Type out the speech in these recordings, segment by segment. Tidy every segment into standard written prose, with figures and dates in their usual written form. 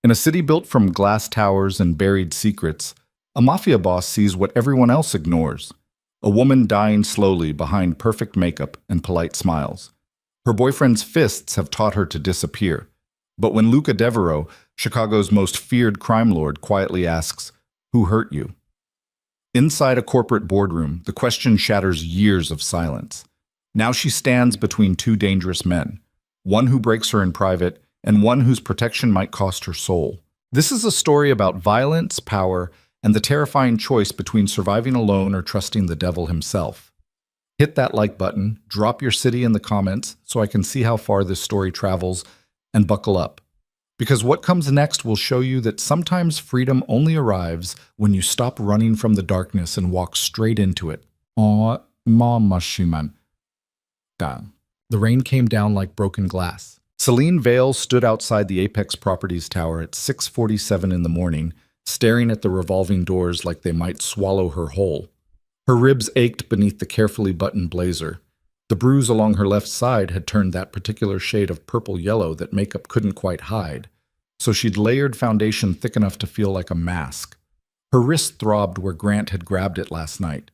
In a city built from glass towers and buried secrets, a mafia boss sees what everyone else ignores. A woman dying slowly behind perfect makeup and polite smiles. Her boyfriend's fists have taught her to disappear. But when Luca Devereaux, Chicago's most feared crime lord, quietly asks, "Who hurt you?" Inside a corporate boardroom, the question shatters years of silence. Now she stands between two dangerous men, one who breaks her in private and one whose protection might cost her soul. This is a story about violence, power, and the terrifying choice between surviving alone or trusting the devil himself. Hit that like button, drop your city in the comments so I can see how far this story travels, and buckle up. Because what comes next will show you that sometimes freedom only arrives when you stop running from the darkness and walk straight into it. Oh, Mama Shiman. The rain came down like broken glass. Celine Vale stood outside the Apex Properties Tower at 6:47 in the morning, staring at the revolving doors like they might swallow her whole. Her ribs ached beneath the carefully buttoned blazer. The bruise along her left side had turned that particular shade of purple-yellow that makeup couldn't quite hide, so she'd layered foundation thick enough to feel like a mask. Her wrist throbbed where Grant had grabbed it last night,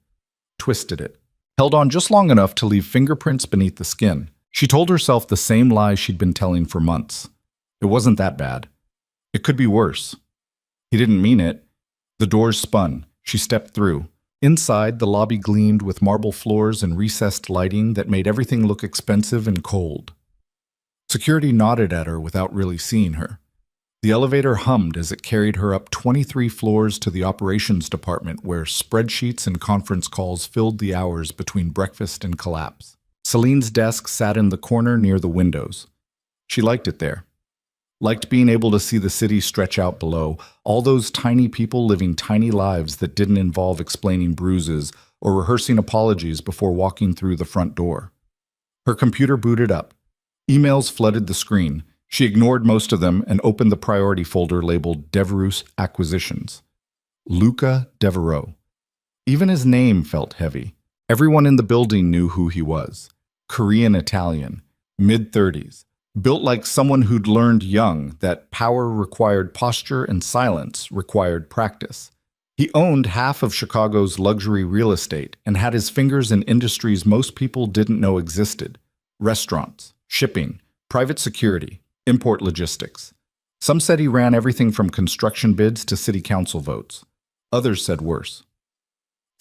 twisted it, held on just long enough to leave fingerprints beneath the skin. She told herself the same lie she'd been telling for months. It wasn't that bad. It could be worse. He didn't mean it. The doors spun. She stepped through. Inside, the lobby gleamed with marble floors and recessed lighting that made everything look expensive and cold. Security nodded at her without really seeing her. The elevator hummed as it carried her up 23 floors to the operations department where spreadsheets and conference calls filled the hours between breakfast and collapse. Celine's desk sat in the corner near the windows. She liked it there. Liked being able to see the city stretch out below, all those tiny people living tiny lives that didn't involve explaining bruises or rehearsing apologies before walking through the front door. Her computer booted up. Emails flooded the screen. She ignored most of them and opened the priority folder labeled Devereaux Acquisitions. Luca Devereaux. Even his name felt heavy. Everyone in the building knew who he was. Korean-Italian, mid-30s. Built like someone who'd learned young that power required posture and silence required practice. He owned half of Chicago's luxury real estate and had his fingers in industries most people didn't know existed. Restaurants, shipping, private security, import logistics. Some said he ran everything from construction bids to city council votes. Others said worse.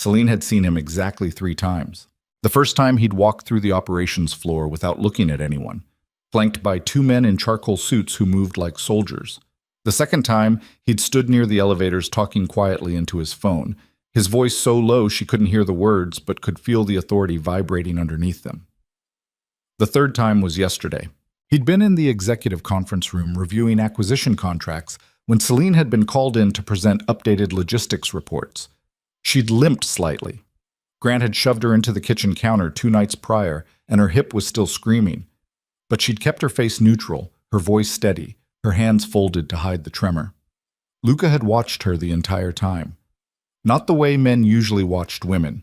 Celine had seen him exactly 3 times. The first time he'd walked through the operations floor without looking at anyone, flanked by 2 men in charcoal suits who moved like soldiers. The second time, he'd stood near the elevators talking quietly into his phone, his voice so low she couldn't hear the words but could feel the authority vibrating underneath them. The third time was yesterday. He'd been in the executive conference room reviewing acquisition contracts when Celine had been called in to present updated logistics reports. She'd limped slightly. Grant had shoved her into the kitchen counter 2 nights prior, and her hip was still screaming. But she'd kept her face neutral, her voice steady, her hands folded to hide the tremor. Luca had watched her the entire time. Not the way men usually watched women.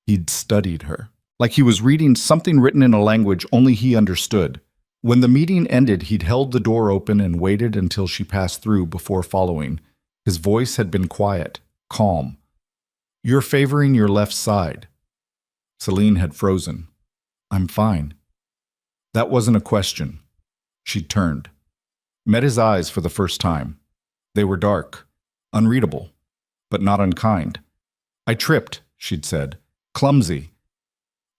He'd studied her, like he was reading something written in a language only he understood. When the meeting ended, he'd held the door open and waited until she passed through before following. His voice had been quiet, calm. "You're favoring your left side." Celine had frozen. "I'm fine." That wasn't a question. She'd turned. Met his eyes for the first time. They were dark, unreadable, but not unkind. "I tripped," she'd said. "Clumsy."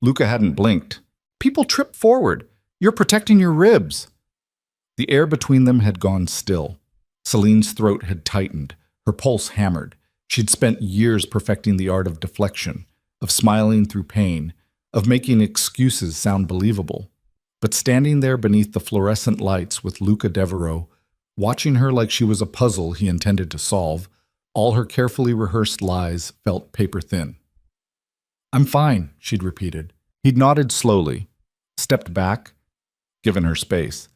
Luca hadn't blinked. "People trip forward. You're protecting your ribs." The air between them had gone still. Celine's throat had tightened, her pulse hammered. She'd spent years perfecting the art of deflection, of smiling through pain, of making excuses sound believable. But standing there beneath the fluorescent lights with Luca Devereaux, watching her like she was a puzzle he intended to solve, all her carefully rehearsed lies felt paper-thin. "I'm fine," she'd repeated. He'd nodded slowly, stepped back, given her space.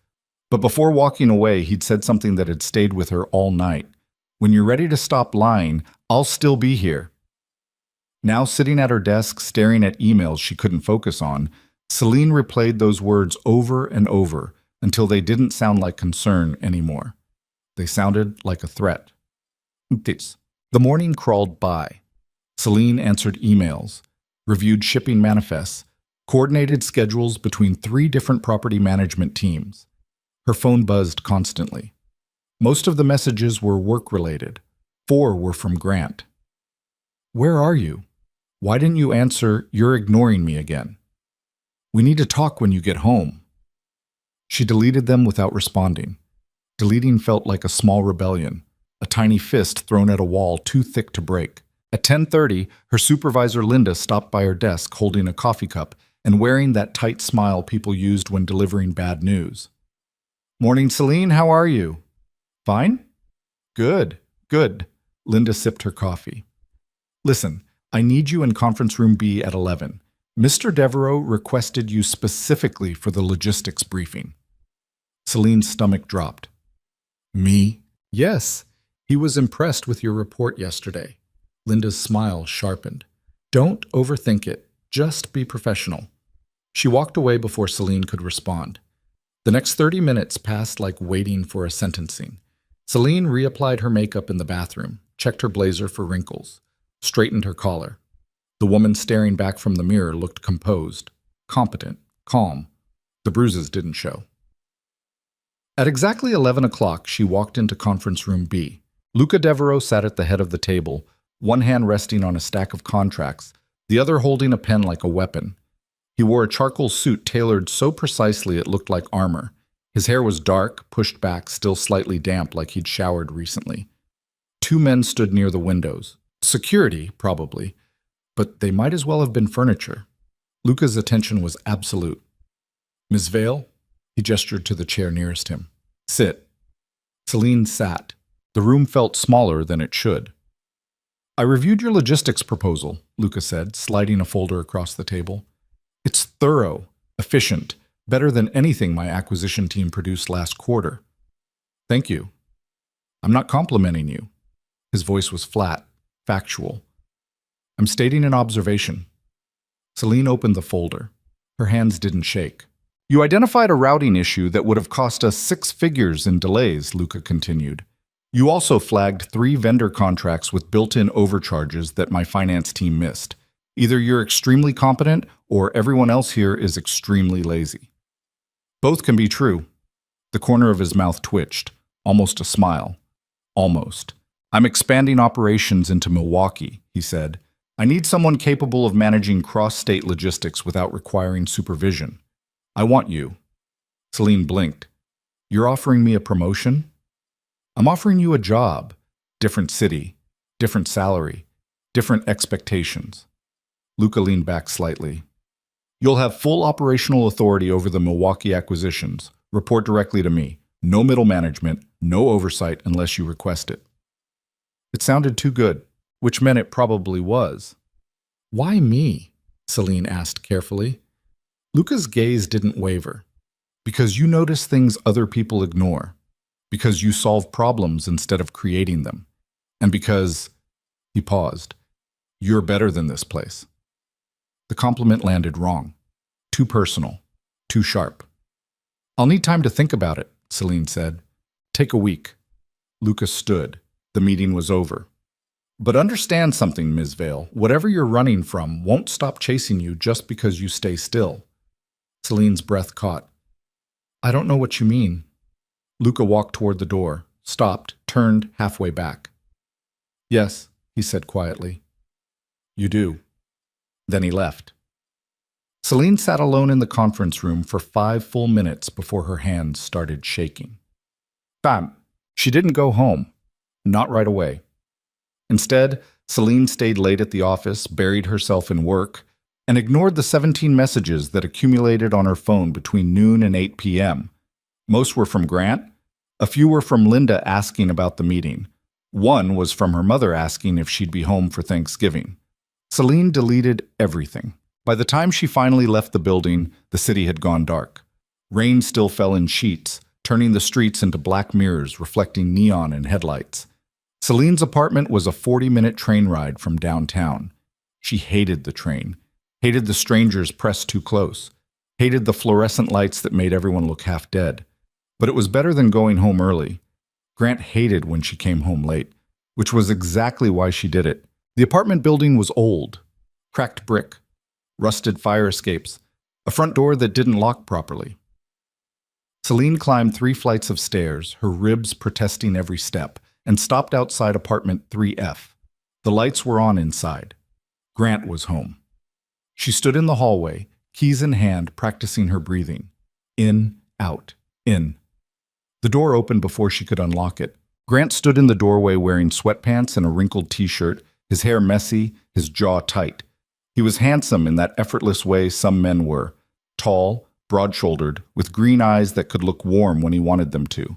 But before walking away, he'd said something that had stayed with her all night. "When you're ready to stop lying, I'll still be here." Now sitting at her desk, staring at emails she couldn't focus on, Celine replayed those words over and over until they didn't sound like concern anymore. They sounded like a threat. The morning crawled by. Celine answered emails, reviewed shipping manifests, coordinated schedules between 3 different property management teams. Her phone buzzed constantly. Most of the messages were work-related. 4 were from Grant. "Where are you? Why didn't you answer, 'You're ignoring me again'? We need to talk when you get home." She deleted them without responding. Deleting felt like a small rebellion, a tiny fist thrown at a wall too thick to break. At 10:30, her supervisor Linda stopped by her desk holding a coffee cup and wearing that tight smile people used when delivering bad news. "Morning, Celine, how are you?" "Fine?" "Good, good." Linda sipped her coffee. "Listen, I need you in conference room B at 11. Mr. Devereaux requested you specifically for the logistics briefing." Celine's stomach dropped. "Me?" "Yes. He was impressed with your report yesterday." Linda's smile sharpened. "Don't overthink it. Just be professional." She walked away before Celine could respond. The next 30 minutes passed like waiting for a sentencing. Celine reapplied her makeup in the bathroom, checked her blazer for wrinkles, straightened her collar. The woman staring back from the mirror looked composed, competent, calm. The bruises didn't show. At exactly 11 o'clock, she walked into conference room B. Luca Devereaux sat at the head of the table, one hand resting on a stack of contracts, the other holding a pen like a weapon. He wore a charcoal suit tailored so precisely it looked like armor. His hair was dark, pushed back, still slightly damp like he'd showered recently. 2 men stood near the windows. Security, probably, but they might as well have been furniture. Luca's attention was absolute. "Ms. Vale?" He gestured to the chair nearest him. "Sit." Celine sat. The room felt smaller than it should. "I reviewed your logistics proposal," Luca said, sliding a folder across the table. "It's thorough, efficient, better than anything my acquisition team produced last quarter." "Thank you." "I'm not complimenting you." His voice was flat, factual. "I'm stating an observation." Celine opened the folder. Her hands didn't shake. "You identified a routing issue that would have cost us 6 figures in delays," Luca continued. "You also flagged 3 vendor contracts with built-in overcharges that my finance team missed. Either you're extremely competent or everyone else here is extremely lazy." "Both can be true." The corner of his mouth twitched, almost a smile. "Almost. I'm expanding operations into Milwaukee," he said. "I need someone capable of managing cross-state logistics without requiring supervision. I want you." Celine blinked. "You're offering me a promotion?" "I'm offering you a job. Different city, different salary, different expectations." Luca leaned back slightly. "You'll have full operational authority over the Milwaukee acquisitions. Report directly to me. No middle management, no oversight unless you request it." It sounded too good, which meant it probably was. "Why me?" Celine asked carefully. Luca's gaze didn't waver. "Because you notice things other people ignore. Because you solve problems instead of creating them. And because," he paused, "you're better than this place." The compliment landed wrong. Too personal. Too sharp. "I'll need time to think about it," Celine said. "Take a week." Luca stood. The meeting was over. "But understand something, Ms. Vale. Whatever you're running from won't stop chasing you just because you stay still." Celine's breath caught. "I don't know what you mean." Luca walked toward the door, stopped, turned halfway back. "Yes," he said quietly. "You do." Then he left. Celine sat alone in the conference room for 5 full minutes before her hands started shaking. Bam! She didn't go home. Not right away. Instead, Celine stayed late at the office, buried herself in work, and ignored the 17 messages that accumulated on her phone between noon and 8 p.m. Most were from Grant. A few were from Linda asking about the meeting. One was from her mother asking if she'd be home for Thanksgiving. Celine deleted everything. By the time she finally left the building, the city had gone dark. Rain still fell in sheets, turning the streets into black mirrors reflecting neon and headlights. Celine's apartment was a 40-minute train ride from downtown. She hated the train, hated the strangers pressed too close, hated the fluorescent lights that made everyone look half dead. But it was better than going home early. Grant hated when she came home late, which was exactly why she did it. The apartment building was old, cracked brick, rusted fire escapes, a front door that didn't lock properly. Celine climbed 3 flights of stairs, her ribs protesting every step, and stopped outside apartment 3F. The lights were on inside. Grant was home. She stood in the hallway, keys in hand, practicing her breathing. In, out, in. The door opened before she could unlock it. Grant stood in the doorway wearing sweatpants and a wrinkled t-shirt, his hair messy, his jaw tight. He was handsome in that effortless way some men were, tall, broad-shouldered, with green eyes that could look warm when he wanted them to.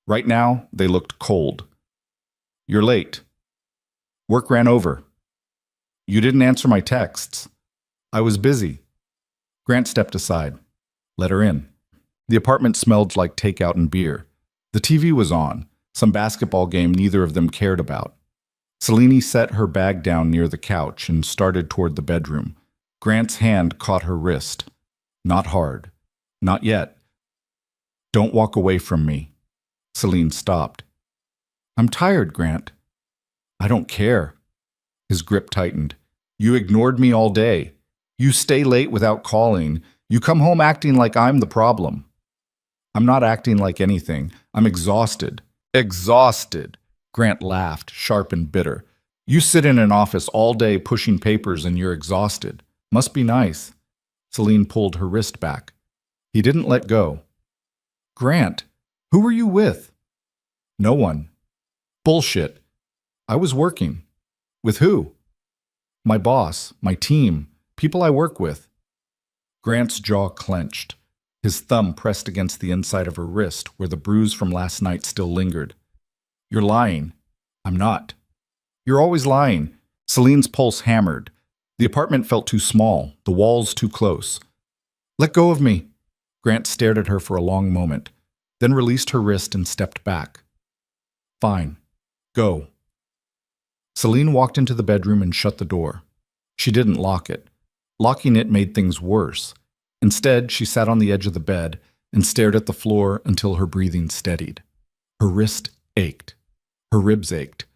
Right now, they looked cold. "You're late. Work ran over. You didn't answer my texts. I was busy." Grant stepped aside. Let her in. The apartment smelled like takeout and beer. The TV was on, some basketball game neither of them cared about. Celine set her bag down near the couch and started toward the bedroom. Grant's hand caught her wrist. Not hard. Not yet. "Don't walk away from me." Celine stopped. "I'm tired, Grant." "I don't care." His grip tightened. "You ignored me all day. You stay late without calling. You come home acting like I'm the problem." "I'm not acting like anything. I'm exhausted." "Exhausted." Grant laughed, sharp and bitter. "You sit in an office all day pushing papers and you're exhausted. Must be nice." Celine pulled her wrist back. He didn't let go. "Grant, who were you with?" "No one." "Bullshit." "I was working." "With who?" "My boss, my team, people I work with." Grant's jaw clenched. His thumb pressed against the inside of her wrist where the bruise from last night still lingered. "You're lying." "I'm not." "You're always lying." Celine's pulse hammered. The apartment felt too small, the walls too close. "Let go of me." Grant stared at her for a long moment, then released her wrist and stepped back. "Fine. Go." Celine walked into the bedroom and shut the door. She didn't lock it. Locking it made things worse. Instead, she sat on the edge of the bed and stared at the floor until her breathing steadied. Her wrist ached. Her ribs ached.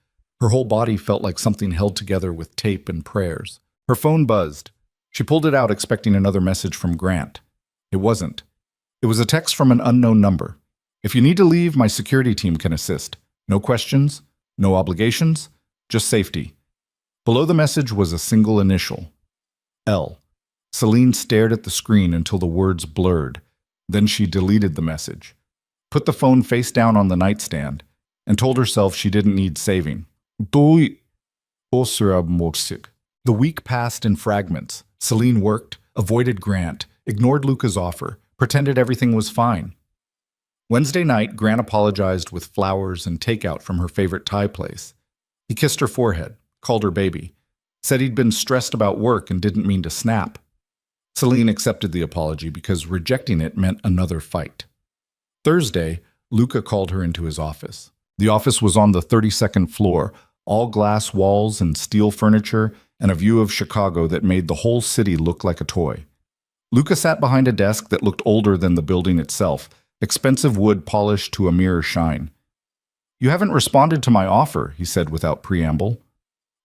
Her whole body felt like something held together with tape and prayers. Her phone buzzed. She pulled it out expecting another message from Grant. It wasn't. It was a text from an unknown number. "If you need to leave, my security team can assist. No questions, no obligations, just safety." Below the message was a single initial. L. Celine stared at the screen until the words blurred. Then she deleted the message, put the phone face down on the nightstand, and told herself she didn't need saving. The week passed in fragments. Celine worked, avoided Grant, ignored Luca's offer, pretended everything was fine. Wednesday night, Grant apologized with flowers and takeout from her favorite Thai place. He kissed her forehead, called her baby, said he'd been stressed about work and didn't mean to snap. Celine accepted the apology because rejecting it meant another fight. Thursday, Luca called her into his office. The office was on the 32nd floor, all glass walls and steel furniture, and a view of Chicago that made the whole city look like a toy. Luca sat behind a desk that looked older than the building itself, expensive wood polished to a mirror shine. "You haven't responded to my offer," he said without preamble.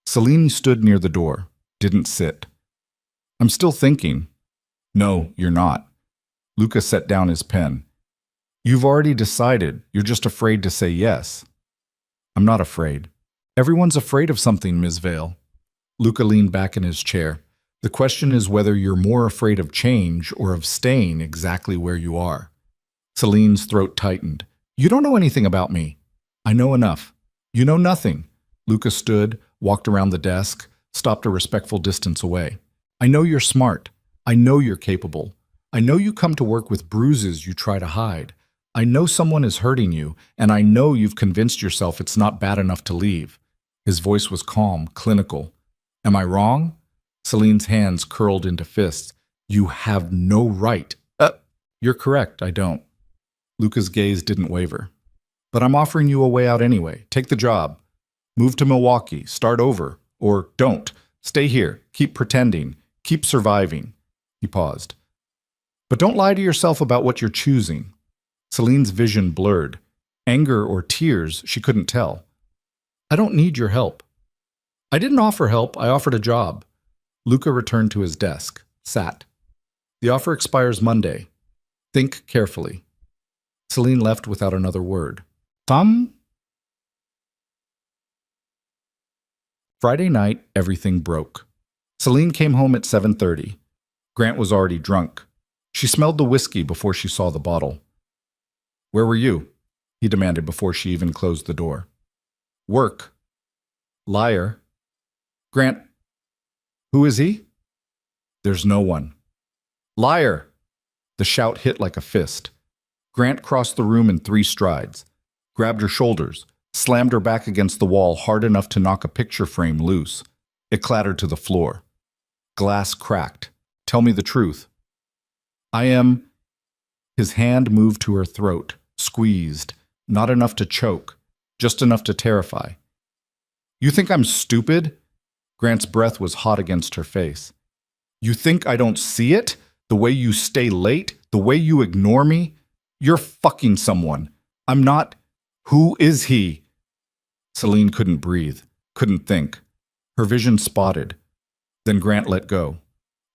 Celine stood near the door, didn't sit. "I'm still thinking." "No, you're not." Luca set down his pen. "You've already decided. You're just afraid to say yes." "I'm not afraid." "Everyone's afraid of something, Ms. Vale." Luca leaned back in his chair. "The question is whether you're more afraid of change or of staying exactly where you are." Celine's throat tightened. "You don't know anything about me." "I know enough." "You know nothing." Luca stood, walked around the desk, stopped a respectful distance away. "I know you're smart. I know you're capable. I know you come to work with bruises you try to hide. I know someone is hurting you, and I know you've convinced yourself it's not bad enough to leave." His voice was calm, clinical. "Am I wrong?" Celine's hands curled into fists. "You have no right." You're correct, I don't." Luca's gaze didn't waver. "But I'm offering you a way out anyway. Take the job. Move to Milwaukee. Start over. Or don't. Stay here. Keep pretending. Keep surviving." He paused. "But don't lie to yourself about what you're choosing." Celine's vision blurred. Anger or tears, she couldn't tell. I don't need your help. I didn't offer help, I offered a job. Luca returned to his desk, sat. The offer expires Monday. Think carefully. Celine left without another word. Friday night, everything broke. Celine came home at 7:30. Grant was already drunk. She smelled the whiskey before she saw the bottle. Where were you? He demanded before she even closed the door. Work. Liar. Grant. Who is he? There's no one. Liar! The shout hit like a fist. Grant crossed the room in 3 strides, grabbed her shoulders, slammed her back against the wall hard enough to knock a picture frame loose. It clattered to the floor. Glass cracked. Tell me the truth. I am... His hand moved to her throat, squeezed, not enough to choke, just enough to terrify. You think I'm stupid? Grant's breath was hot against her face. You think I don't see it? The way you stay late? The way you ignore me? You're fucking someone. I'm not... Who is he? Celine couldn't breathe, couldn't think. Her vision spotted. Then Grant let go.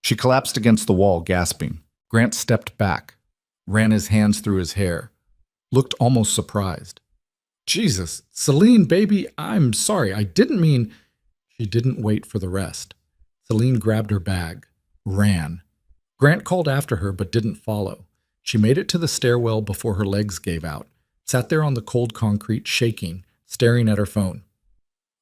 She collapsed against the wall, gasping. Grant stepped back, ran his hands through his hair, looked almost surprised. Jesus, Celine, baby, I'm sorry. I didn't mean... She didn't wait for the rest. Celine grabbed her bag, ran. Grant called after her but didn't follow. She made it to the stairwell before her legs gave out, sat there on the cold concrete, shaking, staring at her phone.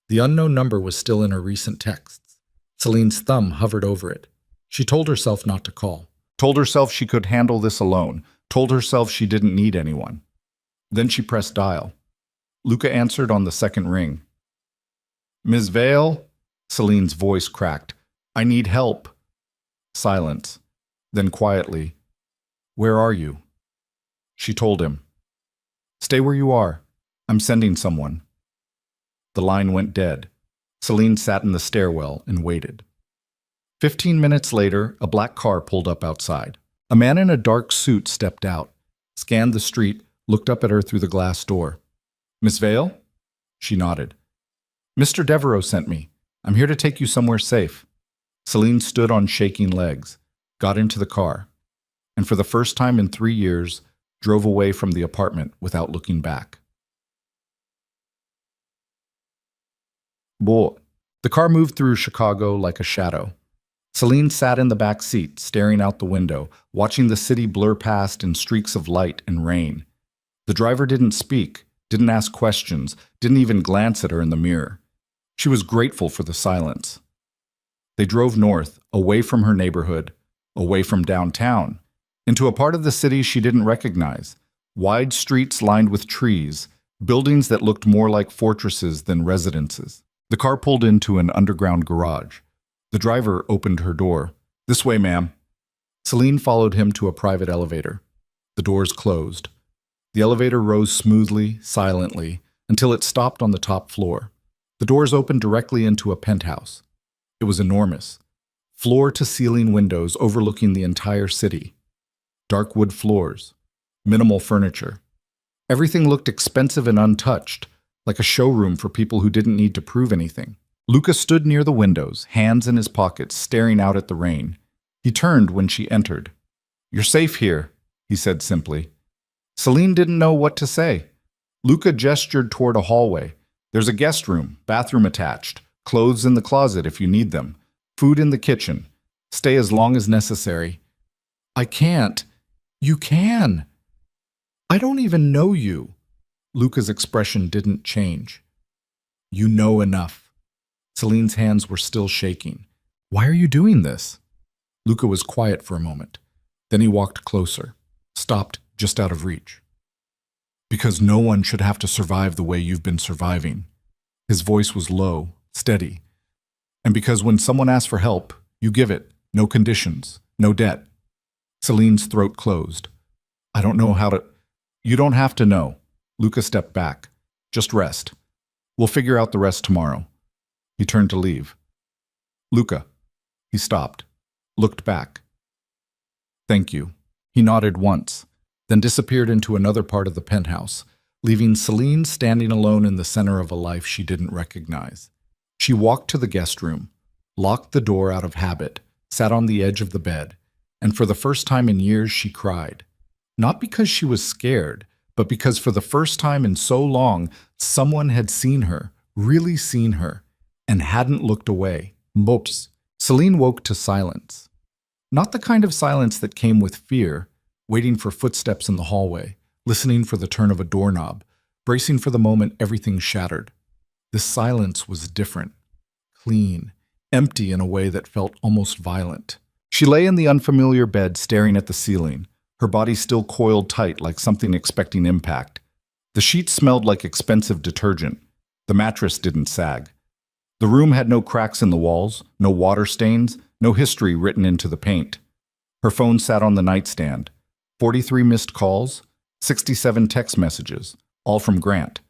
The unknown number was still in her recent texts. Celine's thumb hovered over it. She told herself not to call. Told herself she could handle this alone. Told herself she didn't need anyone. Then she pressed dial. Luca answered on the second ring. Ms. Vale? Celine's voice cracked. I need help. Silence. Then quietly, where are you? She told him. Stay where you are. I'm sending someone. The line went dead. Celine sat in the stairwell and waited. 15 minutes later, a black car pulled up outside. A man in a dark suit stepped out, scanned the street, looked up at her through the glass door. Miss Vale? She nodded. Mr. Devereaux sent me. I'm here to take you somewhere safe. Celine stood on shaking legs, got into the car, and for the first time in 3 years, drove away from the apartment without looking back. Boy. The car moved through Chicago like a shadow. Celine sat in the back seat, staring out the window, watching the city blur past in streaks of light and rain. The driver didn't speak, didn't ask questions, didn't even glance at her in the mirror. She was grateful for the silence. They drove north, away from her neighborhood, away from downtown, into a part of the city she didn't recognize. Wide streets lined with trees, buildings that looked more like fortresses than residences. The car pulled into an underground garage. The driver opened her door. This way, ma'am. Celine followed him to a private elevator. The doors closed. The elevator rose smoothly, silently, until it stopped on the top floor. The doors opened directly into a penthouse. It was enormous. Floor-to-ceiling windows overlooking the entire city. Dark wood floors. Minimal furniture. Everything looked expensive and untouched, like a showroom for people who didn't need to prove anything. Luca stood near the windows, hands in his pockets, staring out at the rain. He turned when she entered. You're safe here, he said simply. Celine didn't know what to say. Luca gestured toward a hallway. There's a guest room, bathroom attached, clothes in the closet if you need them, food in the kitchen. Stay as long as necessary. I can't. You can. I don't even know you. Luca's expression didn't change. You know enough. Celine's hands were still shaking. Why are you doing this? Luca was quiet for a moment. Then he walked closer, stopped just out of reach. Because no one should have to survive the way you've been surviving. His voice was low, steady. And because when someone asks for help, you give it, no conditions, no debt. Celine's throat closed. I don't know how to... You don't have to know. Luca stepped back. Just rest. We'll figure out the rest tomorrow. He turned to leave. Luca. He stopped, looked back. Thank you. He nodded once, then disappeared into another part of the penthouse, leaving Celine standing alone in the center of a life she didn't recognize. She walked to the guest room, locked the door out of habit, sat on the edge of the bed, and for the first time in years she cried. Not because she was scared, but because for the first time in so long, someone had seen her, really seen her, and hadn't looked away. Mops. Celine woke to silence. Not the kind of silence that came with fear, waiting for footsteps in the hallway, listening for the turn of a doorknob, bracing for the moment everything shattered. This silence was different, clean, empty in a way that felt almost violent. She lay in the unfamiliar bed staring at the ceiling, her body still coiled tight like something expecting impact. The sheets smelled like expensive detergent. The mattress didn't sag. The room had no cracks in the walls, no water stains, no history written into the paint. Her phone sat on the nightstand. 43 missed calls, 67 text messages, all from Grant.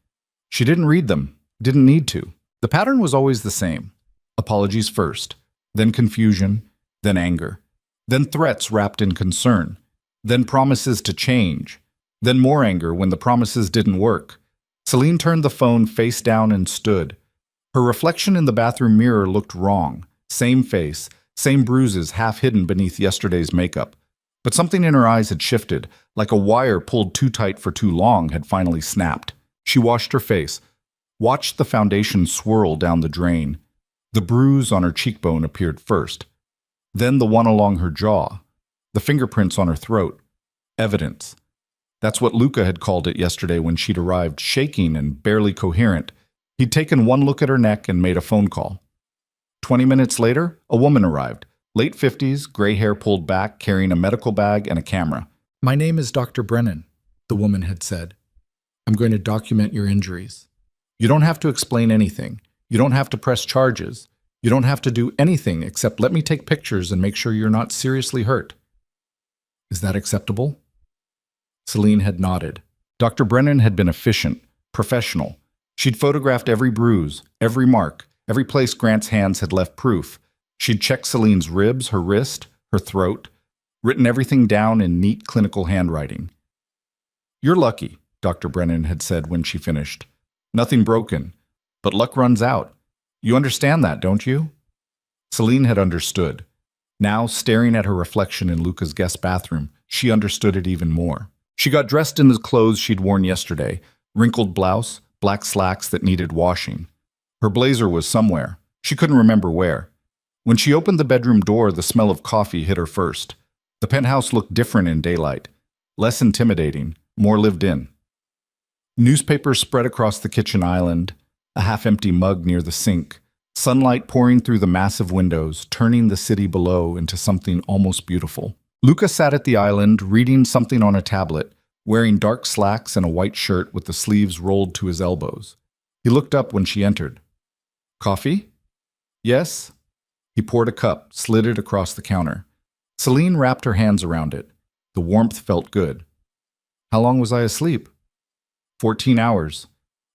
She didn't read them, didn't need to. The pattern was always the same. Apologies first, then confusion, then anger, then threats wrapped in concern, then promises to change, then more anger when the promises didn't work. Celine turned the phone face down and stood. Her reflection in the bathroom mirror looked wrong. Same face, same bruises half hidden beneath yesterday's makeup. But something in her eyes had shifted, like a wire pulled too tight for too long had finally snapped. She washed her face, watched the foundation swirl down the drain. The bruise on her cheekbone appeared first, then the one along her jaw, the fingerprints on her throat. Evidence. That's what Luca had called it yesterday when she'd arrived, shaking and barely coherent. He'd taken one look at her neck and made a phone call. 20 minutes later, a woman arrived, late 50s, gray hair pulled back, carrying a medical bag and a camera. "My name is Dr. Brennan," the woman had said. "I'm going to document your injuries. You don't have to explain anything. You don't have to press charges. You don't have to do anything except let me take pictures and make sure you're not seriously hurt. Is that acceptable?" Celine had nodded. Dr. Brennan had been efficient, professional. She'd photographed every bruise, every mark, every place Grant's hands had left proof. She'd checked Celine's ribs, her wrist, her throat, written everything down in neat clinical handwriting. "You're lucky," Dr. Brennan had said when she finished. "Nothing broken, but luck runs out. You understand that, don't you?" Celine had understood. Now, staring at her reflection in Luca's guest bathroom, she understood it even more. She got dressed in the clothes she'd worn yesterday, wrinkled blouse, black slacks that needed washing. Her blazer was somewhere. She couldn't remember where. When she opened the bedroom door, the smell of coffee hit her first. The penthouse looked different in daylight, less intimidating, more lived in. Newspapers spread across the kitchen island, a half-empty mug near the sink, sunlight pouring through the massive windows, turning the city below into something almost beautiful. Luca sat at the island, reading something on a tablet, wearing dark slacks and a white shirt with the sleeves rolled to his elbows. He looked up when she entered. "Coffee?" "Yes." He poured a cup, slid it across the counter. Celine wrapped her hands around it. The warmth felt good. "How long was I asleep?" 14 hours.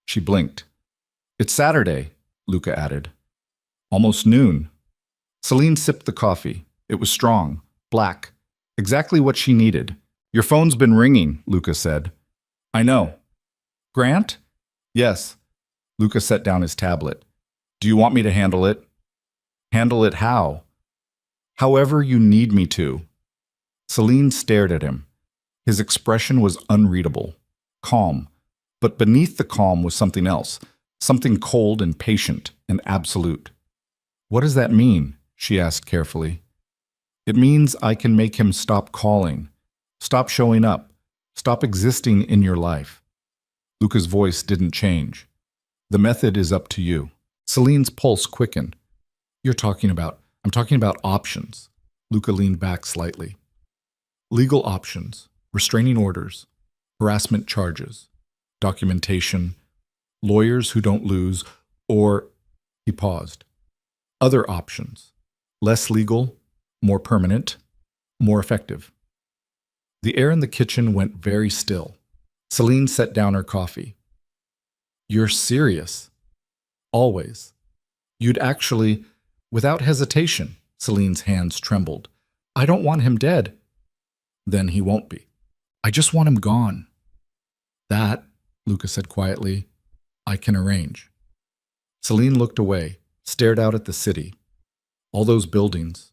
She blinked. "It's Saturday," Luca added. "Almost noon." Celine sipped the coffee. It was strong, black, exactly what she needed. "Your phone's been ringing," Luca said. "I know." "Grant?" "Yes." Luca set down his tablet. "Do you want me to handle it?" "Handle it how?" "However you need me to." Celine stared at him. His expression was unreadable, calm, but beneath the calm was something else, something cold and patient and absolute. "What does that mean?" she asked carefully. "It means I can make him stop calling, stop showing up, stop existing in your life." Luca's voice didn't change. "The method is up to you." Celine's pulse quickened. I'm talking about options." Luca leaned back slightly. "Legal options, restraining orders, harassment charges, documentation, lawyers who don't lose, or," he paused, "other options, less legal, more permanent, more effective." The air in the kitchen went very still. Celine set down her coffee. "You're serious. Always. You'd actually..." Without hesitation, Celine's hands trembled. "I don't want him dead." "Then he won't be. I just want him gone." "That," Luca said quietly. I can arrange. Celine looked away, stared out at the city. All those buildings.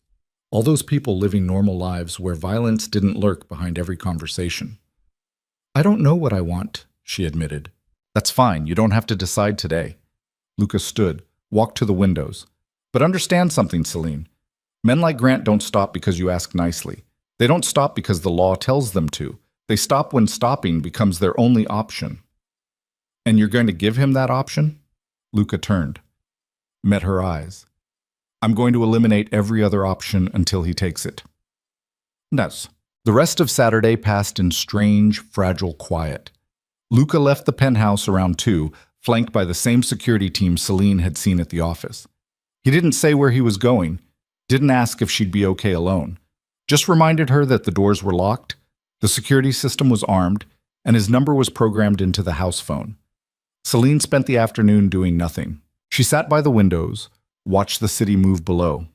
All those people living normal lives where violence didn't lurk behind every conversation. I don't know what I want, she admitted. That's fine, you don't have to decide today. Luca stood, walked to the windows. But understand something, Celine. Men like Grant don't stop because you ask nicely. They don't stop because the law tells them to. They stop when stopping becomes their only option. And you're going to give him that option? Luca turned, met her eyes. I'm going to eliminate every other option until he takes it. Yes. The rest of Saturday passed in strange, fragile quiet. Luca left the penthouse around 2, flanked by the same security team Celine had seen at the office. He didn't say where he was going, didn't ask if she'd be okay alone. Just reminded her that the doors were locked, the security system was armed, and his number was programmed into the house phone. Celine spent the afternoon doing nothing. She sat by the windows, watched the city move below,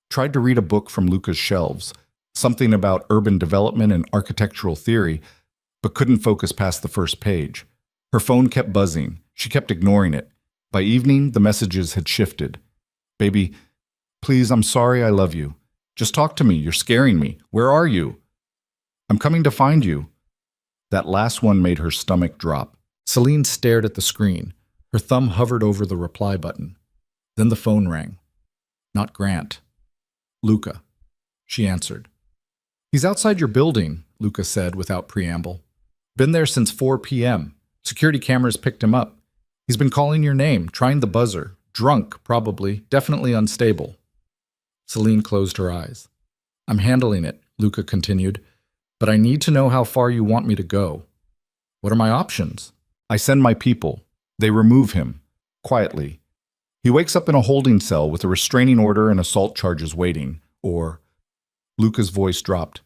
tried to read a book from Luca's shelves, something about urban development and architectural theory, but couldn't focus past the first page. Her phone kept buzzing. She kept ignoring it. By evening, the messages had shifted. Baby, please, I'm sorry, I love you. Just talk to me, you're scaring me. Where are you? I'm coming to find you. That last one made her stomach drop. Celine stared at the screen. Her thumb hovered over the reply button. Then the phone rang. Not Grant. Luca. She answered. He's outside your building, Luca said without preamble. Been there since 4 p.m. Security cameras picked him up. He's been calling your name, trying the buzzer. Drunk, probably. Definitely unstable. Celine closed her eyes. I'm handling it, Luca continued. But I need to know how far you want me to go. What are my options? I send my people. They remove him. Quietly. He wakes up in a holding cell with a restraining order and assault charges waiting. Or... Luca's voice dropped.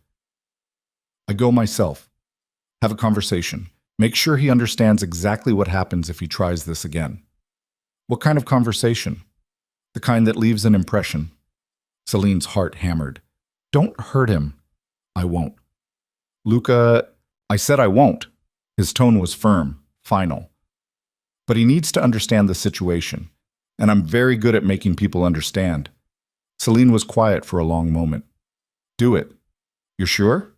I go myself. Have a conversation. Make sure he understands exactly what happens if he tries this again. What kind of conversation? The kind that leaves an impression. Celine's heart hammered. Don't hurt him. I won't. Luca, I said I won't. His tone was firm, final. But he needs to understand the situation, and I'm very good at making people understand. Celine was quiet for a long moment. Do it. You're sure?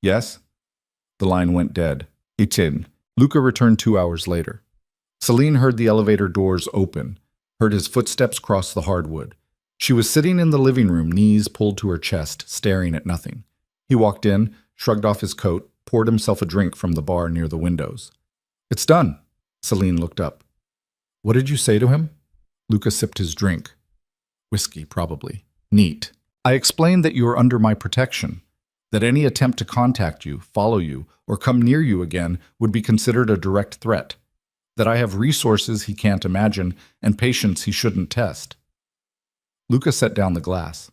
Yes. The line went dead. It's in. Luca returned 2 hours later. Celine heard the elevator doors open, heard his footsteps cross the hardwood. She was sitting in the living room, knees pulled to her chest, staring at nothing. He walked in, shrugged off his coat, poured himself a drink from the bar near the windows. It's done. Celine looked up. What did you say to him? Luca sipped his drink. Whiskey, probably. Neat. I explained that you are under my protection, that any attempt to contact you, follow you, or come near you again would be considered a direct threat, that I have resources he can't imagine and patience he shouldn't test. Luca set down the glass.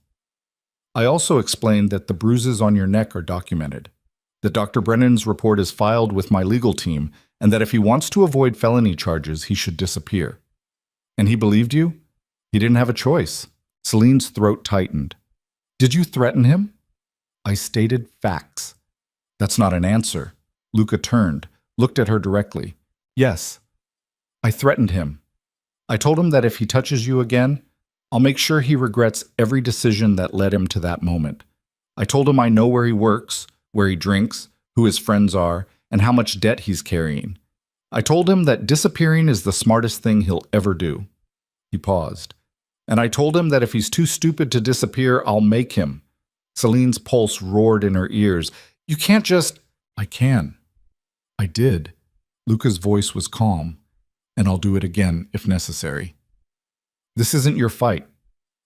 I also explained that the bruises on your neck are documented, that Dr. Brennan's report is filed with my legal team, and that if he wants to avoid felony charges, he should disappear. And he believed you? He didn't have a choice. Celine's throat tightened. Did you threaten him? I stated facts. That's not an answer. Luca turned, looked at her directly. Yes. I threatened him. I told him that if he touches you again, I'll make sure he regrets every decision that led him to that moment. I told him I know where he works, where he drinks, who his friends are, and how much debt he's carrying. I told him that disappearing is the smartest thing he'll ever do. He paused. And I told him that if he's too stupid to disappear, I'll make him. Celine's pulse roared in her ears. You can't just... I can. I did. Luca's voice was calm, and I'll do it again if necessary. This isn't your fight.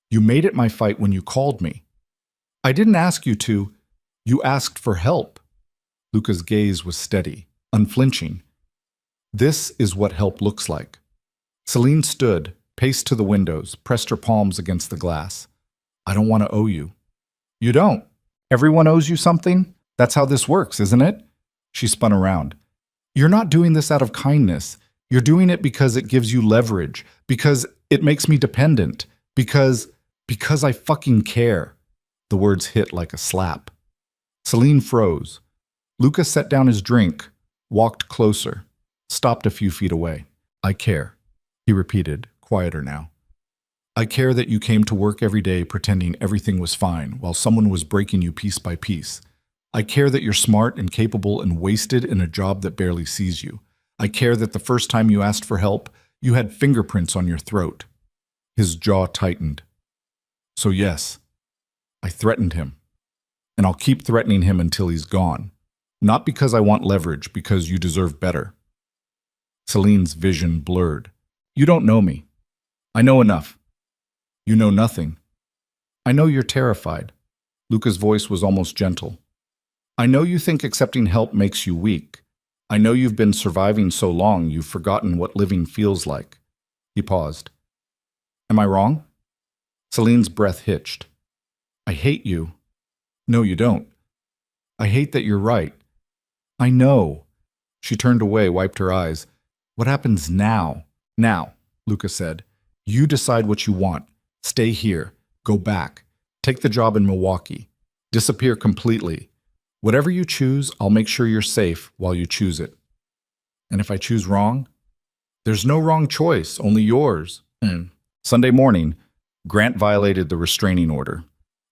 You made it my fight when you called me. I didn't ask you to. You asked for help. Luca's gaze was steady, unflinching. This is what help looks like. Celine stood, paced to the windows, pressed her palms against the glass. I don't want to owe you. You don't. Everyone owes you something? That's how this works, isn't it? She spun around. You're not doing this out of kindness. You're doing it because it gives you leverage, because it makes me dependent, because I fucking care. The words hit like a slap. Celine froze. Luca set down his drink, walked closer. stopped a few feet away. I care, he repeated, quieter now. I care that you came to work every day pretending everything was fine while someone was breaking you piece by piece. I care that you're smart and capable and wasted in a job that barely sees you. I care that the first time you asked for help, you had fingerprints on your throat. His jaw tightened. So yes, I threatened him. And I'll keep threatening him until he's gone. Not because I want leverage, because you deserve better. Celine's vision blurred. You don't know me. I know enough. You know nothing. I know you're terrified. Luca's voice was almost gentle. I know you think accepting help makes you weak. I know you've been surviving so long you've forgotten what living feels like. He paused. Am I wrong? Celine's breath hitched. I hate you. No, you don't. I hate that you're right. I know. She turned away, wiped her eyes. What happens now? Now, Luca said. You decide what you want. Stay here. Go back. Take the job in Milwaukee. Disappear completely. Whatever you choose, I'll make sure you're safe while you choose it. And if I choose wrong? There's no wrong choice, only yours. Sunday morning, Grant violated the restraining order.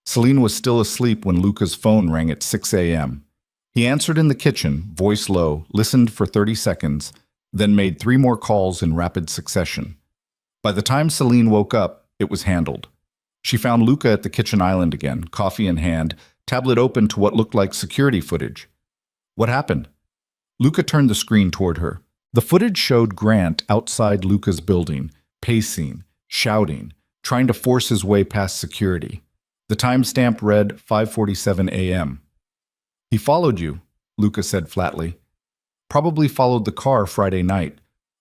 Celine was still asleep when Luca's phone rang at 6 a.m. He answered in the kitchen, voice low, listened for 30 seconds, then made 3 more calls in rapid succession. By the time Celine woke up, it was handled. She found Luca at the kitchen island again, coffee in hand, tablet open to what looked like security footage. What happened? Luca turned the screen toward her. The footage showed Grant outside Luca's building, pacing, shouting, trying to force his way past security. The timestamp read 5:47 a.m. He followed you, Luca said flatly. Probably followed the car Friday night.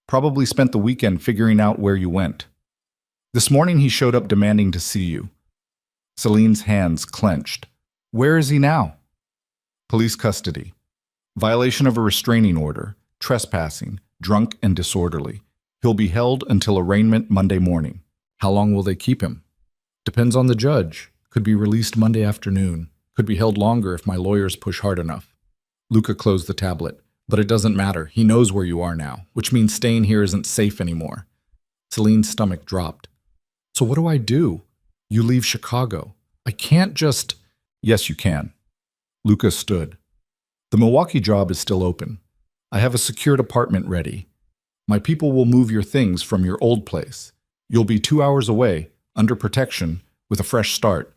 Probably spent the weekend figuring out where you went. This morning he showed up demanding to see you. Celine's hands clenched. Where is he now? Police custody. Violation of a restraining order, trespassing, drunk and disorderly. He'll be held until arraignment Monday morning. How long will they keep him? Depends on the judge. Could be released Monday afternoon. Could be held longer if my lawyers push hard enough. Luca closed the tablet. But it doesn't matter. He knows where you are now, which means staying here isn't safe anymore. Celine's stomach dropped. So what do I do? You leave Chicago. I can't just... Yes, you can. Luca stood. The Milwaukee job is still open. I have a secured apartment ready. My people will move your things from your old place. You'll be 2 hours away, under protection, with a fresh start.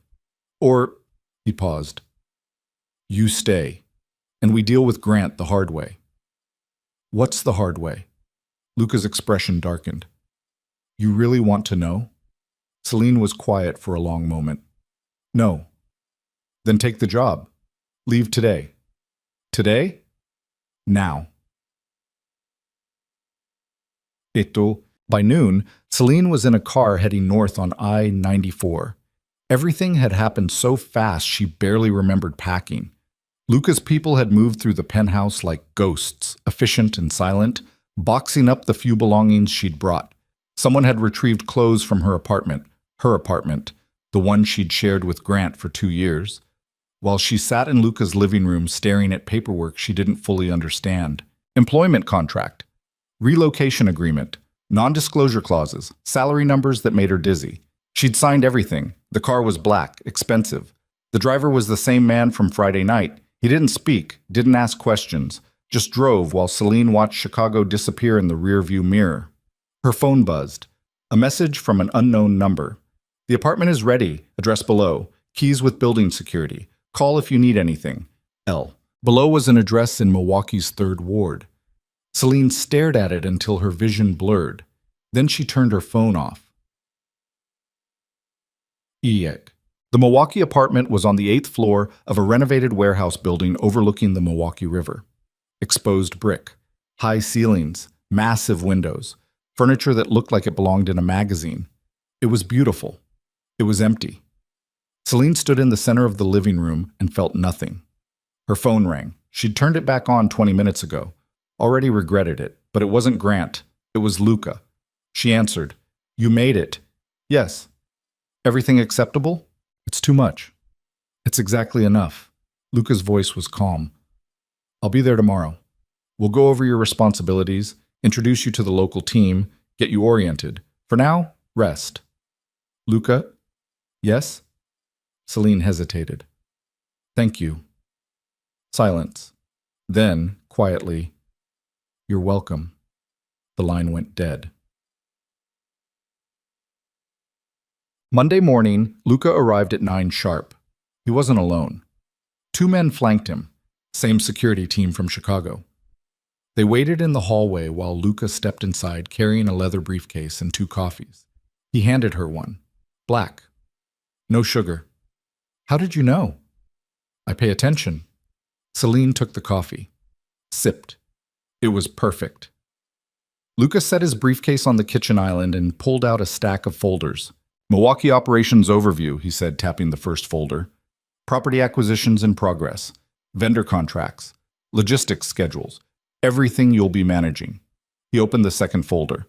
Or, he paused. You stay, and we deal with Grant the hard way. What's the hard way? Luca's expression darkened. You really want to know? Celine was quiet for a long moment. No. Then take the job. Leave today. Today? Now. By noon, Celine was in a car heading north on I-94. Everything had happened so fast she barely remembered packing. Luca's people had moved through the penthouse like ghosts, efficient and silent, boxing up the few belongings she'd brought. Someone had retrieved clothes from her apartment, the one she'd shared with Grant for 2 years, while she sat in Luca's living room staring at paperwork she didn't fully understand. Employment contract, relocation agreement, non-disclosure clauses, salary numbers that made her dizzy. She'd signed everything. The car was black, expensive. The driver was the same man from Friday night. He didn't speak, didn't ask questions, just drove while Celine watched Chicago disappear in the rearview mirror. Her phone buzzed. A message from an unknown number. The apartment is ready. Address below. Keys with building security. Call if you need anything. L. Below was an address in Milwaukee's 3rd Ward. Celine stared at it until her vision blurred. Then she turned her phone off. EEC. The Milwaukee apartment was on the 8th floor of a renovated warehouse building overlooking the Milwaukee River. Exposed brick, high ceilings, massive windows, furniture that looked like it belonged in a magazine. It was beautiful. It was empty. Celine stood in the center of the living room and felt nothing. Her phone rang. She'd turned it back on 20 minutes ago. Already regretted it, but it wasn't Grant. It was Luca. She answered. You made it. Yes. Everything acceptable? It's too much. It's exactly enough. Luca's voice was calm. I'll be there tomorrow. We'll go over your responsibilities. introduce you to the local team, get you oriented. For now, rest. Luca? Yes? Celine hesitated. Thank you. Silence. Then, quietly, you're welcome. The line went dead. Monday morning, Luca arrived at 9 sharp. He wasn't alone. 2 men flanked him, same security team from Chicago. They waited in the hallway while Luca stepped inside carrying a leather briefcase and 2 coffees. He handed her one. Black. No sugar. How did you know? I pay attention. Celine took the coffee. Sipped. It was perfect. Luca set his briefcase on the kitchen island and pulled out a stack of folders. Milwaukee Operations Overview, he said, tapping the first folder. Property acquisitions in progress. Vendor contracts. Logistics schedules. Everything you'll be managing. He opened the second folder.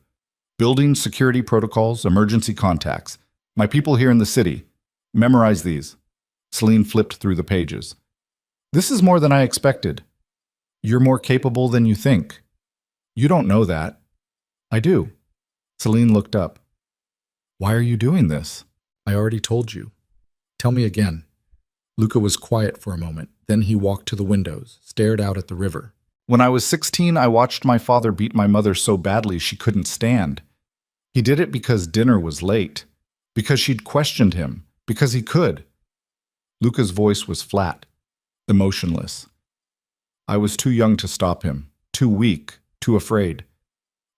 Building security protocols, emergency contacts. My people here in the city. Memorize these. Celine flipped through the pages. This is more than I expected. You're more capable than you think. You don't know that. I do. Celine looked up. Why are you doing this? I already told you. Tell me again. Luca was quiet for a moment. Then he walked to the windows, stared out at the river. When I was 16, I watched my father beat my mother so badly she couldn't stand. He did it because dinner was late, because she'd questioned him, because he could. Luca's voice was flat, emotionless. I was too young to stop him, too weak, too afraid.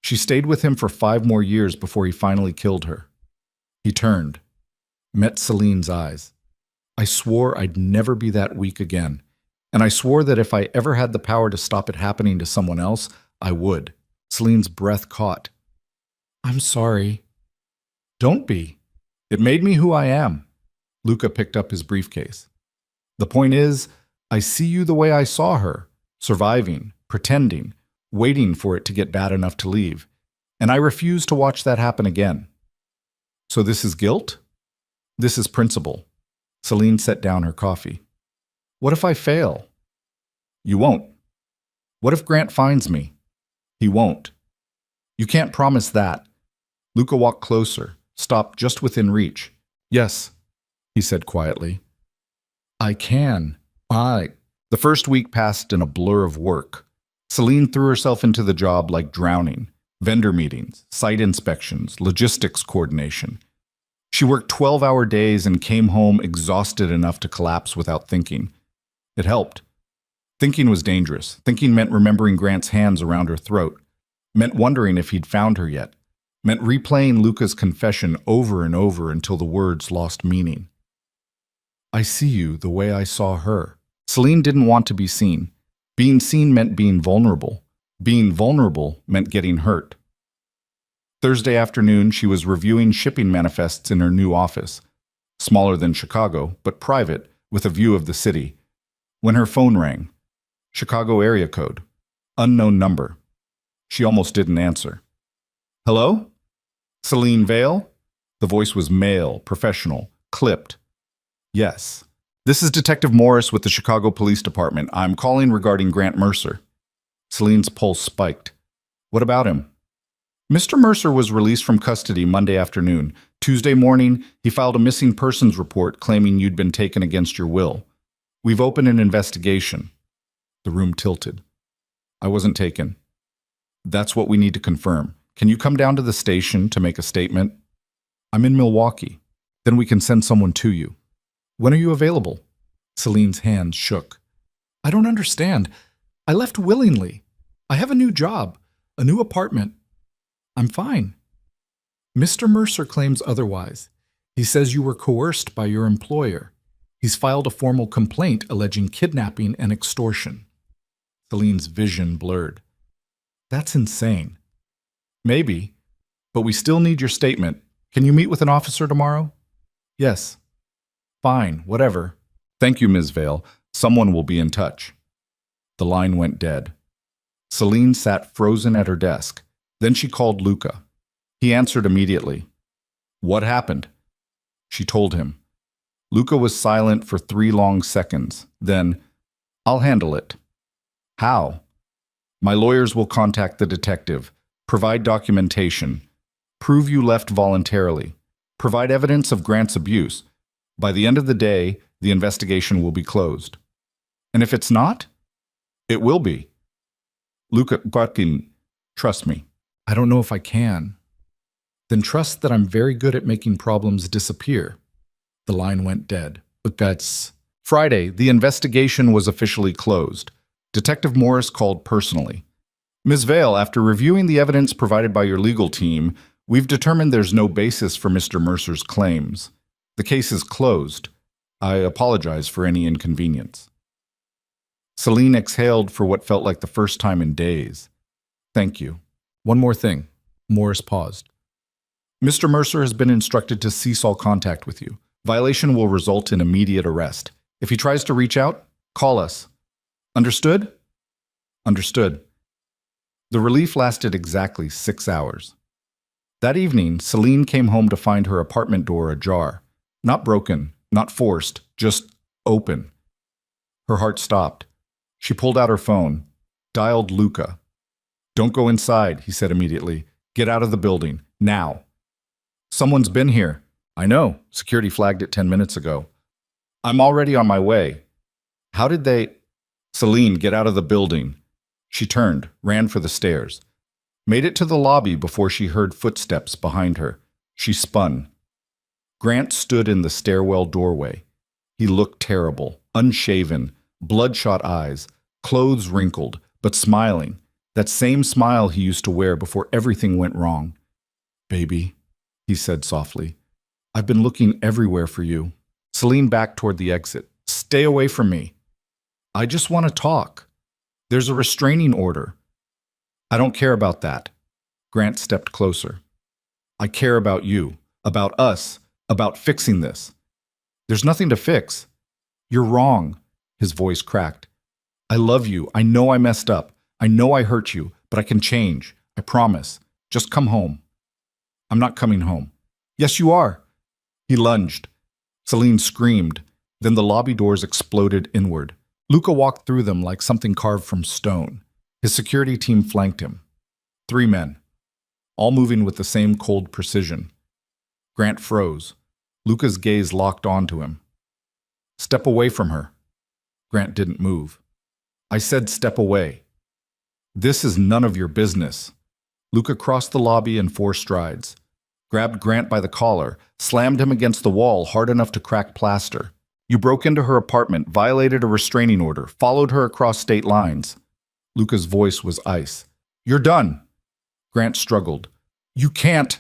She stayed with him for 5 more years before he finally killed her. He turned, met Celine's eyes. I swore I'd never be that weak again, and I swore that if I ever had the power to stop it happening to someone else, I would. Celine's breath caught. I'm sorry. Don't be. It made me who I am. Luca picked up his briefcase. The point is, I see you the way I saw her, surviving, pretending, waiting for it to get bad enough to leave, and I refuse to watch that happen again. So this is guilt? This is principle. Celine set down her coffee. What if I fail? You won't. What if Grant finds me? He won't. You can't promise that. Luca walked closer, stopped just within reach. Yes, he said quietly. I can. The first week passed in a blur of work. Celine threw herself into the job like drowning. Vendor meetings, site inspections, logistics coordination. She worked 12-hour days and came home exhausted enough to collapse without thinking. It helped. Thinking was dangerous. Thinking meant remembering Grant's hands around her throat. Meant wondering if he'd found her yet. Meant replaying Luca's confession over and over until the words lost meaning. I see you the way I saw her. Celine didn't want to be seen. Being seen meant being vulnerable. Being vulnerable meant getting hurt. Thursday afternoon, she was reviewing shipping manifests in her new office. Smaller than Chicago, but private, with a view of the city. When her phone rang. Chicago area code. Unknown number. She almost didn't answer. Hello? Celine Vale? The voice was male, professional, clipped. Yes. This is Detective Morris with the Chicago Police Department. I'm calling regarding Grant Mercer. Celine's pulse spiked. What about him? Mr. Mercer was released from custody Monday afternoon. Tuesday morning, he filed a missing persons report claiming you'd been taken against your will. We've opened an investigation. The room tilted. I wasn't taken. That's what we need to confirm. Can you come down to the station to make a statement? I'm in Milwaukee. Then we can send someone to you. When are you available? Celine's hands shook. I don't understand. I left willingly. I have a new job, a new apartment. I'm fine. Mr. Mercer claims otherwise. He says you were coerced by your employer. He's filed a formal complaint alleging kidnapping and extortion. Celine's vision blurred. That's insane. Maybe, but we still need your statement. Can you meet with an officer tomorrow? Yes. Fine, whatever. Thank you, Ms. Vale. Someone will be in touch. The line went dead. Celine sat frozen at her desk. Then she called Luca. He answered immediately. What happened? She told him. Luca was silent for 3 long seconds. Then, I'll handle it. How? My lawyers will contact the detective. Provide documentation. Prove you left voluntarily. Provide evidence of Grant's abuse. By the end of the day, the investigation will be closed. And if it's not, it will be. Luca, trust me. I don't know if I can. Then trust that I'm very good at making problems disappear. The line went dead. Friday, the investigation was officially closed. Detective Morris called personally. Ms. Vale, after reviewing the evidence provided by your legal team, we've determined there's no basis for Mr. Mercer's claims. The case is closed. I apologize for any inconvenience. Celine exhaled for what felt like the first time in days. Thank you. One more thing. Morris paused. Mr. Mercer has been instructed to cease all contact with you. Violation will result in immediate arrest. If he tries to reach out, call us. Understood? Understood. The relief lasted exactly 6 hours. That evening, Celine came home to find her apartment door ajar. Not broken, not forced, just open. Her heart stopped. She pulled out her phone, dialed Luca. Don't go inside, he said immediately. Get out of the building, now. Someone's been here. I know, security flagged it 10 minutes ago. I'm already on my way. How did they… Celine, get out of the building. She turned, ran for the stairs. Made it to the lobby before she heard footsteps behind her. She spun. Grant stood in the stairwell doorway. He looked terrible, unshaven, bloodshot eyes, clothes wrinkled, but smiling. That same smile he used to wear before everything went wrong. Baby, he said softly, I've been looking everywhere for you. Celine backed toward the exit. Stay away from me. I just want to talk. There's a restraining order. I don't care about that. Grant stepped closer. I care about you, about us, about fixing this. There's nothing to fix. You're wrong. His voice cracked. I love you. I know I messed up. I know I hurt you, but I can change. I promise. Just come home. I'm not coming home. Yes, you are. He lunged. Celine screamed. Then the lobby doors exploded inward. Luca walked through them like something carved from stone. His security team flanked him. 3 men, all moving with the same cold precision. Grant froze. Luca's gaze locked onto him. Step away from her. Grant didn't move. I said step away. This is none of your business. Luca crossed the lobby in 4 strides, grabbed Grant by the collar, slammed him against the wall hard enough to crack plaster. You broke into her apartment, violated a restraining order, followed her across state lines. Luca's voice was ice. You're done. Grant struggled. You can't.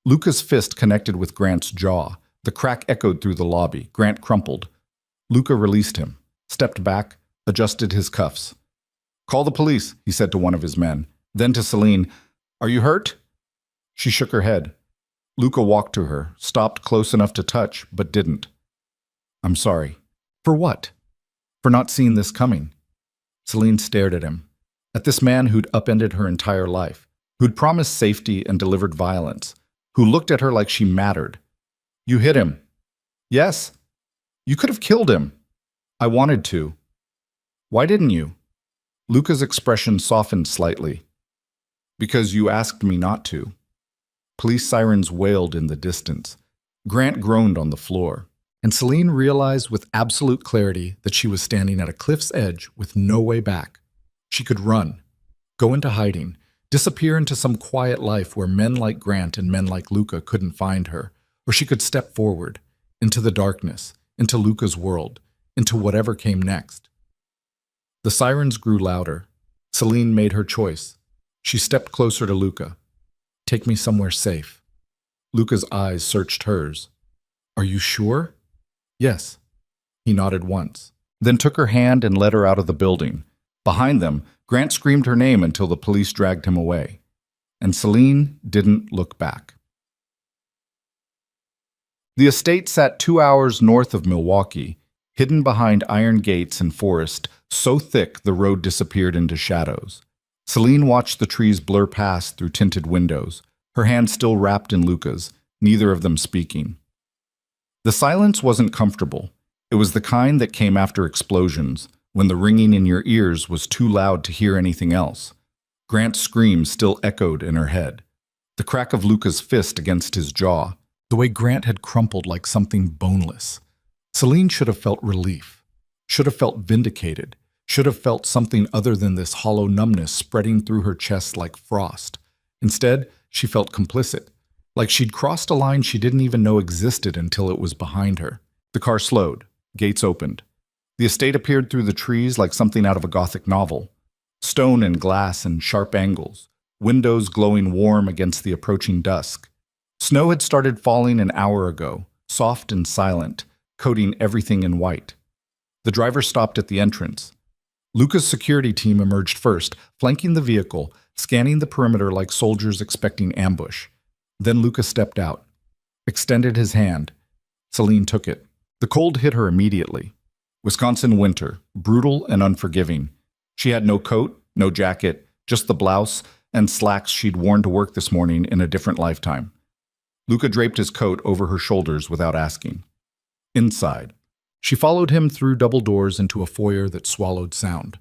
Luca's fist connected with Grant's jaw. The crack echoed through the lobby. Grant crumpled. Luca released him, stepped back, adjusted his cuffs. Call the police, he said to one of his men. Then to Celine, Are you hurt? She shook her head. Luca walked to her, stopped close enough to touch, but didn't. I'm sorry. For what? For not seeing this coming. Celine stared at him. At this man who'd upended her entire life, who'd promised safety and delivered violence, who looked at her like she mattered. You hit him. Yes. You could have killed him. I wanted to. Why didn't you? Luca's expression softened slightly. Because you asked me not to. Police sirens wailed in the distance. Grant groaned on the floor. And Celine realized with absolute clarity that she was standing at a cliff's edge with no way back. She could run, go into hiding, disappear into some quiet life where men like Grant and men like Luca couldn't find her, or she could step forward, into the darkness, into Luca's world, into whatever came next. The sirens grew louder. Celine made her choice. She stepped closer to Luca. Take me somewhere safe. Luca's eyes searched hers. Are you sure? Yes. He nodded once, then took her hand and led her out of the building. Behind them, Grant screamed her name until the police dragged him away. And Celine didn't look back. The estate sat 2 hours north of Milwaukee, hidden behind iron gates and forest so thick the road disappeared into shadows. Celine watched the trees blur past through tinted windows, her hand still wrapped in Luca's, neither of them speaking. The silence wasn't comfortable. It was the kind that came after explosions, when the ringing in your ears was too loud to hear anything else. Grant's scream still echoed in her head. The crack of Luca's fist against his jaw, the way Grant had crumpled like something boneless. Celine should have felt relief, should have felt vindicated, should have felt something other than this hollow numbness spreading through her chest like frost. Instead, she felt complicit, like she'd crossed a line she didn't even know existed until it was behind her. The car slowed. Gates opened. The estate appeared through the trees like something out of a Gothic novel. Stone and glass and sharp angles, windows glowing warm against the approaching dusk. Snow had started falling an hour ago, soft and silent, coating everything in white. The driver stopped at the entrance. Luca's security team emerged first, flanking the vehicle, scanning the perimeter like soldiers expecting ambush. Then Luca stepped out, extended his hand. Celine took it. The cold hit her immediately. Wisconsin winter, brutal and unforgiving. She had no coat, no jacket, just the blouse and slacks she'd worn to work this morning in a different lifetime. Luca draped his coat over her shoulders without asking. Inside, she followed him through double doors into a foyer that swallowed sound.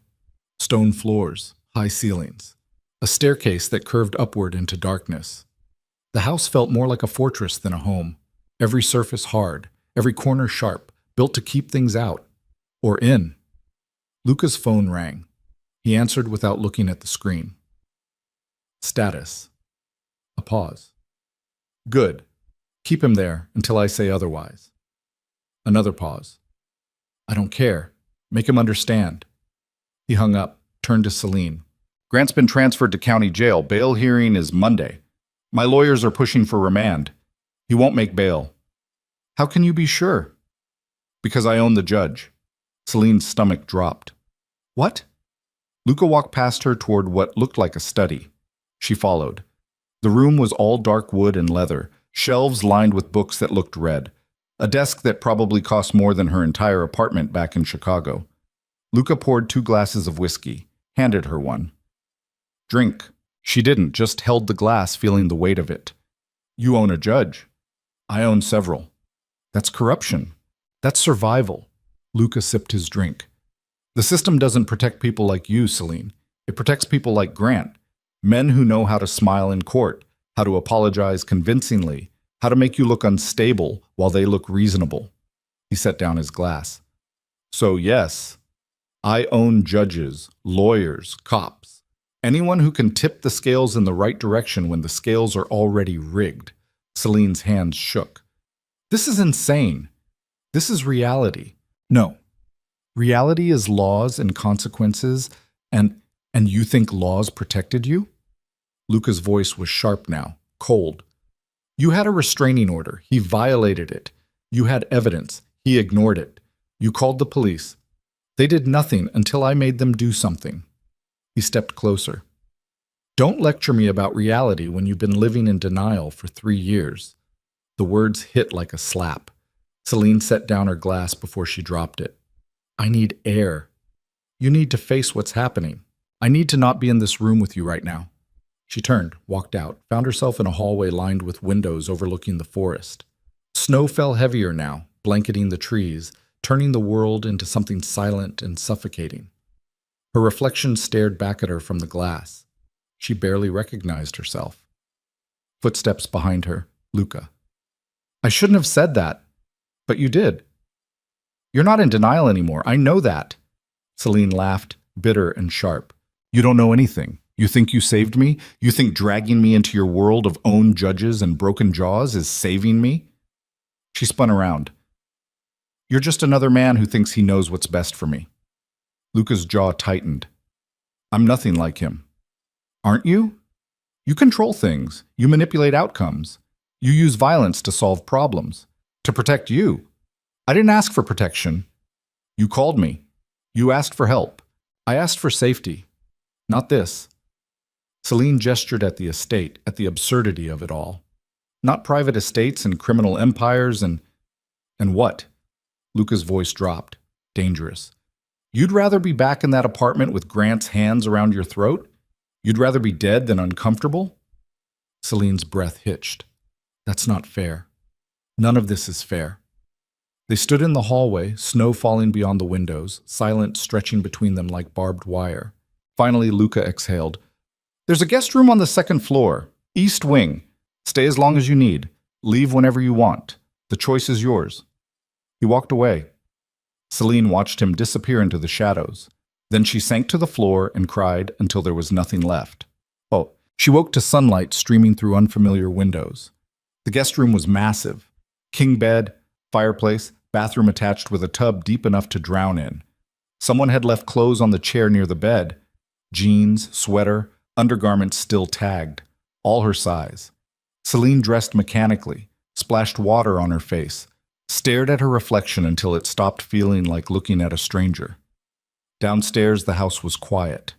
Stone floors, high ceilings, a staircase that curved upward into darkness. The house felt more like a fortress than a home. Every surface hard, every corner sharp, built to keep things out. Or in. Luca's phone rang. He answered without looking at the screen. Status. A pause. Good. Keep him there until I say otherwise. Another pause. I don't care. Make him understand. He hung up, turned to Celine. Grant's been transferred to county jail. Bail hearing is Monday. My lawyers are pushing for remand. He won't make bail. How can you be sure? Because I own the judge. Celine's stomach dropped. What? Luca walked past her toward what looked like a study. She followed. The room was all dark wood and leather, shelves lined with books that looked red, a desk that probably cost more than her entire apartment back in Chicago. Luca poured 2 glasses of whiskey, handed her one. Drink. She didn't, just held the glass, feeling the weight of it. You own a judge. I own several. That's corruption. That's survival. Luca sipped his drink. The system doesn't protect people like you, Celine. It protects people like Grant. Men who know how to smile in court, how to apologize convincingly, how to make you look unstable while they look reasonable. He set down his glass. So yes, I own judges, lawyers, cops. Anyone who can tip the scales in the right direction when the scales are already rigged. Celine's hands shook. This is insane. This is reality. No. Reality is laws and consequences, and you think laws protected you? Luca's voice was sharp now, cold. You had a restraining order. He violated it. You had evidence. He ignored it. You called the police. They did nothing until I made them do something. He stepped closer. Don't lecture me about reality when you've been living in denial for 3 years. The words hit like a slap. Celine set down her glass before she dropped it. I need air. You need to face what's happening. I need to not be in this room with you right now. She turned, walked out, found herself in a hallway lined with windows overlooking the forest. Snow fell heavier now, blanketing the trees, turning the world into something silent and suffocating. Her reflection stared back at her from the glass. She barely recognized herself. Footsteps behind her, Luca. I shouldn't have said that, but you did. You're not in denial anymore. I know that. Celine laughed, bitter and sharp. You don't know anything. You think you saved me? You think dragging me into your world of own judges and broken jaws is saving me? She spun around. You're just another man who thinks he knows what's best for me. Luca's jaw tightened. I'm nothing like him. Aren't you? You control things. You manipulate outcomes. You use violence to solve problems. To protect you. I didn't ask for protection. You called me. You asked for help. I asked for safety. Not this. Celine gestured at the estate, at the absurdity of it all. Not private estates and criminal empires and what? Luca's voice dropped. Dangerous. You'd rather be back in that apartment with Grant's hands around your throat? You'd rather be dead than uncomfortable? Celine's breath hitched. That's not fair. None of this is fair. They stood in the hallway, snow falling beyond the windows, silence stretching between them like barbed wire. Finally, Luca exhaled. There's a guest room on the second floor, East Wing. Stay as long as you need. Leave whenever you want. The choice is yours. He walked away. Celine watched him disappear into the shadows. Then she sank to the floor and cried until there was nothing left. Oh, she woke to sunlight streaming through unfamiliar windows. The guest room was massive. King bed, fireplace, bathroom attached with a tub deep enough to drown in. Someone had left clothes on the chair near the bed. Jeans, sweater, undergarments still tagged. All her size. Celine dressed mechanically, splashed water on her face, stared at her reflection until it stopped feeling like looking at a stranger. Downstairs, the house was quiet.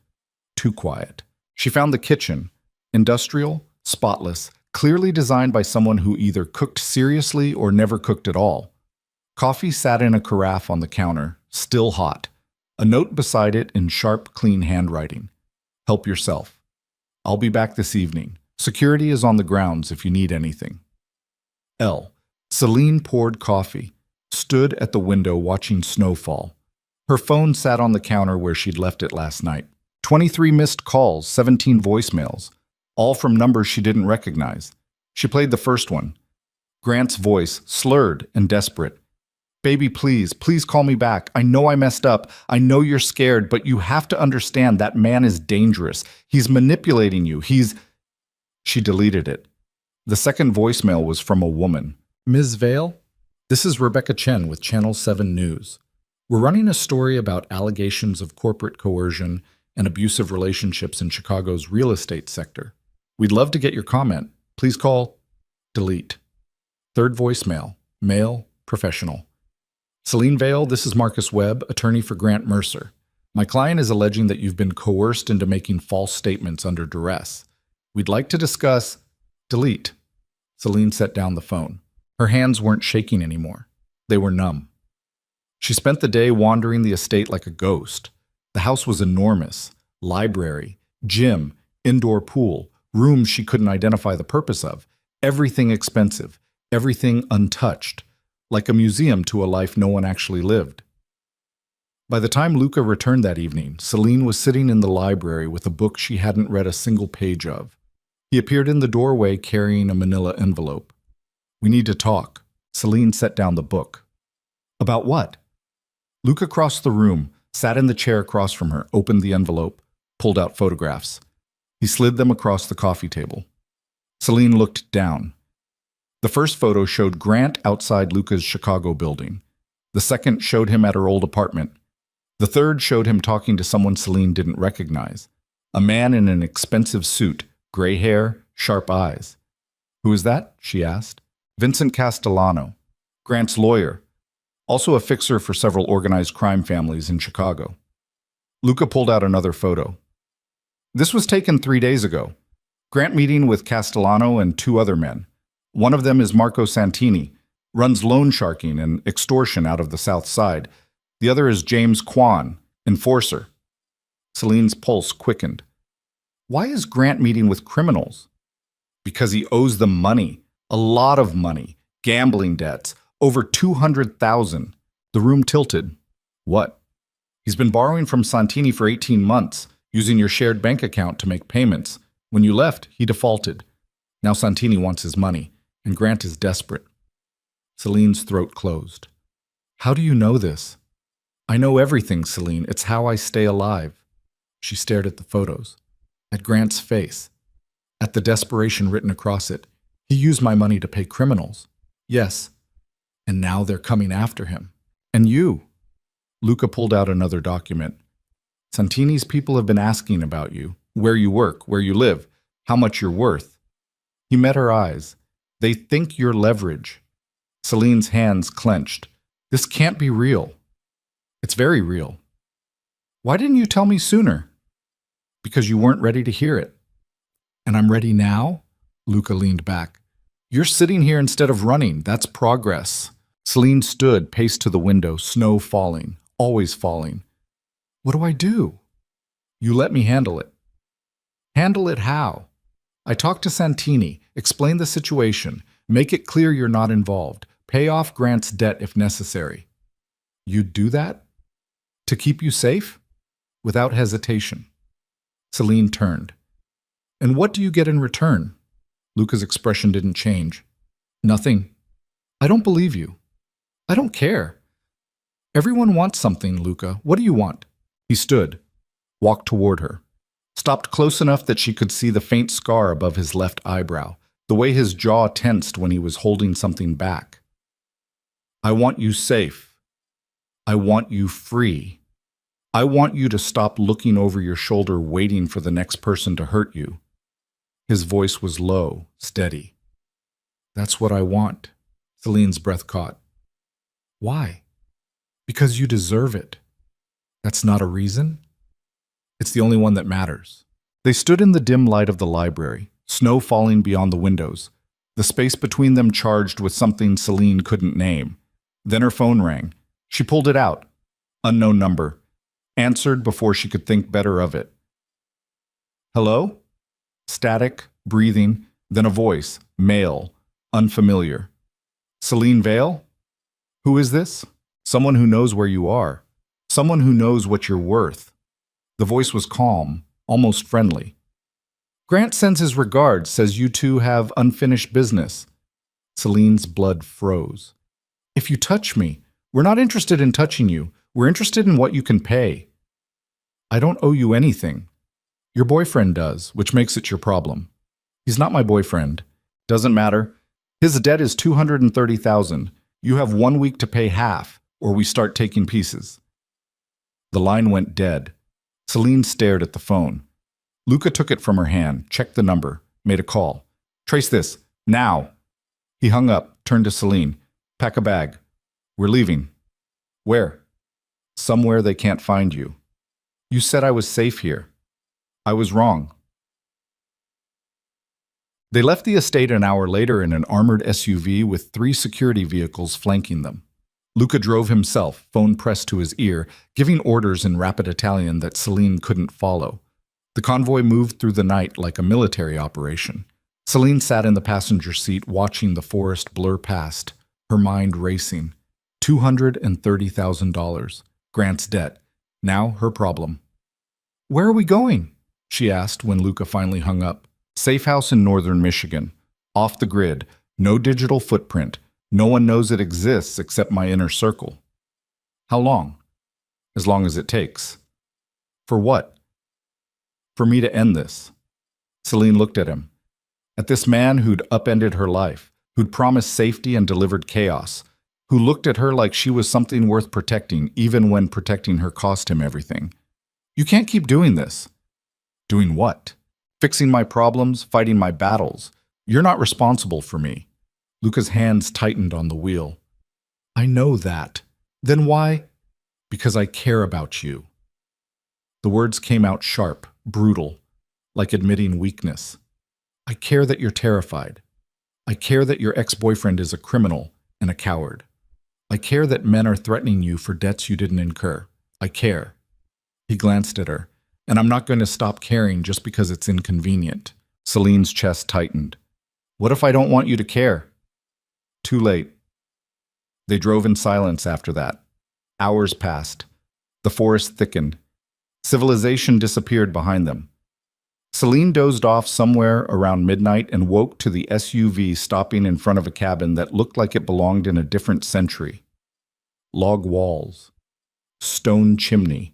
Too quiet. She found the kitchen, industrial, spotless, clearly designed by someone who either cooked seriously or never cooked at all. Coffee sat in a carafe on the counter, still hot. A note beside it in sharp, clean handwriting. Help yourself. I'll be back this evening. Security is on the grounds if you need anything. L. Celine poured coffee, stood at the window watching snowfall. Her phone sat on the counter where she'd left it last night. 23 missed calls, 17 voicemails, all from numbers she didn't recognize. She played the first one. Grant's voice, slurred and desperate. Baby, please call me back. I know I messed up. I know you're scared, but you have to understand that man is dangerous. He's manipulating you. She deleted it. The second voicemail was from a woman. Ms. Vale, this is Rebecca Chen with Channel 7 News. We're running a story about allegations of corporate coercion and abusive relationships in Chicago's real estate sector. We'd love to get your comment. Please call. Delete. Third voicemail. Male, professional. Celine Vale, this is Marcus Webb, attorney for Grant Mercer. My client is alleging that you've been coerced into making false statements under duress. We'd like to discuss. Delete. Celine set down the phone. Her hands weren't shaking anymore. They were numb. She spent the day wandering the estate like a ghost. The house was enormous. Library, gym, indoor pool, rooms she couldn't identify the purpose of. Everything expensive, everything untouched. Like a museum to a life no one actually lived. By the time Luca returned that evening, Celine was sitting in the library with a book she hadn't read a single page of. He appeared in the doorway carrying a manila envelope. We need to talk. Celine set down the book. About what? Luca crossed the room, sat in the chair across from her, opened the envelope, pulled out photographs. He slid them across the coffee table. Celine looked down. The first photo showed Grant outside Luca's Chicago building. The second showed him at her old apartment. The third showed him talking to someone Celine didn't recognize. A man in an expensive suit, gray hair, sharp eyes. Who is that? She asked. Vincent Castellano, Grant's lawyer, also a fixer for several organized crime families in Chicago. Luca pulled out another photo. This was taken 3 days ago. Grant meeting with Castellano and 2 other men. One of them is Marco Santini, runs loan sharking and extortion out of the South Side. The other is James Kwan, enforcer. Celine's pulse quickened. Why is Grant meeting with criminals? Because he owes them money, a lot of money, gambling debts, over $200,000. The room tilted. What? He's been borrowing from Santini for 18 months, using your shared bank account to make payments. When you left, he defaulted. Now Santini wants his money, and Grant is desperate. Celine's throat closed. How do you know this? I know everything, Celine. It's how I stay alive. She stared at the photos, at Grant's face, at the desperation written across it. He used my money to pay criminals. Yes. And now they're coming after him. And you. Luca pulled out another document. Santini's people have been asking about you, where you work, where you live, how much you're worth. He met her eyes. They think you're leverage. Celine's hands clenched. This can't be real. It's very real. Why didn't you tell me sooner? Because you weren't ready to hear it. And I'm ready now? Luca leaned back. You're sitting here instead of running. That's progress. Celine stood, paced to the window, snow falling, always falling. What do I do? You let me handle it. Handle it how? I talked to Santini, explain the situation, make it clear you're not involved, pay off Grant's debt if necessary. You'd do that? To keep you safe? Without hesitation. Celine turned. And what do you get in return? Luca's expression didn't change. Nothing. I don't believe you. I don't care. Everyone wants something, Luca. What do you want? He stood, walked toward her, stopped close enough that she could see the faint scar above his left eyebrow, the way his jaw tensed when he was holding something back. I want you safe. I want you free. I want you to stop looking over your shoulder waiting for the next person to hurt you. His voice was low, steady. That's what I want. Celine's breath caught. Why? Because you deserve it. That's not a reason? It's the only one that matters. They stood in the dim light of the library, snow falling beyond the windows, the space between them charged with something Celine couldn't name. Then her phone rang. She pulled it out. Unknown number. Answered before she could think better of it. Hello? Static, breathing, then a voice, male, unfamiliar. Celine Vale? Who is this? Someone who knows where you are. Someone who knows what you're worth. The voice was calm, almost friendly. Grant sends his regards, says you two have unfinished business. Celine's blood froze. If you touch me, we're not interested in touching you. We're interested in what you can pay. I don't owe you anything. Your boyfriend does, which makes it your problem. He's not my boyfriend. Doesn't matter. His debt is $230,000. You have 1 week to pay half, or we start taking pieces. The line went dead. Celine stared at the phone. Luca took it from her hand, checked the number, made a call. Trace this, now. He hung up, turned to Celine. Pack a bag. We're leaving. Where? Somewhere they can't find you. You said I was safe here. I was wrong. They left the estate an hour later in an armored SUV with 3 security vehicles flanking them. Luca drove himself, phone pressed to his ear, giving orders in rapid Italian that Celine couldn't follow. The convoy moved through the night like a military operation. Celine sat in the passenger seat watching the forest blur past, her mind racing. $230,000. Grant's debt. Now her problem. Where are we going? She asked when Luca finally hung up. Safe house in northern Michigan. Off the grid. No digital footprint. No one knows it exists except my inner circle. How long? As long as it takes. For what? For me to end this. Celine looked at him. At this man who'd upended her life, who'd promised safety and delivered chaos, who looked at her like she was something worth protecting, even when protecting her cost him everything. You can't keep doing this. Doing what? Fixing my problems, fighting my battles. You're not responsible for me. Luca's hands tightened on the wheel. I know that. Then why? Because I care about you. The words came out sharp, brutal, like admitting weakness. I care that you're terrified. I care that your ex-boyfriend is a criminal and a coward. I care that men are threatening you for debts you didn't incur. I care. He glanced at her. And I'm not going to stop caring just because it's inconvenient. Celine's chest tightened. What if I don't want you to care? Too late. They drove in silence after that. Hours passed. The forest thickened. Civilization disappeared behind them. Celine dozed off somewhere around midnight and woke to the SUV stopping in front of a cabin that looked like it belonged in a different century. Log walls. Stone chimney.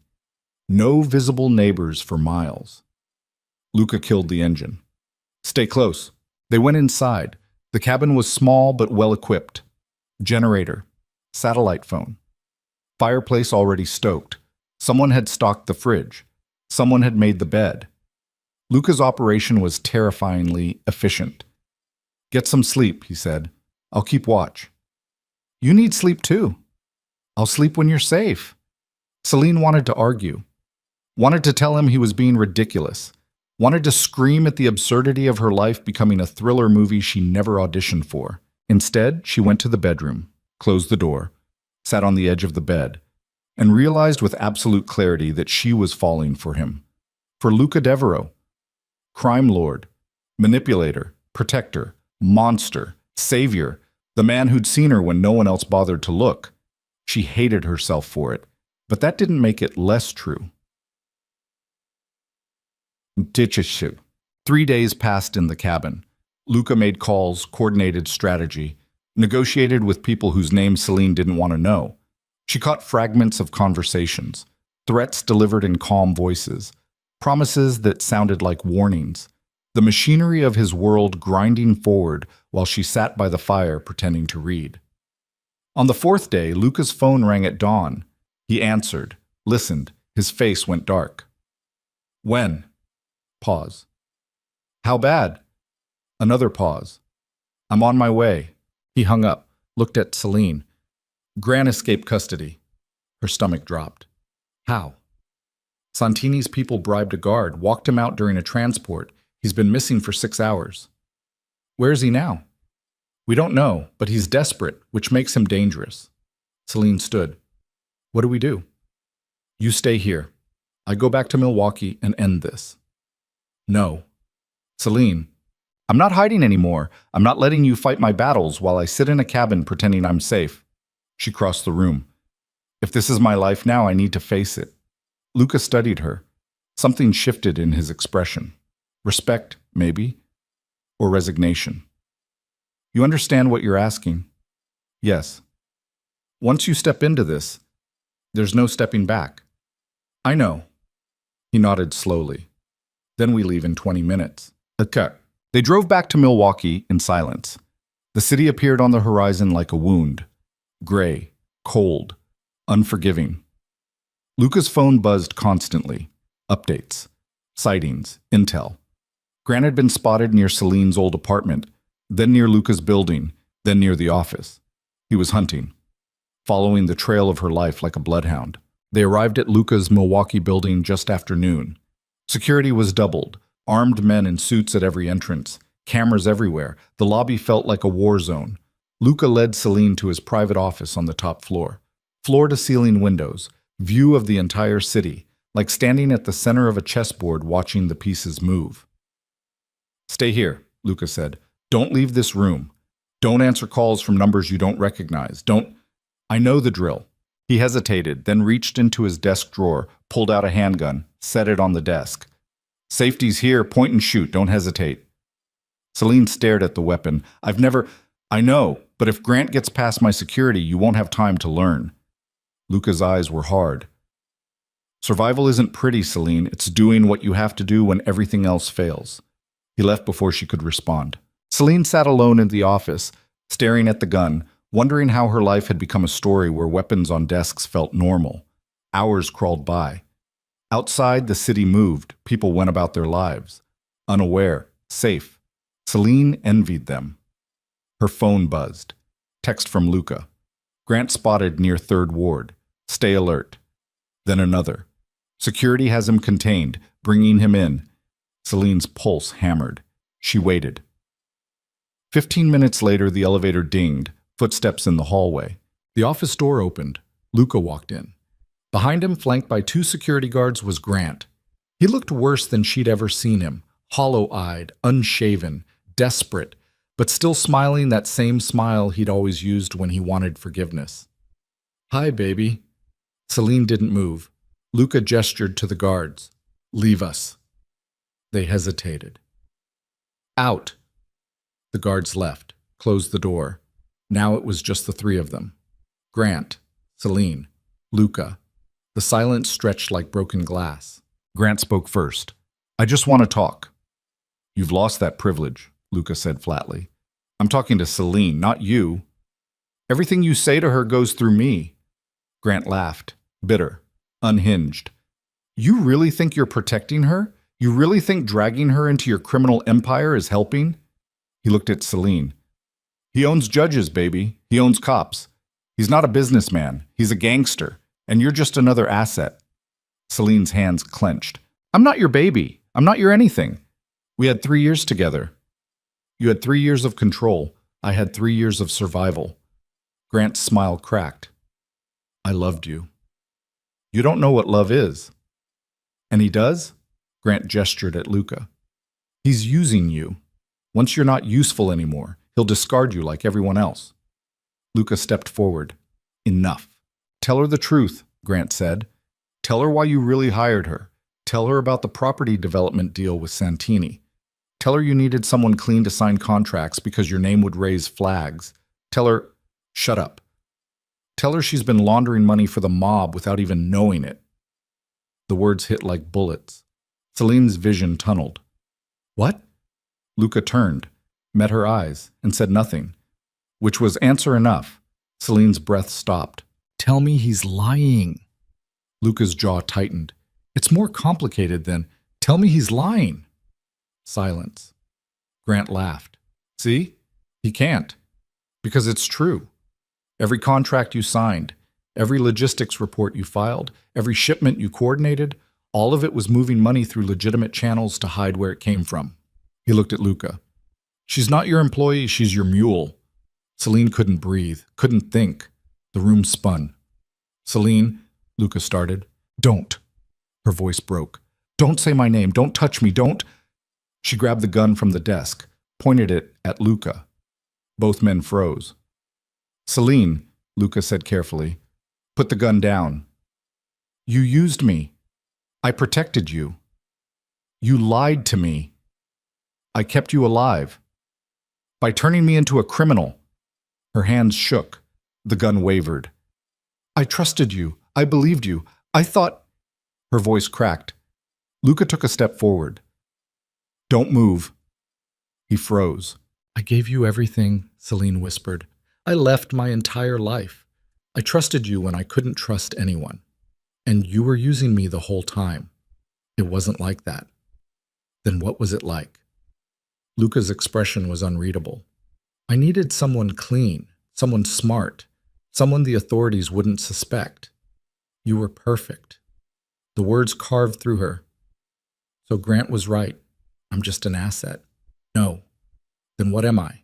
No visible neighbors for miles. Luca killed the engine. Stay close. They went inside. The cabin was small but well-equipped. Generator. Satellite phone. Fireplace already stoked. Someone had stocked the fridge. Someone had made the bed. Luca's operation was terrifyingly efficient. Get some sleep, he said. I'll keep watch. You need sleep too. I'll sleep when you're safe. Celine wanted to argue. Wanted to tell him he was being ridiculous. Wanted to scream at the absurdity of her life becoming a thriller movie she never auditioned for. Instead, she went to the bedroom, closed the door, sat on the edge of the bed, and realized with absolute clarity that she was falling for him. For Luca Devereaux. Crime lord, manipulator, protector, monster, savior, the man who'd seen her when no one else bothered to look. She hated herself for it, but that didn't make it less true. 3 days passed in the cabin. Luca made calls, coordinated strategy, negotiated with people whose names Celine didn't want to know. She caught fragments of conversations, threats delivered in calm voices, promises that sounded like warnings, the machinery of his world grinding forward while she sat by the fire pretending to read. On the fourth day, Luca's phone rang at dawn. He answered, listened, his face went dark. When? Pause. How bad? Another pause. I'm on my way. He hung up, looked at Celine. Gran escaped custody. Her stomach dropped. How? Santini's people bribed a guard, walked him out during a transport. He's been missing for 6 hours. Where is he now? We don't know, but he's desperate, which makes him dangerous. Celine stood. What do we do? You stay here. I go back to Milwaukee and end this. No. Celine, I'm not hiding anymore. I'm not letting you fight my battles while I sit in a cabin pretending I'm safe. She crossed the room. If this is my life now, I need to face it. Luca studied her. Something shifted in his expression. Respect, maybe, or resignation. You understand what you're asking? Yes. Once you step into this, there's no stepping back. I know. He nodded slowly. Then we leave in 20 minutes. Okay. They drove back to Milwaukee in silence. The city appeared on the horizon like a wound. Gray, cold, unforgiving. Luca's phone buzzed constantly. Updates, sightings, intel. Grant had been spotted near Celine's old apartment, then near Luca's building, then near the office. He was hunting, following the trail of her life like a bloodhound. They arrived at Luca's Milwaukee building just after noon. Security was doubled, armed men in suits at every entrance, cameras everywhere. The lobby felt like a war zone. Luca led Celine to his private office on the top floor. Floor-to-ceiling windows, view of the entire city, like standing at the center of a chessboard watching the pieces move. Stay here, Luca said. Don't leave this room. Don't answer calls from numbers you don't recognize. I know the drill. He hesitated, then reached into his desk drawer, pulled out a handgun, set it on the desk. Safety's here, point and shoot, don't hesitate. Celine stared at the weapon. I know, but if Grant gets past my security, you won't have time to learn. Luca's eyes were hard. Survival isn't pretty, Celine. It's doing what you have to do when everything else fails. He left before she could respond. Celine sat alone in the office, staring at the gun, wondering how her life had become a story where weapons on desks felt normal. Hours crawled by. Outside, the city moved. People went about their lives. Unaware, safe. Celine envied them. Her phone buzzed. Text from Luca. Grant spotted near 3rd Ward. Stay alert. Then another. Security has him contained, bringing him in. Celine's pulse hammered. She waited. 15 minutes later, the elevator dinged, footsteps in the hallway. The office door opened. Luca walked in. Behind him, flanked by 2 security guards, was Grant. He looked worse than she'd ever seen him, hollow-eyed, unshaven, desperate, but still smiling that same smile he'd always used when he wanted forgiveness. Hi, baby. Celine didn't move. Luca gestured to the guards. Leave us. They hesitated. Out. The guards left, closed the door. Now it was just the 3 of them. Grant, Celine, Luca. The silence stretched like broken glass. Grant spoke first. I just want to talk. You've lost that privilege, Luca said flatly. I'm talking to Celine, not you. Everything you say to her goes through me. Grant laughed, bitter, unhinged. You really think you're protecting her? You really think dragging her into your criminal empire is helping? He looked at Celine. He owns judges, baby. He owns cops. He's not a businessman. He's a gangster. And you're just another asset. Celine's hands clenched. I'm not your baby. I'm not your anything. We had 3 years together. You had 3 years of control. I had 3 years of survival. Grant's smile cracked. I loved you. You don't know what love is. And he does? Grant gestured at Luca. He's using you. Once you're not useful anymore, he'll discard you like everyone else. Luca stepped forward. Enough. Tell her the truth, Grant said. Tell her why you really hired her. Tell her about the property development deal with Santini. Tell her you needed someone clean to sign contracts because your name would raise flags. Tell her, shut up. Tell her she's been laundering money for the mob without even knowing it. The words hit like bullets. Celine's vision tunneled. What? Luca turned, met her eyes, and said nothing, which was answer enough. Celine's breath stopped. Tell me he's lying. Luca's jaw tightened. It's more complicated than, tell me he's lying. Silence. Grant laughed. See? He can't. Because it's true. Every contract you signed, every logistics report you filed, every shipment you coordinated, all of it was moving money through legitimate channels to hide where it came from. He looked at Luca. She's not your employee, she's your mule. Celine couldn't breathe, couldn't think. The room spun. Celine, Luca started. Don't. Her voice broke. Don't say my name, don't touch me, don't. She grabbed the gun from the desk, pointed it at Luca. Both men froze. Celine, Luca said carefully, put the gun down. You used me. I protected you. You lied to me. I kept you alive. By turning me into a criminal. Her hands shook. The gun wavered. I trusted you. I believed you. I thought... Her voice cracked. Luca took a step forward. Don't move. He froze. I gave you everything, Celine whispered. I left my entire life. I trusted you when I couldn't trust anyone. And you were using me the whole time. It wasn't like that. Then what was it like? Luca's expression was unreadable. I needed someone clean, someone smart, someone the authorities wouldn't suspect. You were perfect. The words carved through her. So Grant was right. I'm just an asset. No. Then what am I?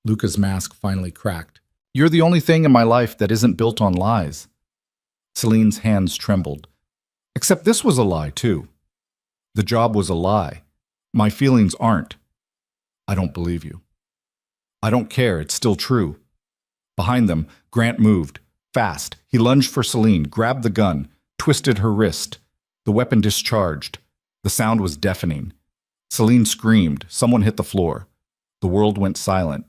Luca's mask finally cracked. You're the only thing in my life that isn't built on lies. Celine's hands trembled. Except this was a lie, too. The job was a lie. My feelings aren't. I don't believe you. I don't care, it's still true. Behind them, Grant moved. Fast. He lunged for Celine, grabbed the gun, twisted her wrist. The weapon discharged. The sound was deafening. Celine screamed. Someone hit the floor. The world went silent.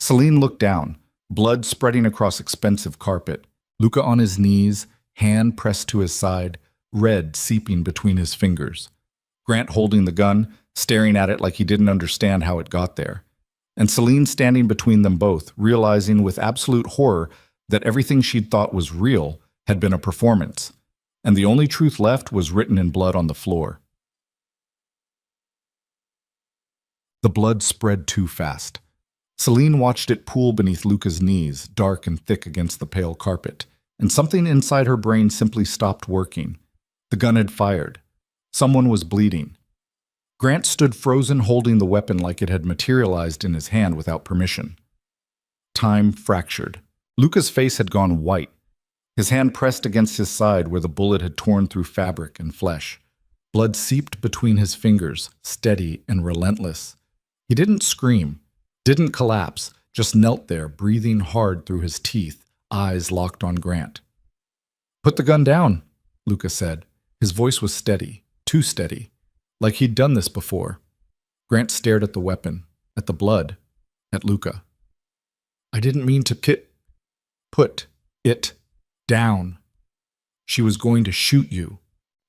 Celine looked down, blood spreading across expensive carpet. Luca on his knees, hand pressed to his side, red seeping between his fingers. Grant holding the gun, staring at it like he didn't understand how it got there. And Celine standing between them both, realizing with absolute horror that everything she'd thought was real had been a performance, and the only truth left was written in blood on the floor. The blood spread too fast. Celine watched it pool beneath Luca's knees, dark and thick against the pale carpet, and something inside her brain simply stopped working. The gun had fired. Someone was bleeding. Grant stood frozen, holding the weapon like it had materialized in his hand without permission. Time fractured. Luca's face had gone white. His hand pressed against his side where the bullet had torn through fabric and flesh. Blood seeped between his fingers, steady and relentless. He didn't scream, didn't collapse, just knelt there, breathing hard through his teeth, eyes locked on Grant. Put the gun down, Luca said. His voice was steady, too steady, like he'd done this before. Grant stared at the weapon, at the blood, at Luca. I didn't mean to put it down. She was going to shoot you,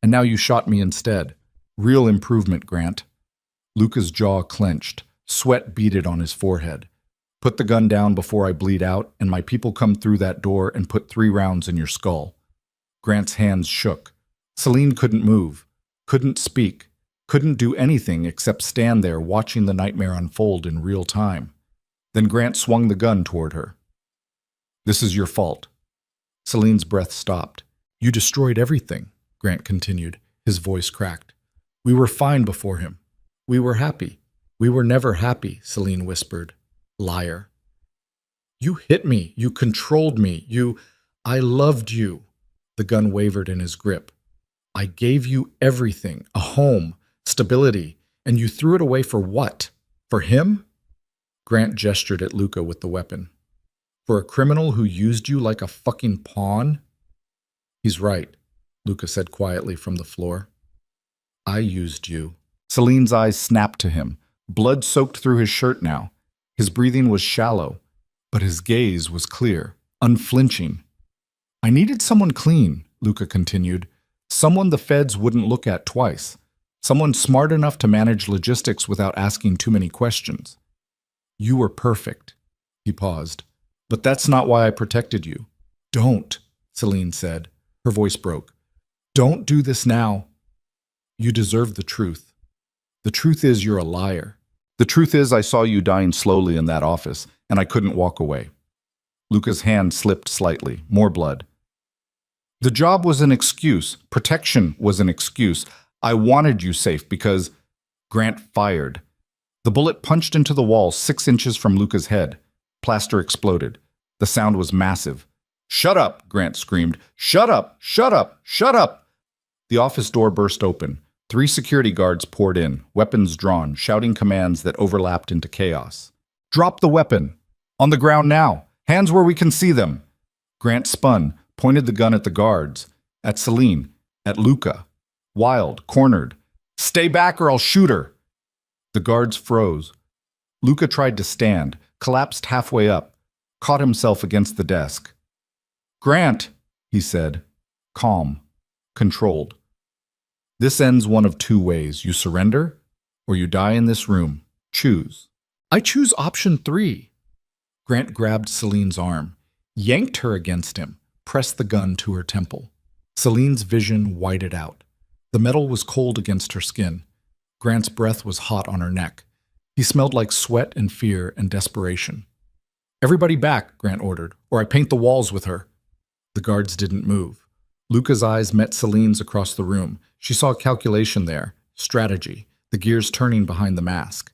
and now you shot me instead. Real improvement, Grant. Luca's jaw clenched, sweat beaded on his forehead. Put the gun down before I bleed out, and my people come through that door and put 3 rounds in your skull. Grant's hands shook. Celine couldn't move, couldn't speak, couldn't do anything except stand there watching the nightmare unfold in real time. Then Grant swung the gun toward her. This is your fault. Celine's breath stopped. You destroyed everything, Grant continued, his voice cracked. We were fine before him. We were happy. We were never happy, Celine whispered. Liar. You hit me. You controlled me. I loved you. The gun wavered in his grip. I gave you everything, a home, stability, and you threw it away for what? For him? Grant gestured at Luca with the weapon. For a criminal who used you like a fucking pawn? He's right, Luca said quietly from the floor. I used you. Celine's eyes snapped to him, Blood soaked through his shirt now. His breathing was shallow, but his gaze was clear, unflinching. I needed someone clean, Luca continued. Someone the feds wouldn't look at twice. Someone smart enough to manage logistics without asking too many questions. You were perfect. He paused. But that's not why I protected you. Don't, Celine said. Her voice broke. Don't do this now. You deserve the truth. The truth is you're a liar. The truth is I saw you dying slowly in that office, and I couldn't walk away. Luca's hand slipped slightly. More blood. The job was an excuse. Protection was an excuse. I wanted you safe because Grant fired. The bullet punched into the wall 6 inches from Luca's head. Plaster exploded. The sound was massive. Shut up, Grant screamed. Shut up! Shut up! Shut up! The office door burst open. 3 security guards poured in, weapons drawn, shouting commands that overlapped into chaos. Drop the weapon! On the ground now! Hands where we can see them! Grant spun, pointed the gun at the guards, at Celine, at Luca. Wild, cornered. Stay back or I'll shoot her! The guards froze. Luca tried to stand, collapsed halfway up, caught himself against the desk. Grant, he said, calm, controlled. This ends one of 2 ways. You surrender, or you die in this room. Choose. I choose option 3. Grant grabbed Celine's arm, yanked her against him, pressed the gun to her temple. Celine's vision whited out. The metal was cold against her skin. Grant's breath was hot on her neck. He smelled like sweat and fear and desperation. Everybody back, Grant ordered, or I paint the walls with her. The guards didn't move. Luca's eyes met Celine's across the room. She saw calculation there, strategy, the gears turning behind the mask.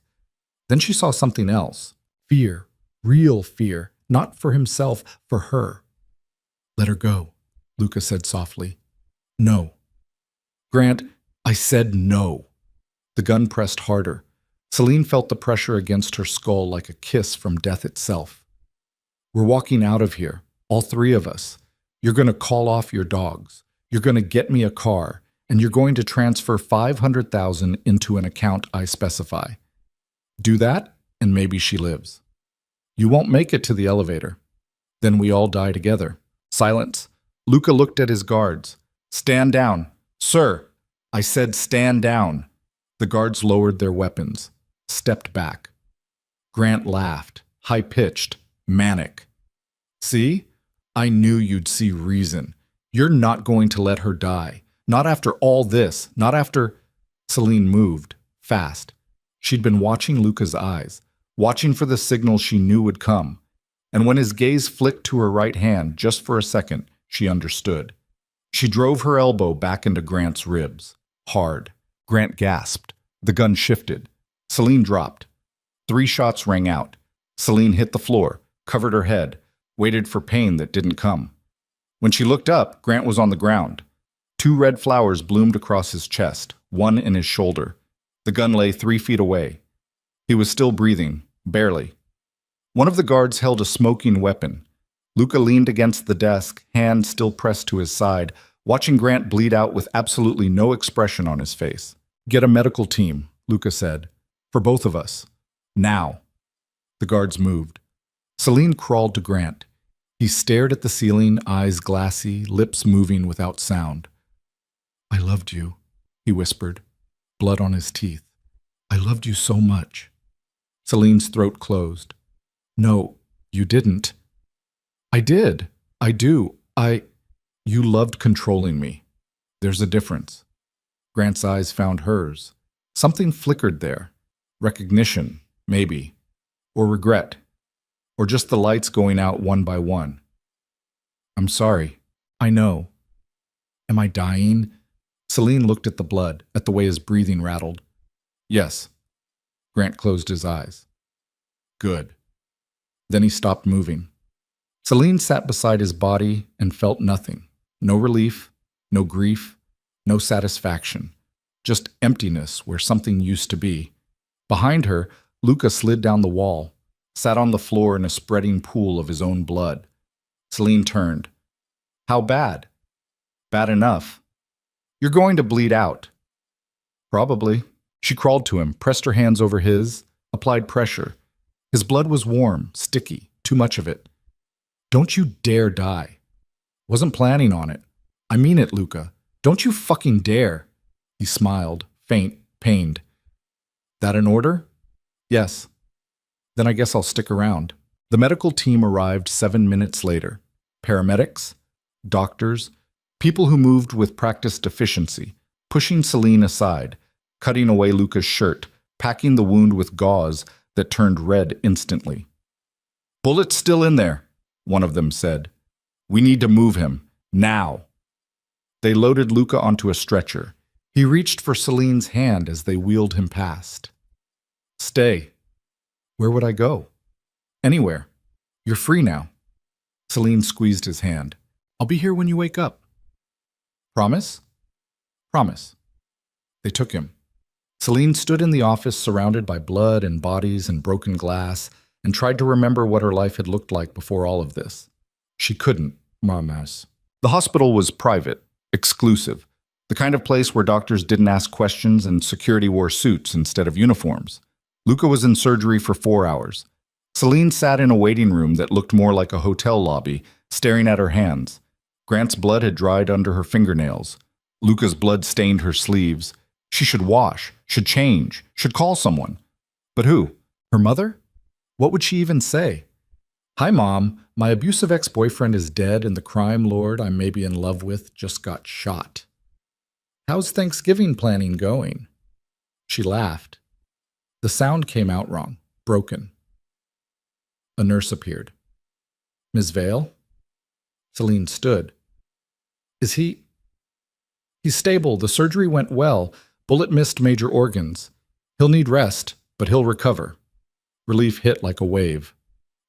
Then she saw something else. Fear, real fear, not for himself, for her. Let her go, Luca said softly. No. Grant, I said no. The gun pressed harder. Celine felt the pressure against her skull like a kiss from death itself. We're walking out of here, all 3 of us. You're going to call off your dogs. You're going to get me a car, and you're going to transfer $500,000 into an account I specify. Do that, and maybe she lives. You won't make it to the elevator. Then we all die together. Silence. Luca looked at his guards. Stand down. Sir, I said stand down. The guards lowered their weapons, stepped back. Grant laughed, high-pitched, manic. See? I knew you'd see reason. You're not going to let her die. Not after all this. Not after... Celine moved, fast. She'd been watching Luca's eyes, watching for the signal she knew would come. And when his gaze flicked to her right hand, just for a second, she understood. She drove her elbow back into Grant's ribs. Hard. Grant gasped. The gun shifted. Celine dropped. 3 shots rang out. Celine hit the floor, covered her head, waited for pain that didn't come. When she looked up, Grant was on the ground. 2 red flowers bloomed across his chest, 1 in his shoulder. The gun lay 3 feet away. He was still breathing, barely. One of the guards held a smoking weapon. Luca leaned against the desk, hand still pressed to his side, watching Grant bleed out with absolutely no expression on his face. Get a medical team, Luca said. For both of us. Now. The guards moved. Celine crawled to Grant. He stared at the ceiling, eyes glassy, lips moving without sound. I loved you, he whispered, blood on his teeth. I loved you so much. Celine's throat closed. No, you didn't. I did. I do. You loved controlling me. There's a difference. Grant's eyes found hers. Something flickered there. Recognition, maybe. Or regret. Or just the lights going out one by one. I'm sorry. I know. Am I dying? Celine looked at the blood, at the way his breathing rattled. Yes. Grant closed his eyes. Good. Then he stopped moving. Celine sat beside his body and felt nothing. No relief, no grief, no satisfaction. Just emptiness where something used to be. Behind her, Luca slid down the wall, sat on the floor in a spreading pool of his own blood. Celine turned. How bad? Bad enough. You're going to bleed out. Probably. She crawled to him, pressed her hands over his, applied pressure. His blood was warm, sticky, too much of it. Don't you dare die. Wasn't planning on it. I mean it, Luca. Don't you fucking dare. He smiled, faint, pained. That an order? Yes. Then I guess I'll stick around. The medical team arrived 7 minutes later. Paramedics, doctors, people who moved with practiced efficiency, pushing Celine aside, cutting away Luca's shirt, packing the wound with gauze that turned red instantly. Bullet's still in there, one of them said. We need to move him, now. They loaded Luca onto a stretcher. He reached for Celine's hand as they wheeled him past. Stay. Where would I go? Anywhere. You're free now. Celine squeezed his hand. I'll be here when you wake up. Promise? Promise. They took him. Celine stood in the office surrounded by blood and bodies and broken glass and tried to remember what her life had looked like before all of this. She couldn't, mamas. The hospital was private, exclusive, the kind of place where doctors didn't ask questions and security wore suits instead of uniforms. Luca was in surgery for 4 hours. Celine sat in a waiting room that looked more like a hotel lobby, staring at her hands. Grant's blood had dried under her fingernails. Luca's blood stained her sleeves. She should wash, should change, should call someone. But who? Her mother? What would she even say? Hi, Mom. My abusive ex-boyfriend is dead and the crime lord I may be in love with just got shot. How's Thanksgiving planning going? She laughed. The sound came out wrong, broken. A nurse appeared. Ms. Vale? Celine stood. Is he? He's stable. The surgery went well. Bullet missed major organs. He'll need rest, but he'll recover. Relief hit like a wave.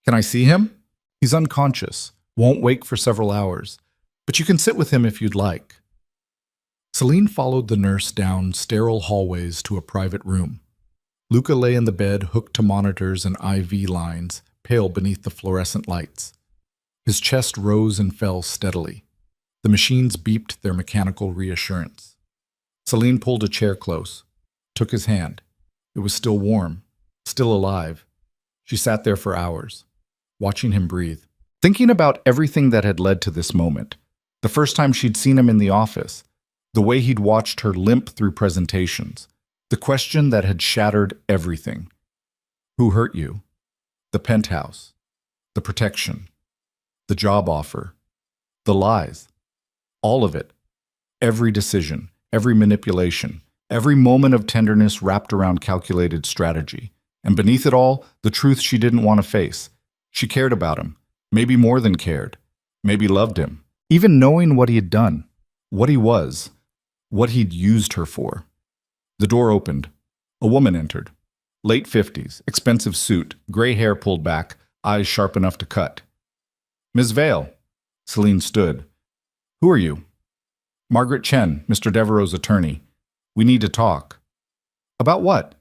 Can I see him? He's unconscious, won't wake for several hours, but you can sit with him if you'd like. Celine followed the nurse down sterile hallways to a private room. Luca lay in the bed, hooked to monitors and IV lines, pale beneath the fluorescent lights. His chest rose and fell steadily. The machines beeped their mechanical reassurance. Celine pulled a chair close, took his hand. It was still warm, still alive. She sat there for hours, watching him breathe, thinking about everything that had led to this moment. The first time she'd seen him in the office, the way he'd watched her limp through presentations, the question that had shattered everything. Who hurt you? The penthouse, the protection, the job offer, the lies, all of it, every decision, every manipulation, every moment of tenderness wrapped around calculated strategy. And beneath it all, the truth she didn't want to face. She cared about him, maybe more than cared, maybe loved him, even knowing what he had done, what he was, what he'd used her for. The door opened. A woman entered. Late 50s, expensive suit, gray hair pulled back, eyes sharp enough to cut. Ms. Vale. Celine stood. Who are you? Margaret Chen, Mr. Devereaux's attorney. We need to talk. About what?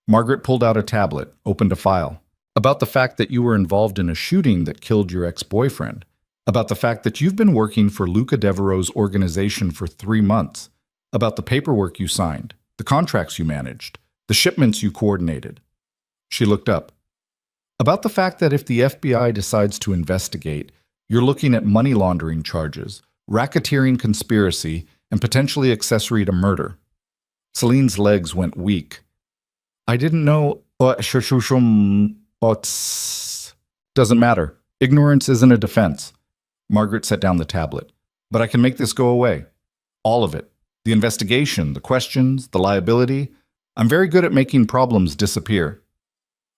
Margaret pulled out a tablet, opened a file. About the fact that you were involved in a shooting that killed your ex-boyfriend. About the fact that you've been working for Luca Devereaux's organization for 3 months. About the paperwork you signed, the contracts you managed, the shipments you coordinated. She looked up. About the fact that if the FBI decides to investigate, you're looking at money laundering charges, racketeering conspiracy, and potentially accessory to murder. Celine's legs went weak. I didn't know. Doesn't matter. Ignorance isn't a defense. Margaret set down the tablet. But I can make this go away. All of it. The investigation, the questions, the liability. I'm very good at making problems disappear.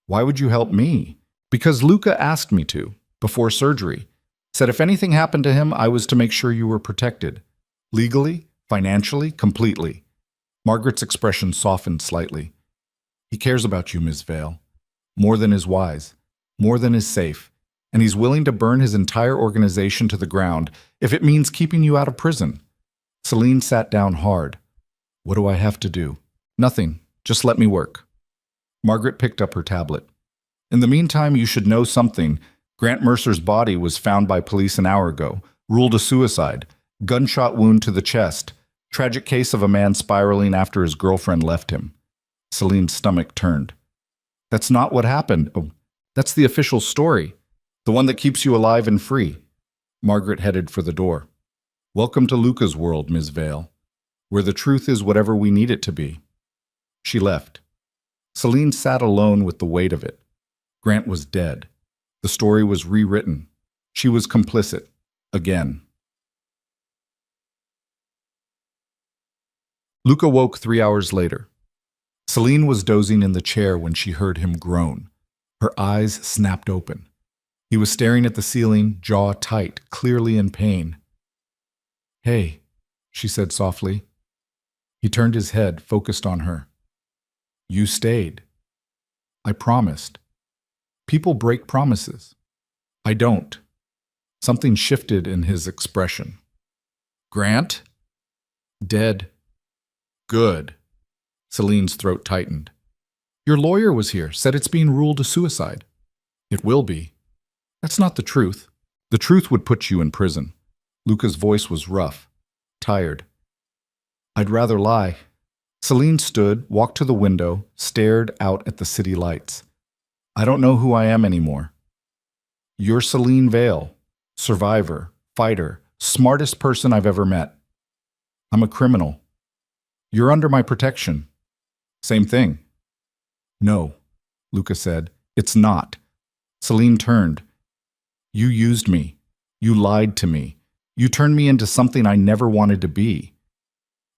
Why would you help me? Because Luca asked me to, before surgery. Said if anything happened to him, I was to make sure you were protected. Legally, financially, completely. Margaret's expression softened slightly. He cares about you, Ms. Vale. More than is wise. More than is safe. And he's willing to burn his entire organization to the ground if it means keeping you out of prison. Celine sat down hard. What do I have to do? Nothing. Just let me work. Margaret picked up her tablet. In the meantime, you should know something. Grant Mercer's body was found by police an hour ago. Ruled a suicide. Gunshot wound to the chest. Tragic case of a man spiraling after his girlfriend left him. Celine's stomach turned. That's not what happened. Oh, that's the official story. The one that keeps you alive and free. Margaret headed for the door. Welcome to Luca's world, Ms. Vale, where the truth is whatever we need it to be. She left. Celine sat alone with the weight of it. Grant was dead. The story was rewritten. She was complicit. Again. Luca woke 3 hours later. Celine was dozing in the chair when she heard him groan. Her eyes snapped open. He was staring at the ceiling, jaw tight, clearly in pain. "Hey," she said softly. He turned his head, focused on her. "You stayed. I promised. People break promises. I don't." Something shifted in his expression. "Grant?" "Dead." "Good." Celine's throat tightened. "Your lawyer was here, said it's being ruled a suicide." "It will be." "That's not the truth." "The truth would put you in prison." Luca's voice was rough, tired. "I'd rather lie." Celine stood, walked to the window, stared out at the city lights. "I don't know who I am anymore." "You're Celine Vale, survivor, fighter, smartest person I've ever met." "I'm a criminal." "You're under my protection." "Same thing." "No," Luca said. "It's not." Celine turned. "You used me. You lied to me. You turned me into something I never wanted to be."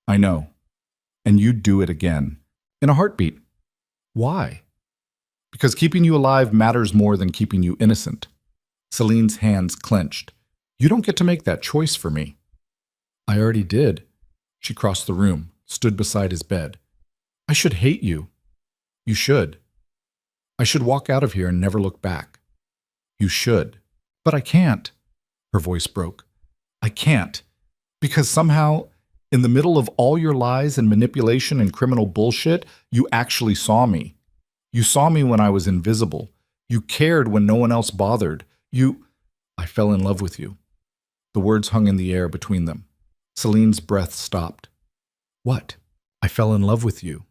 "I know. And you'd do it again. In a heartbeat." "Why?" "Because keeping you alive matters more than keeping you innocent." Celine's hands clenched. "You don't get to make that choice for me." "I already did." She crossed the room, stood beside his bed. "I should hate you." "You should." "I should walk out of here and never look back." "You should." "But I can't." Her voice broke. "I can't. Because somehow, in the middle of all your lies and manipulation and criminal bullshit, you actually saw me. You saw me when I was invisible. You cared when no one else bothered. I fell in love with you." The words hung in the air between them. Celine's breath stopped. "What?" "I fell in love with you."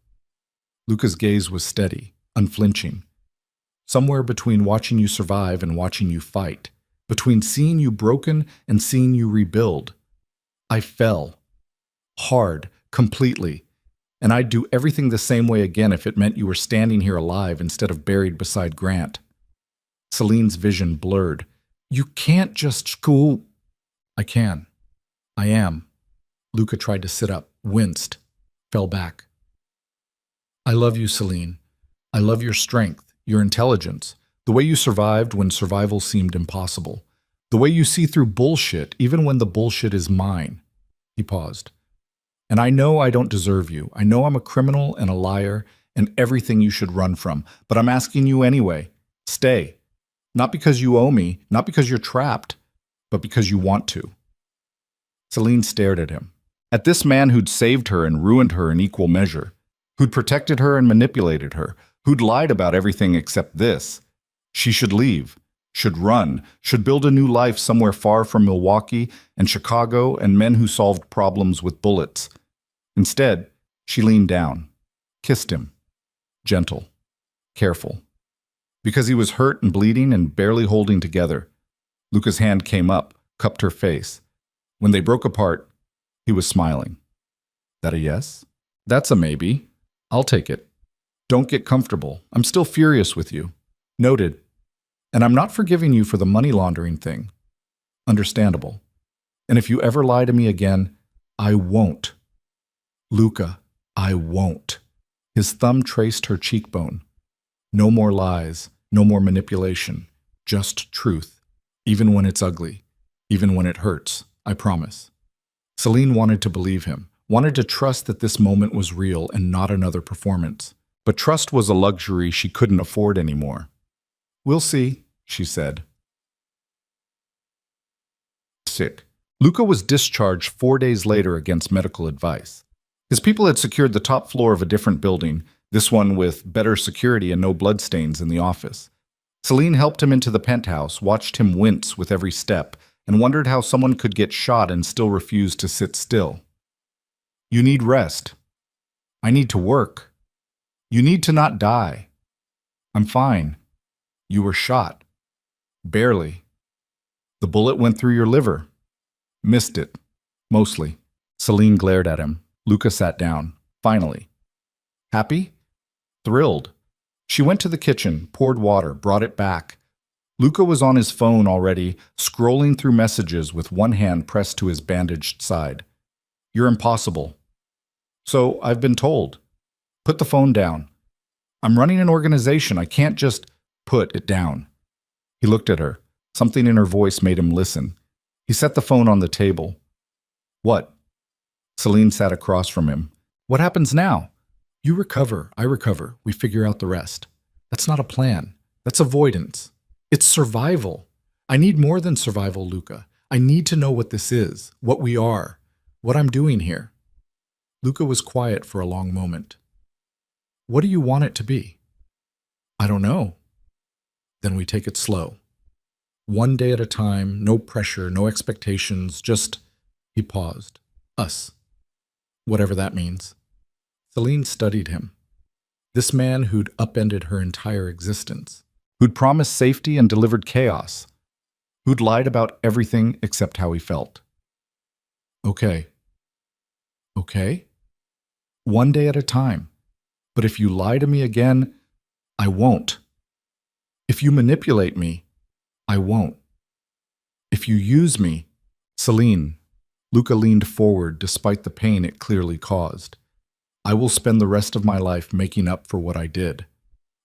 Luca's gaze was steady, unflinching. "Somewhere between watching you survive and watching you fight. Between seeing you broken and seeing you rebuild. I fell. Hard, completely. And I'd do everything the same way again if it meant you were standing here alive instead of buried beside Grant." Celine's vision blurred. "You can't just school." "I can. I am." Luca tried to sit up, winced, fell back. "I love you, Celine. I love your strength, your intelligence, the way you survived when survival seemed impossible, the way you see through bullshit even when the bullshit is mine." He paused. "And I know I don't deserve you. I know I'm a criminal and a liar and everything you should run from, but I'm asking you anyway. Stay. Not because you owe me, not because you're trapped, but because you want to." Celine stared at him. At this man who'd saved her and ruined her in equal measure, who'd protected her and manipulated her, who'd lied about everything except this. She should leave, should run, should build a new life somewhere far from Milwaukee and Chicago and men who solved problems with bullets. Instead, she leaned down, kissed him, gentle, careful. Because he was hurt and bleeding and barely holding together. Luca's hand came up, cupped her face. When they broke apart, he was smiling. "That a yes?" "That's a maybe. I'll take it." "Don't get comfortable. I'm still furious with you." "Noted. And I'm not forgiving you for the money laundering thing." "Understandable. And if you ever lie to me again, I won't." "Luca, I won't." His thumb traced her cheekbone. "No more lies, no more manipulation, just truth, even when it's ugly, even when it hurts, I promise." Celine wanted to believe him, wanted to trust that this moment was real and not another performance. But trust was a luxury she couldn't afford anymore. "We'll see," she said. Sick. Luca was discharged 4 days later against medical advice. His people had secured the top floor of a different building, this one with better security and no bloodstains in the office. Celine helped him into the penthouse, watched him wince with every step, and wondered how someone could get shot and still refuse to sit still. "You need rest." "I need to work." You need to not die. I'm fine. You were shot. Barely. The bullet went through your liver. Missed it. Mostly. Celine glared at him. Luca sat down. Finally. Happy? Thrilled. She went to the kitchen, poured water, brought it back. Luca was on his phone already, scrolling through messages with one hand pressed to his bandaged side. You're impossible. So I've been told. Put the phone down. I'm running an organization. I can't just put it down. He looked at her. Something in her voice made him listen. He set the phone on the table. What? Celine sat across from him. What happens now? You recover, I recover, we figure out the rest. That's not a plan. That's avoidance. It's survival. I need more than survival, Luca. I need to know what this is, what we are, what I'm doing here. Luca was quiet for a long moment. What do you want it to be? I don't know. Then we take it slow. One day at a time, no pressure, no expectations, just, he paused, us. Whatever that means. Celine studied him. This man who'd upended her entire existence, who'd promised safety and delivered chaos, who'd lied about everything except how he felt. Okay. Okay? One day at a time. But if you lie to me again, I won't. If you manipulate me, I won't. If you use me, Celine, Luca leaned forward despite the pain it clearly caused. I will spend the rest of my life making up for what I did.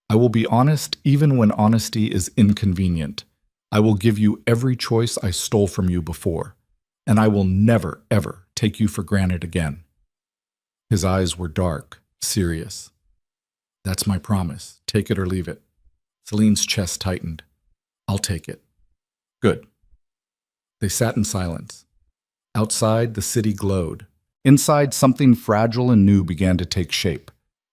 I will be honest even when honesty is inconvenient. I will give you every choice I stole from you before, and I will never, ever take you for granted again. His eyes were dark, serious. That's my promise. Take it or leave it. Celine's chest tightened. I'll take it. Good. They sat in silence. Outside, the city glowed. Inside, something fragile and new began to take shape.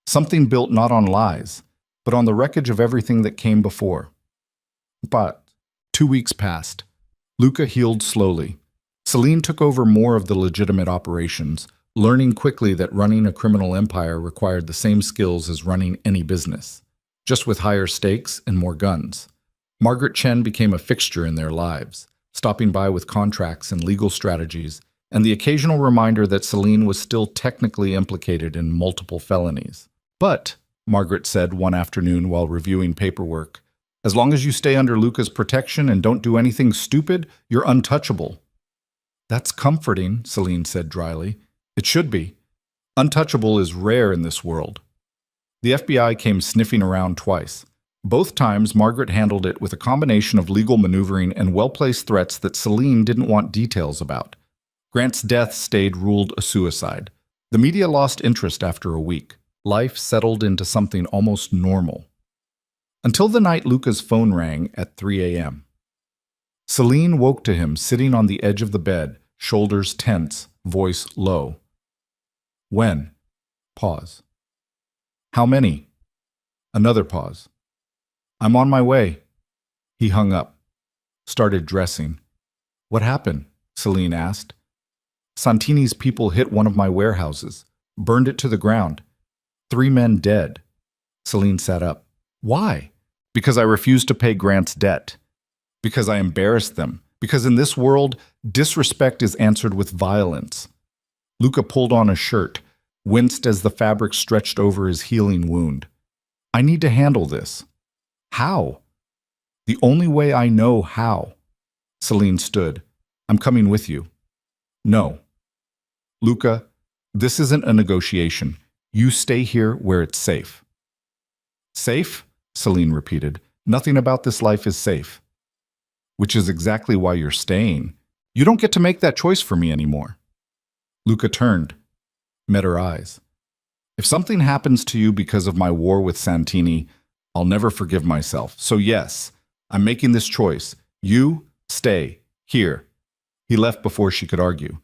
Something built not on lies, but on the wreckage of everything that came before. But 2 weeks passed. Luca healed slowly. Celine took over more of the legitimate operations, learning quickly that running a criminal empire required the same skills as running any business, just with higher stakes and more guns. Margaret Chen became a fixture in their lives, stopping by with contracts and legal strategies, and the occasional reminder that Celine was still technically implicated in multiple felonies. But, Margaret said one afternoon while reviewing paperwork, as long as you stay under Luca's protection and don't do anything stupid, you're untouchable. That's comforting, Celine said dryly. It should be. Untouchable is rare in this world. The FBI came sniffing around twice. Both times, Margaret handled it with a combination of legal maneuvering and well-placed threats that Celine didn't want details about. Grant's death stayed ruled a suicide. The media lost interest after a week. Life settled into something almost normal. Until the night Luca's phone rang at 3 a.m. Celine woke to him sitting on the edge of the bed, shoulders tense, voice low. When? Pause. How many? Another pause. I'm on my way. He hung up. Started dressing. What happened? Celine asked. Santini's people hit one of my warehouses, burned it to the ground. 3 men dead. Celine sat up. Why? Because I refused to pay Grant's debt. Because I embarrassed them. Because in this world, disrespect is answered with violence. Luca pulled on a shirt, winced as the fabric stretched over his healing wound. I need to handle this. How? The only way I know how. Celine stood. I'm coming with you. No. Luca, this isn't a negotiation. You stay here where it's safe. Safe? Celine repeated. Nothing about this life is safe. Which is exactly why you're staying. You don't get to make that choice for me anymore. Luca turned, met her eyes. If something happens to you because of my war with Santini, I'll never forgive myself. So yes, I'm making this choice. You stay here. He left before she could argue.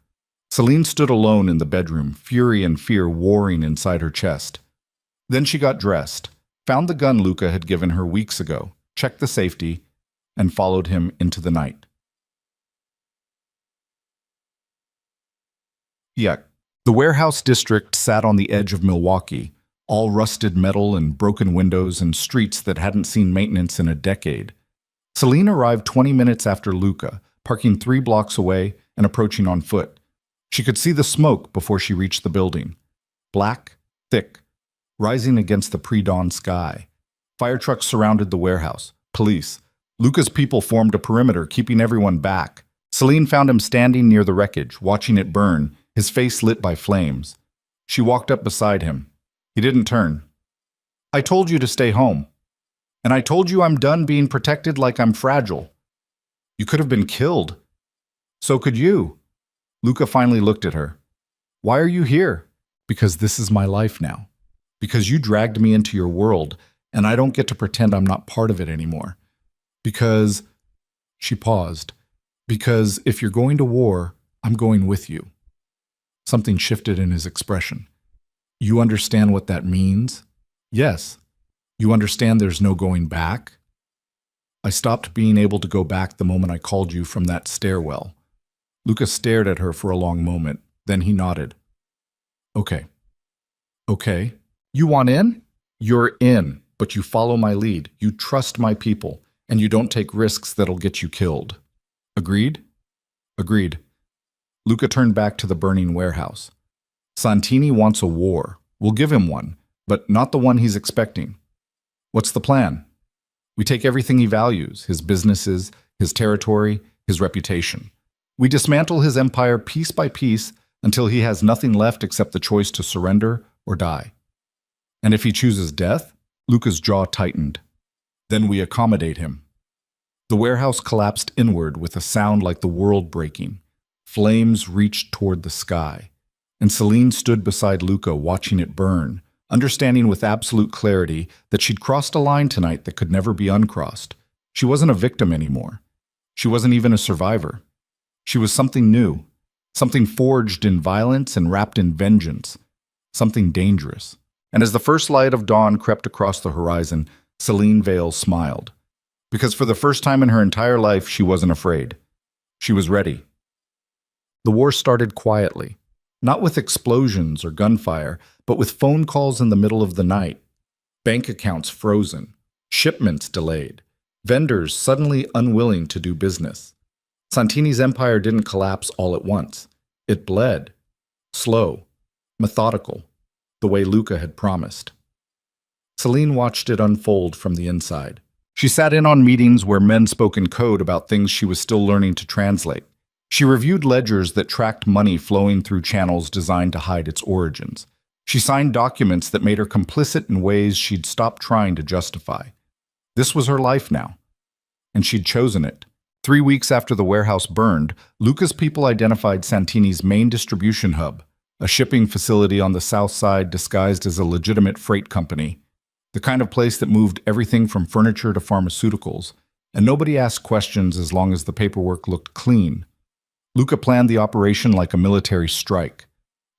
Celine stood alone in the bedroom, fury and fear warring inside her chest. Then she got dressed, found the gun Luca had given her weeks ago, checked the safety, and followed him into the night. Yuck. The warehouse district sat on the edge of Milwaukee, all rusted metal and broken windows and streets that hadn't seen maintenance in a decade. Celine arrived 20 minutes after Luca, parking 3 blocks away and approaching on foot. She could see the smoke before she reached the building. Black, thick, rising against the pre-dawn sky. Fire trucks surrounded the warehouse. Police. Luca's people formed a perimeter, keeping everyone back. Celine found him standing near the wreckage, watching it burn, his face lit by flames. She walked up beside him. He didn't turn. "I told you to stay home. And I told you I'm done being protected like I'm fragile. You could have been killed. So could you." Luca finally looked at her. "Why are you here?" "Because this is my life now. Because you dragged me into your world, and I don't get to pretend I'm not part of it anymore. Because," she paused, "because if you're going to war, I'm going with you." Something shifted in his expression. "You understand what that means?" "Yes." "You understand there's no going back?" "I stopped being able to go back the moment I called you from that stairwell." Luca stared at her for a long moment. Then he nodded. "Okay. Okay. You want in? You're in, but you follow my lead. You trust my people, and you don't take risks that'll get you killed. Agreed?" "Agreed." Luca turned back to the burning warehouse. "Santini wants a war. We'll give him one, but not the one he's expecting." "What's the plan?" "We take everything he values, his businesses, his territory, his reputation. We dismantle his empire piece by piece until he has nothing left except the choice to surrender or die. And if he chooses death," Luca's jaw tightened, "then we accommodate him." The warehouse collapsed inward with a sound like the world breaking. Flames reached toward the sky, and Celine stood beside Luca watching it burn, understanding with absolute clarity that she'd crossed a line tonight that could never be uncrossed. She wasn't a victim anymore. She wasn't even a survivor. She was something new, something forged in violence and wrapped in vengeance, something dangerous. And as the first light of dawn crept across the horizon, Celine Vale smiled. Because for the first time in her entire life, she wasn't afraid. She was ready. The war started quietly, not with explosions or gunfire, but with phone calls in the middle of the night, bank accounts frozen, shipments delayed, vendors suddenly unwilling to do business. Santini's empire didn't collapse all at once. It bled, slow, methodical, the way Luca had promised. Celine watched it unfold from the inside. She sat in on meetings where men spoke in code about things she was still learning to translate. She reviewed ledgers that tracked money flowing through channels designed to hide its origins. She signed documents that made her complicit in ways she'd stopped trying to justify. This was her life now, and she'd chosen it. 3 weeks after the warehouse burned, Luca's people identified Santini's main distribution hub, a shipping facility on the south side disguised as a legitimate freight company, the kind of place that moved everything from furniture to pharmaceuticals, and nobody asked questions as long as the paperwork looked clean. Luca planned the operation like a military strike.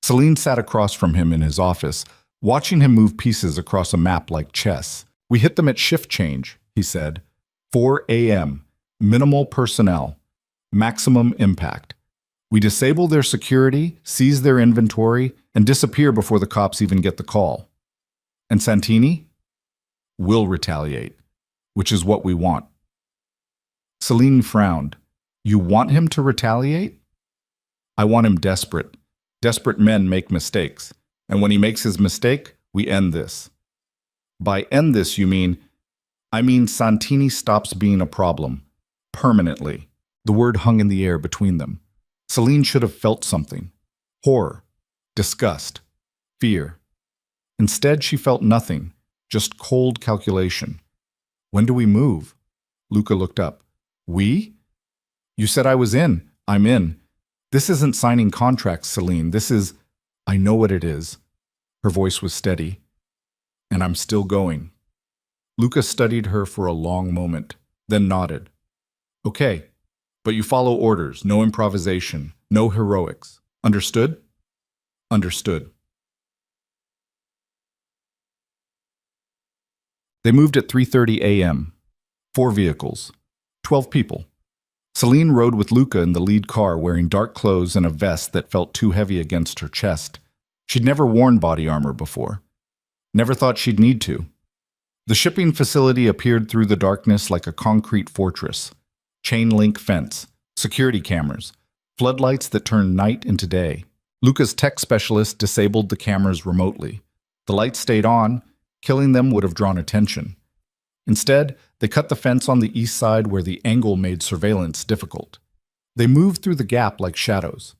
Celine sat across from him in his office, watching him move pieces across a map like chess. "We hit them at shift change," he said. 4 a.m., minimal personnel, maximum impact. We disable their security, seize their inventory, and disappear before the cops even get the call. And Santini? Will retaliate, which is what we want. Celine frowned. "You want him to retaliate?" "I want him desperate. Desperate men make mistakes. And when he makes his mistake, we end this." "By end this, you mean?" "I mean Santini stops being a problem. Permanently." The word hung in the air between them. Celine should have felt something. Horror. Disgust. Fear. Instead, she felt nothing. Just cold calculation. "When do we move?" Luca looked up. "We?" "You said I was in. I'm in. This isn't signing contracts, Celine. This is—" "I know what it is." Her voice was steady. "And I'm still going." Luca studied her for a long moment, then nodded. "Okay, but you follow orders, no improvisation, no heroics. Understood?" "Understood." They moved at 3:30 a.m. 4 vehicles. 12 people. Celine rode with Luca in the lead car, wearing dark clothes and a vest that felt too heavy against her chest. She'd never worn body armor before. Never thought she'd need to. The shipping facility appeared through the darkness like a concrete fortress. Chain link fence, security cameras, floodlights that turned night into day. Luca's tech specialist disabled the cameras remotely. The lights stayed on. Killing them would have drawn attention. Instead, they cut the fence on the east side where the angle made surveillance difficult. They moved through the gap like shadows.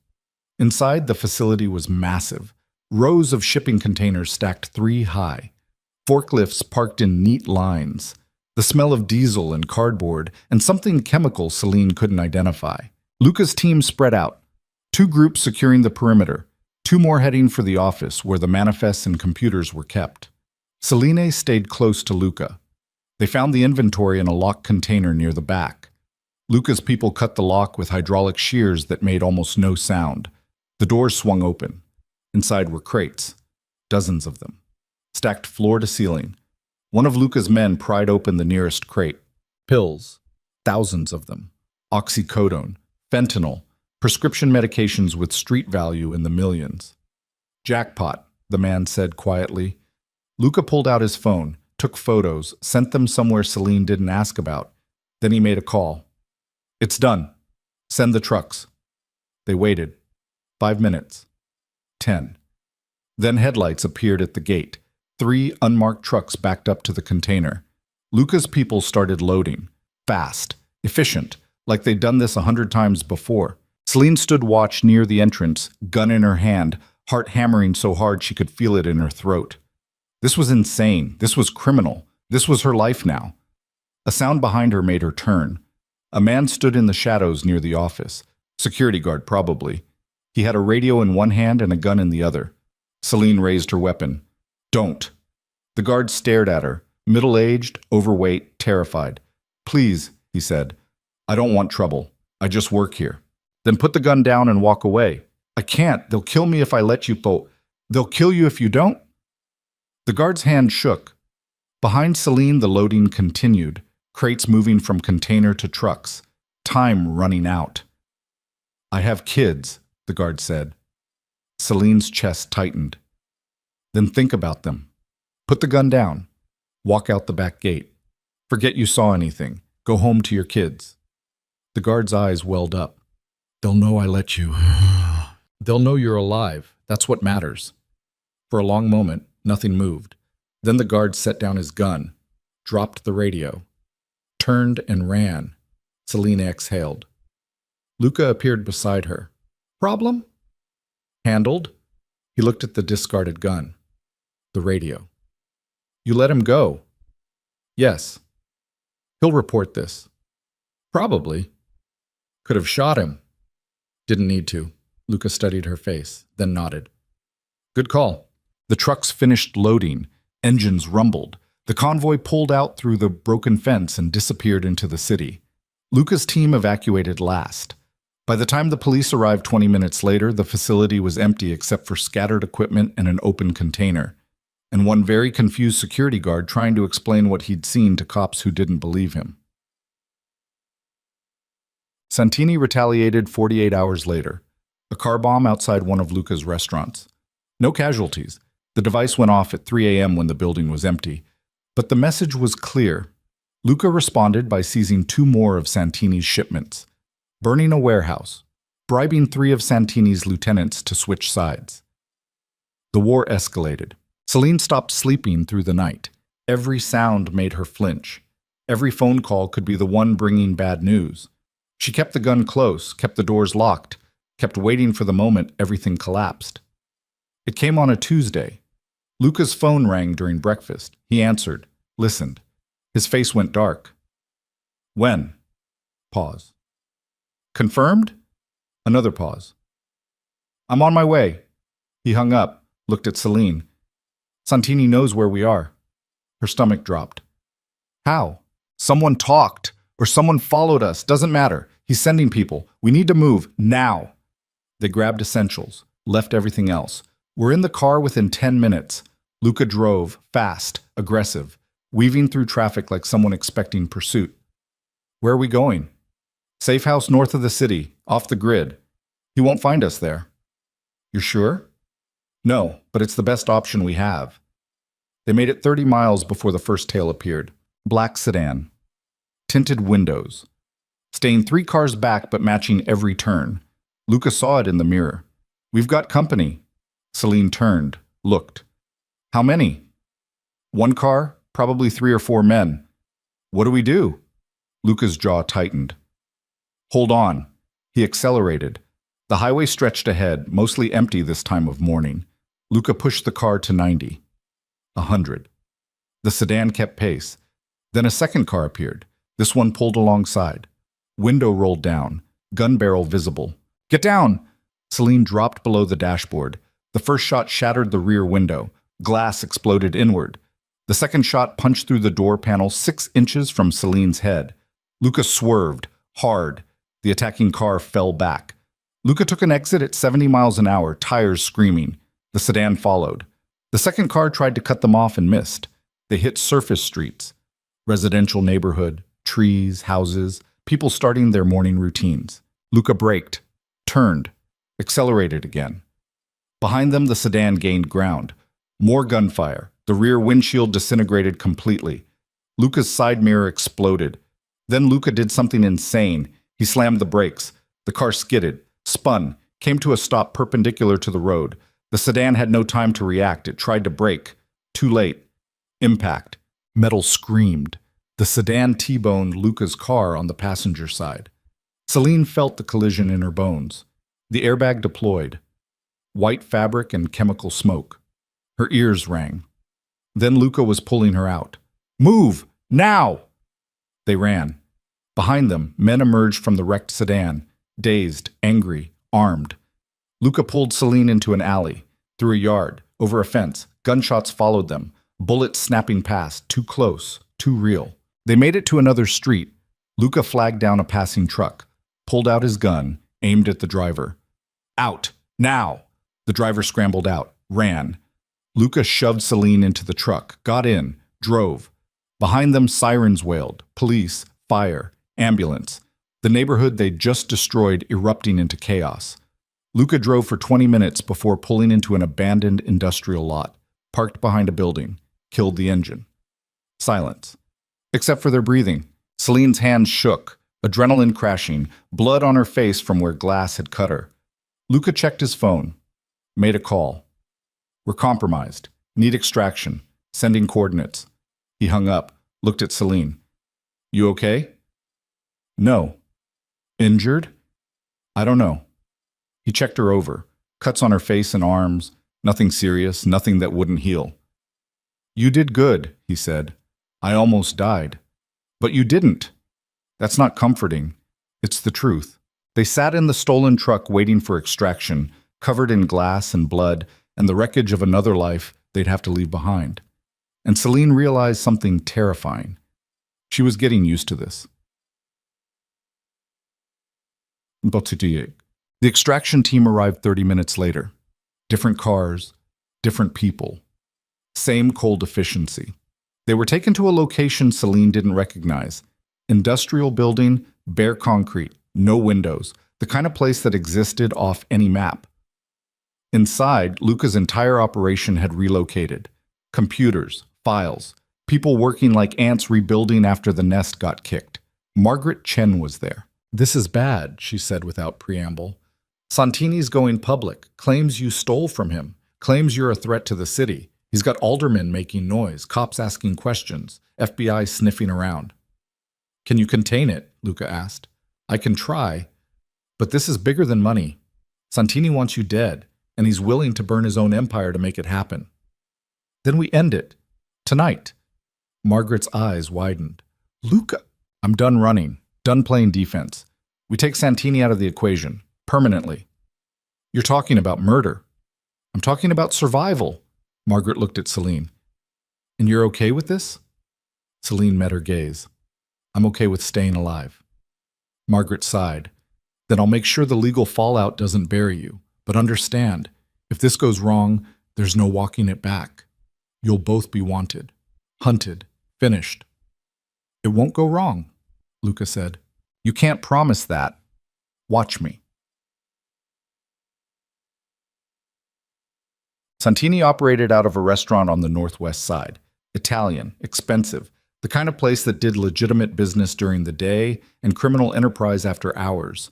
Inside, the facility was massive. Rows of shipping containers stacked 3 high. Forklifts parked in neat lines. The smell of diesel and cardboard, and something chemical Celine couldn't identify. Luca's team spread out. 2 groups securing the perimeter. 2 more heading for the office where the manifests and computers were kept. Celine stayed close to Luca. They found the inventory in a locked container near the back. Luca's people cut the lock with hydraulic shears that made almost no sound. The doors swung open. Inside were crates, dozens of them, stacked floor to ceiling. One of Luca's men pried open the nearest crate. Pills, thousands of them. Oxycodone, fentanyl, prescription medications with street value in the millions. Jackpot, the man said quietly. Luca pulled out his phone, took photos, sent them somewhere Celine didn't ask about. Then he made a call. It's done. Send the trucks. They waited. 5 minutes. 10. Then headlights appeared at the gate. 3 unmarked trucks backed up to the container. Luca's people started loading. Fast. Efficient. Like they'd done this 100 times before. Celine stood watch near the entrance, gun in her hand, heart hammering so hard she could feel it in her throat. This was insane. This was criminal. This was her life now. A sound behind her made her turn. A man stood in the shadows near the office. Security guard, probably. He had a radio in one hand and a gun in the other. Celine raised her weapon. Don't. The guard stared at her, middle-aged, overweight, terrified. Please, he said. I don't want trouble. I just work here. Then put the gun down and walk away. I can't. They'll kill me if I let you go. They'll kill you if you don't? The guard's hand shook. Behind Celine, the loading continued, crates moving from container to trucks, time running out. I have kids, the guard said. Celine's chest tightened. Then think about them. Put the gun down. Walk out the back gate. Forget you saw anything. Go home to your kids. The guard's eyes welled up. They'll know I let you. They'll know you're alive. That's what matters. For a long moment, nothing moved. Then the guard set down his gun, dropped the radio, turned and ran. Celine exhaled. Luca appeared beside her. Problem? Handled. He looked at the discarded gun. The radio. You let him go. Yes. He'll report this. Probably. Could have shot him. Didn't need to. Luca studied her face, then nodded. Good call. The trucks finished loading. Engines rumbled. The convoy pulled out through the broken fence and disappeared into the city. Luca's team evacuated last. By the time the police arrived 20 minutes later, the facility was empty except for scattered equipment and an open container, and one very confused security guard trying to explain what he'd seen to cops who didn't believe him. Santini retaliated 48 hours later. A car bomb outside one of Luca's restaurants. No casualties. The device went off at 3 a.m. when the building was empty. But the message was clear. Luca responded by seizing 2 more of Santini's shipments, burning a warehouse, bribing 3 of Santini's lieutenants to switch sides. The war escalated. Celine stopped sleeping through the night. Every sound made her flinch. Every phone call could be the one bringing bad news. She kept the gun close, kept the doors locked, kept waiting for the moment everything collapsed. It came on a Tuesday. Luca's phone rang during breakfast. He answered, listened. His face went dark. When? Pause. Confirmed? Another pause. I'm on my way. He hung up, looked at Celine. Santini knows where we are. Her stomach dropped. How? Someone talked, or someone followed us. Doesn't matter. He's sending people. We need to move, now. They grabbed essentials, left everything else. We're in the car within 10 minutes. Luca drove, fast, aggressive, weaving through traffic like someone expecting pursuit. Where are we going? Safe house north of the city, off the grid. He won't find us there. You're sure? No, but it's the best option we have. They made it 30 miles before the first tail appeared. Black sedan. Tinted windows. Staying 3 cars back but matching every turn. Luca saw it in the mirror. "We've got company." Celine turned, looked. "How many?" "1 car, probably 3 or 4 men." "What do we do?" Luca's jaw tightened. "Hold on." He accelerated. The highway stretched ahead, mostly empty this time of morning. Luca pushed the car to 90. 100. The sedan kept pace. Then a second car appeared. This one pulled alongside. Window rolled down, gun barrel visible. "Get down!" Celine dropped below the dashboard. The first shot shattered the rear window. Glass exploded inward. The second shot punched through the door panel 6 inches from Celine's head. Luca swerved, hard. The attacking car fell back. Luca took an exit at 70 miles an hour, tires screaming. The sedan followed. The second car tried to cut them off and missed. They hit surface streets. Residential neighborhood, trees, houses, people starting their morning routines. Luca braked, turned, accelerated again. Behind them, the sedan gained ground. More gunfire. The rear windshield disintegrated completely. Luca's side mirror exploded. Then Luca did something insane. He slammed the brakes. The car skidded, spun, came to a stop perpendicular to the road. The sedan had no time to react. It tried to brake. Too late. Impact. Metal screamed. The sedan T-boned Luca's car on the passenger side. Celine felt the collision in her bones. The airbag deployed. White fabric and chemical smoke. Her ears rang. Then Luca was pulling her out. "Move! Now!" They ran. Behind them, men emerged from the wrecked sedan, dazed, angry, armed. Luca pulled Celine into an alley, through a yard, over a fence. Gunshots followed them, bullets snapping past, too close, too real. They made it to another street. Luca flagged down a passing truck, pulled out his gun, aimed at the driver. "Out! Now!" The driver scrambled out, ran. Luca shoved Celine into the truck, got in, drove. Behind them, sirens wailed, police, fire, ambulance. The neighborhood they'd just destroyed erupting into chaos. Luca drove for 20 minutes before pulling into an abandoned industrial lot, parked behind a building, killed the engine. Silence. Except for their breathing. Celine's hands shook, adrenaline crashing, blood on her face from where glass had cut her. Luca checked his phone, made a call. "We're compromised. Need extraction. Sending coordinates." He hung up, looked at Celine. "You okay?" "No." "Injured?" "I don't know." He checked her over. Cuts on her face and arms. Nothing serious, nothing that wouldn't heal. "You did good," he said. "I almost died." "But you didn't." "That's not comforting. It's the truth." They sat in the stolen truck waiting for extraction, covered in glass and blood and the wreckage of another life they'd have to leave behind. And Celine realized something terrifying. She was getting used to this. The extraction team arrived 30 minutes later. Different cars, different people. Same cold efficiency. They were taken to a location Celine didn't recognize. Industrial building, bare concrete, no windows, the kind of place that existed off any map. Inside, Luca's entire operation had relocated. Computers, files, people working like ants rebuilding after the nest got kicked. Margaret Chen was there. "This is bad," she said without preamble. "Santini's going public, claims you stole from him, claims you're a threat to the city. He's got aldermen making noise, cops asking questions, FBI sniffing around." "Can you contain it?" Luca asked. "I can try, but this is bigger than money. Santini wants you dead, and he's willing to burn his own empire to make it happen." "Then we end it. Tonight." Margaret's eyes widened. "Luca, I'm done running, done playing defense. We take Santini out of the equation, permanently." "You're talking about murder." "I'm talking about survival." Margaret looked at Celine. "And you're okay with this?" Celine met her gaze. "I'm okay with staying alive." Margaret sighed. "Then I'll make sure the legal fallout doesn't bury you. But understand, if this goes wrong, there's no walking it back. You'll both be wanted, hunted, finished." "It won't go wrong," Luca said. "You can't promise that. Watch me." Santini operated out of a restaurant on the northwest side. Italian, expensive, the kind of place that did legitimate business during the day and criminal enterprise after hours.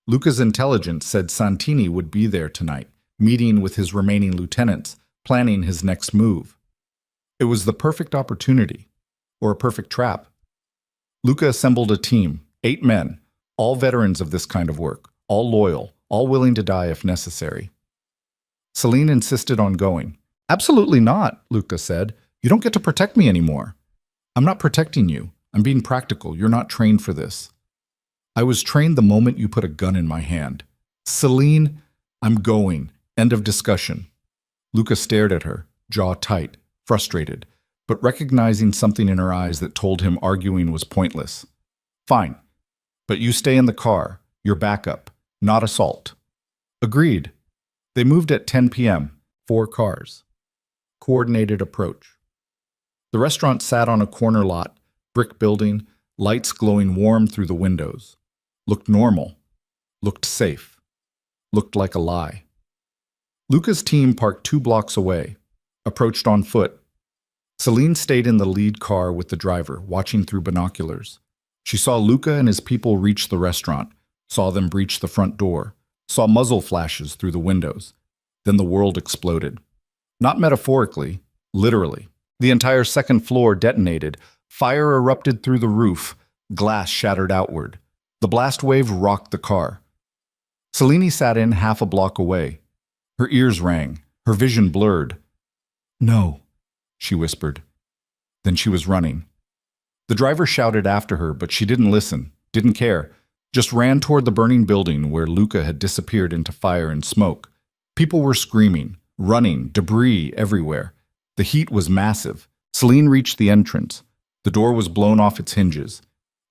Luca's intelligence said Santini would be there tonight, meeting with his remaining lieutenants, planning his next move. It was the perfect opportunity, or a perfect trap. Luca assembled a team, 8 men, all veterans of this kind of work, all loyal, all willing to die if necessary. Celine insisted on going. "Absolutely not," Luca said. "You don't get to protect me anymore." "I'm not protecting you. I'm being practical. You're not trained for this." "I was trained the moment you put a gun in my hand." "Celine, I'm going. End of discussion." Luca stared at her, jaw tight, frustrated, but recognizing something in her eyes that told him arguing was pointless. "Fine. But you stay in the car. You're backup, not assault." "Agreed." They moved at 10 p.m., 4 cars. Coordinated approach. The restaurant sat on a corner lot, brick building, lights glowing warm through the windows. Looked normal. Looked safe. Looked like a lie. Luca's team parked 2 blocks away. Approached on foot. Celine stayed in the lead car with the driver, watching through binoculars. She saw Luca and his people reach the restaurant, saw them breach the front door, saw muzzle flashes through the windows. Then the world exploded. Not metaphorically, literally. The entire second floor detonated. Fire erupted through the roof. Glass shattered outward. The blast wave rocked the car. Celine sat in half a block away. Her ears rang. Her vision blurred. "No," she whispered. Then she was running. The driver shouted after her, but she didn't listen, didn't care, just ran toward the burning building where Luca had disappeared into fire and smoke. People were screaming, running, debris everywhere. The heat was massive. Celine reached the entrance. The door was blown off its hinges.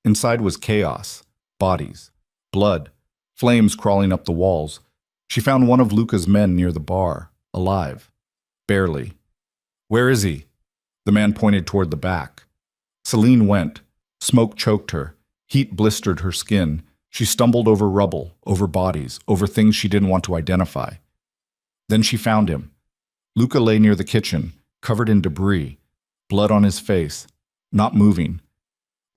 Inside was chaos, bodies, blood, flames crawling up the walls. She found one of Luca's men near the bar, alive. Barely. "Where is he?" The man pointed toward the back. Celine went. Smoke choked her. Heat blistered her skin. She stumbled over rubble, over bodies, over things she didn't want to identify. Then she found him. Luca lay near the kitchen, covered in debris, blood on his face, not moving.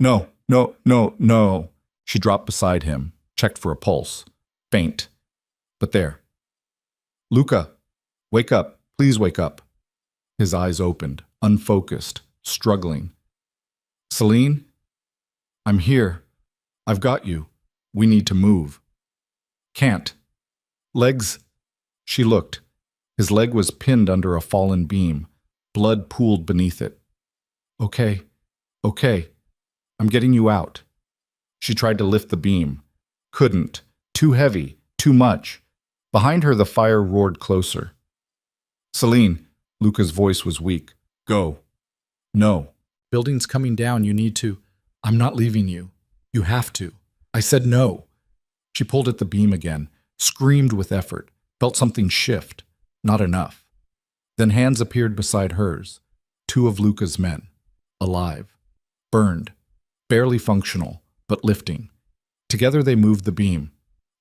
"No, no, no, no." She dropped beside him, checked for a pulse. Faint. But there. "Luca, wake up. Please wake up." His eyes opened, unfocused, struggling. "Celine? I'm here. I've got you. We need to move." "Can't." "Legs?" She looked. His leg was pinned under a fallen beam. Blood pooled beneath it. Okay. I'm getting you out." She tried to lift the beam. Couldn't. Too heavy. Too much. Behind her, the fire roared closer. "Celine," Luca's voice was weak. "Go." "No. Building's coming down. You need to." "I'm not leaving you. You have to." "I said no." She pulled at the beam again, screamed with effort, felt something shift. Not enough. Then hands appeared beside hers. 2 of Luca's men. Alive. Burned. Barely functional, but lifting. Together they moved the beam.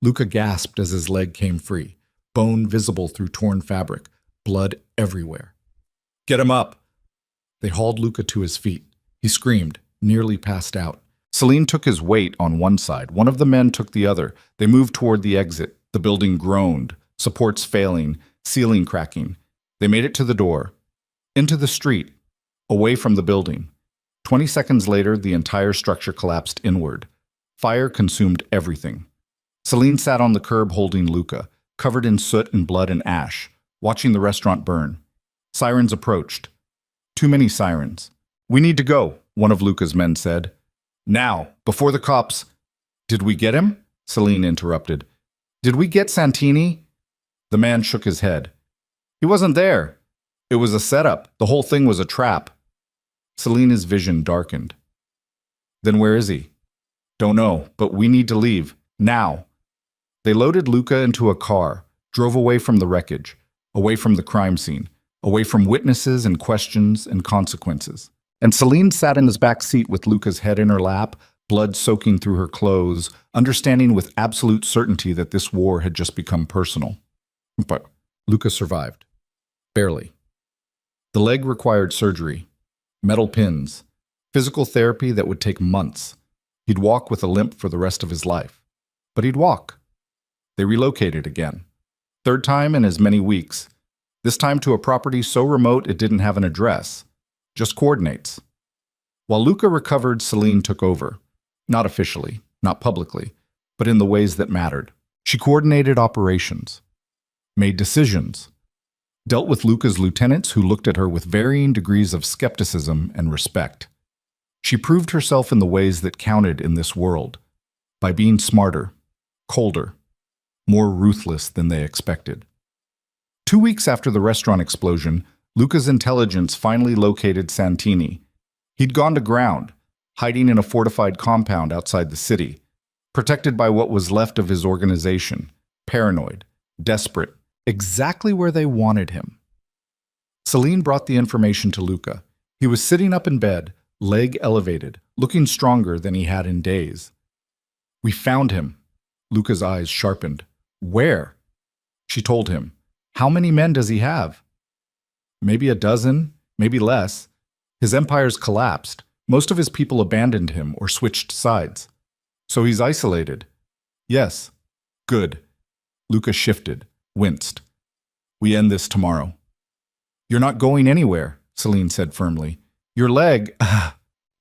Luca gasped as his leg came free. Bone visible through torn fabric. Blood everywhere. "Get him up!" They hauled Luca to his feet. He screamed, nearly passed out. Celine took his weight on one side. One of the men took the other. They moved toward the exit. The building groaned. Supports failing. Ceiling cracking. They made it to the door. Into the street. Away from the building. 20 seconds later, the entire structure collapsed inward. Fire consumed everything. Celine sat on the curb holding Luca, covered in soot and blood and ash, watching the restaurant burn. Sirens approached. Too many sirens. "We need to go," one of Luca's men said. "Now, before the cops—" "Did we get him?" Celine interrupted. "Did we get Santini?" The man shook his head. "He wasn't there. It was a setup. The whole thing was a trap." Celine's vision darkened. "Then where is he?" "Don't know, but we need to leave. Now." They loaded Luca into a car, drove away from the wreckage, away from the crime scene, away from witnesses and questions and consequences. And Celine sat in his back seat with Luca's head in her lap, blood soaking through her clothes, understanding with absolute certainty that this war had just become personal. But Luca survived. Barely. The leg required surgery, metal pins, physical therapy that would take months. He'd walk with a limp for the rest of his life. But he'd walk. They relocated again. Third time in as many weeks. This time to a property so remote it didn't have an address. Just coordinates. While Luca recovered, Celine took over. Not officially, not publicly, but in the ways that mattered. She coordinated operations, made decisions, dealt with Luca's lieutenants who looked at her with varying degrees of skepticism and respect. She proved herself in the ways that counted in this world, by being smarter, colder, more ruthless than they expected. 2 weeks after the restaurant explosion, Luca's intelligence finally located Santini. He'd gone to ground, hiding in a fortified compound outside the city, protected by what was left of his organization, paranoid, desperate, exactly where they wanted him. Celine brought the information to Luca. He was sitting up in bed, leg elevated, looking stronger than he had in days. "We found him." Luca's eyes sharpened. "Where?" She told him. "How many men does he have?" "Maybe a dozen, maybe less. His empire's collapsed. Most of his people abandoned him or switched sides. So he's isolated." "Yes." "Good." Luca shifted, winced. "We end this tomorrow." "You're not going anywhere," Celine said firmly. "Your leg—" "I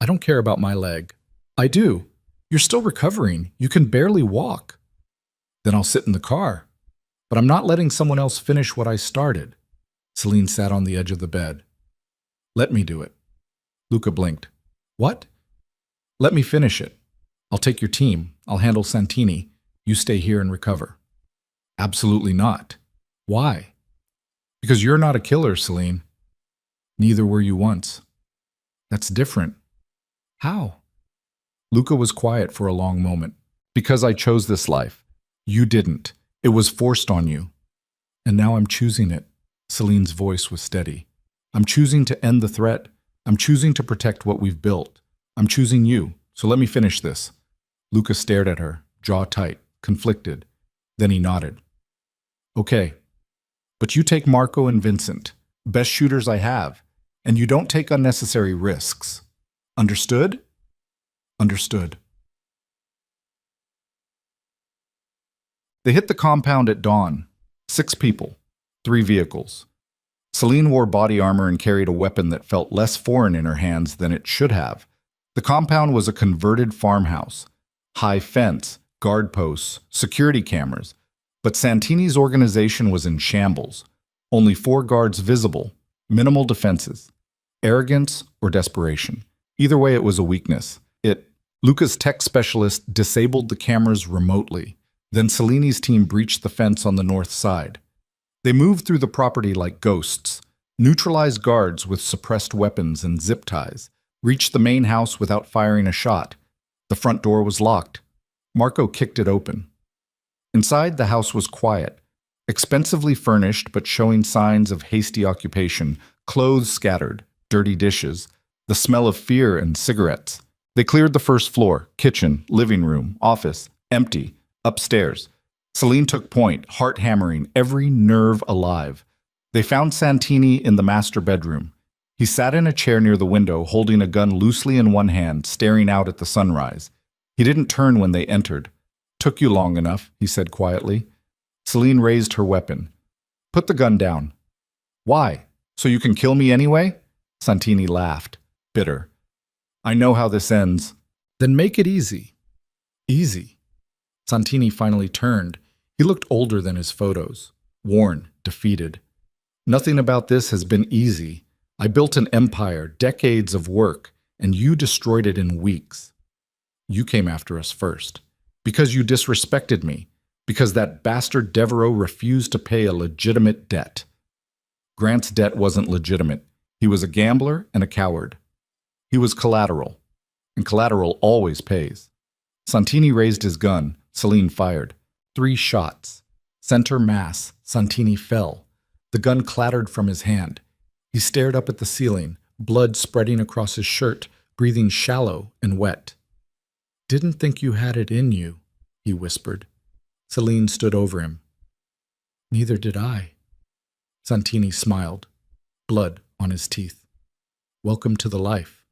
don't care about my leg." "I do. You're still recovering. You can barely walk." "Then I'll sit in the car. But I'm not letting someone else finish what I started." Celine sat on the edge of the bed. "Let me do it." Luca blinked. "What?" "Let me finish it. I'll take your team. I'll handle Santini. You stay here and recover." "Absolutely not." "Why?" "Because you're not a killer, Celine. Neither were you once." "That's different." "How?" Luca was quiet for a long moment. "Because I chose this life. You didn't. It was forced on you. And now I'm choosing it." Celine's voice was steady. "I'm choosing to end the threat. I'm choosing to protect what we've built. I'm choosing you. So let me finish this." Luca stared at her, jaw tight, conflicted. Then he nodded. "Okay. But you take Marco and Vincent, best shooters I have, and you don't take unnecessary risks. Understood?" "Understood." They hit the compound at dawn. 6 people, 3 vehicles. Celine wore body armor and carried a weapon that felt less foreign in her hands than it should have. The compound was a converted farmhouse. High fence, guard posts, security cameras. But Santini's organization was in shambles. Only 4 guards visible, minimal defenses. Arrogance or desperation. Either way, it was a weakness. Luca's tech specialist disabled the cameras remotely. Then Celine's team breached the fence on the north side. They moved through the property like ghosts, neutralized guards with suppressed weapons and zip ties, reached the main house without firing a shot. The front door was locked. Marco kicked it open. Inside, the house was quiet, expensively furnished but showing signs of hasty occupation, clothes scattered, dirty dishes, the smell of fear and cigarettes. They cleared the first floor, kitchen, living room, office, empty. Upstairs, Celine took point, heart hammering, every nerve alive. They found Santini in the master bedroom. He sat in a chair near the window, holding a gun loosely in one hand, staring out at the sunrise. He didn't turn when they entered. "Took you long enough," he said quietly. Celine raised her weapon. "Put the gun down." "Why? So you can kill me anyway?" Santini laughed, bitter. "I know how this ends." "Then make it easy." "Easy?" Santini finally turned. He looked older than his photos, worn, defeated. "Nothing about this has been easy. I built an empire, decades of work, and you destroyed it in weeks. You came after us first. Because you disrespected me. Because that bastard Devereaux refused to pay a legitimate debt." Grant's debt wasn't legitimate. He was a gambler and a coward. He was collateral, and collateral always pays. Santini raised his gun. Celine fired. 3 shots. Center mass. Santini fell. The gun clattered from his hand. He stared up at the ceiling, blood spreading across his shirt, breathing shallow and wet. "Didn't think you had it in you," he whispered. Celine stood over him. "Neither did I." Santini smiled, blood on his teeth. Welcome to the life.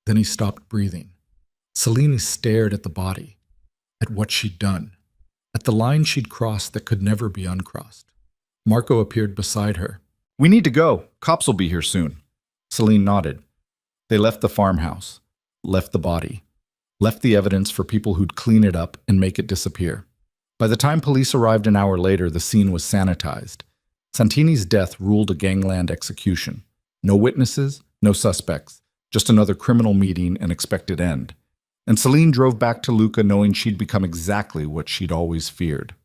Then he stopped breathing. Celine stared at the body, at what she'd done, at the line she'd crossed that could never be uncrossed. Marco appeared beside her. We need to go. Cops will be here soon. Celine nodded. They left the farmhouse, left the body, left the evidence for people who'd clean it up and make it disappear. By the time police arrived an hour later, the scene was sanitized. Santini's death ruled a gangland execution. No witnesses, no suspects, just another criminal meeting and expected end. And Celine drove back to Luca knowing she'd become exactly what she'd always feared.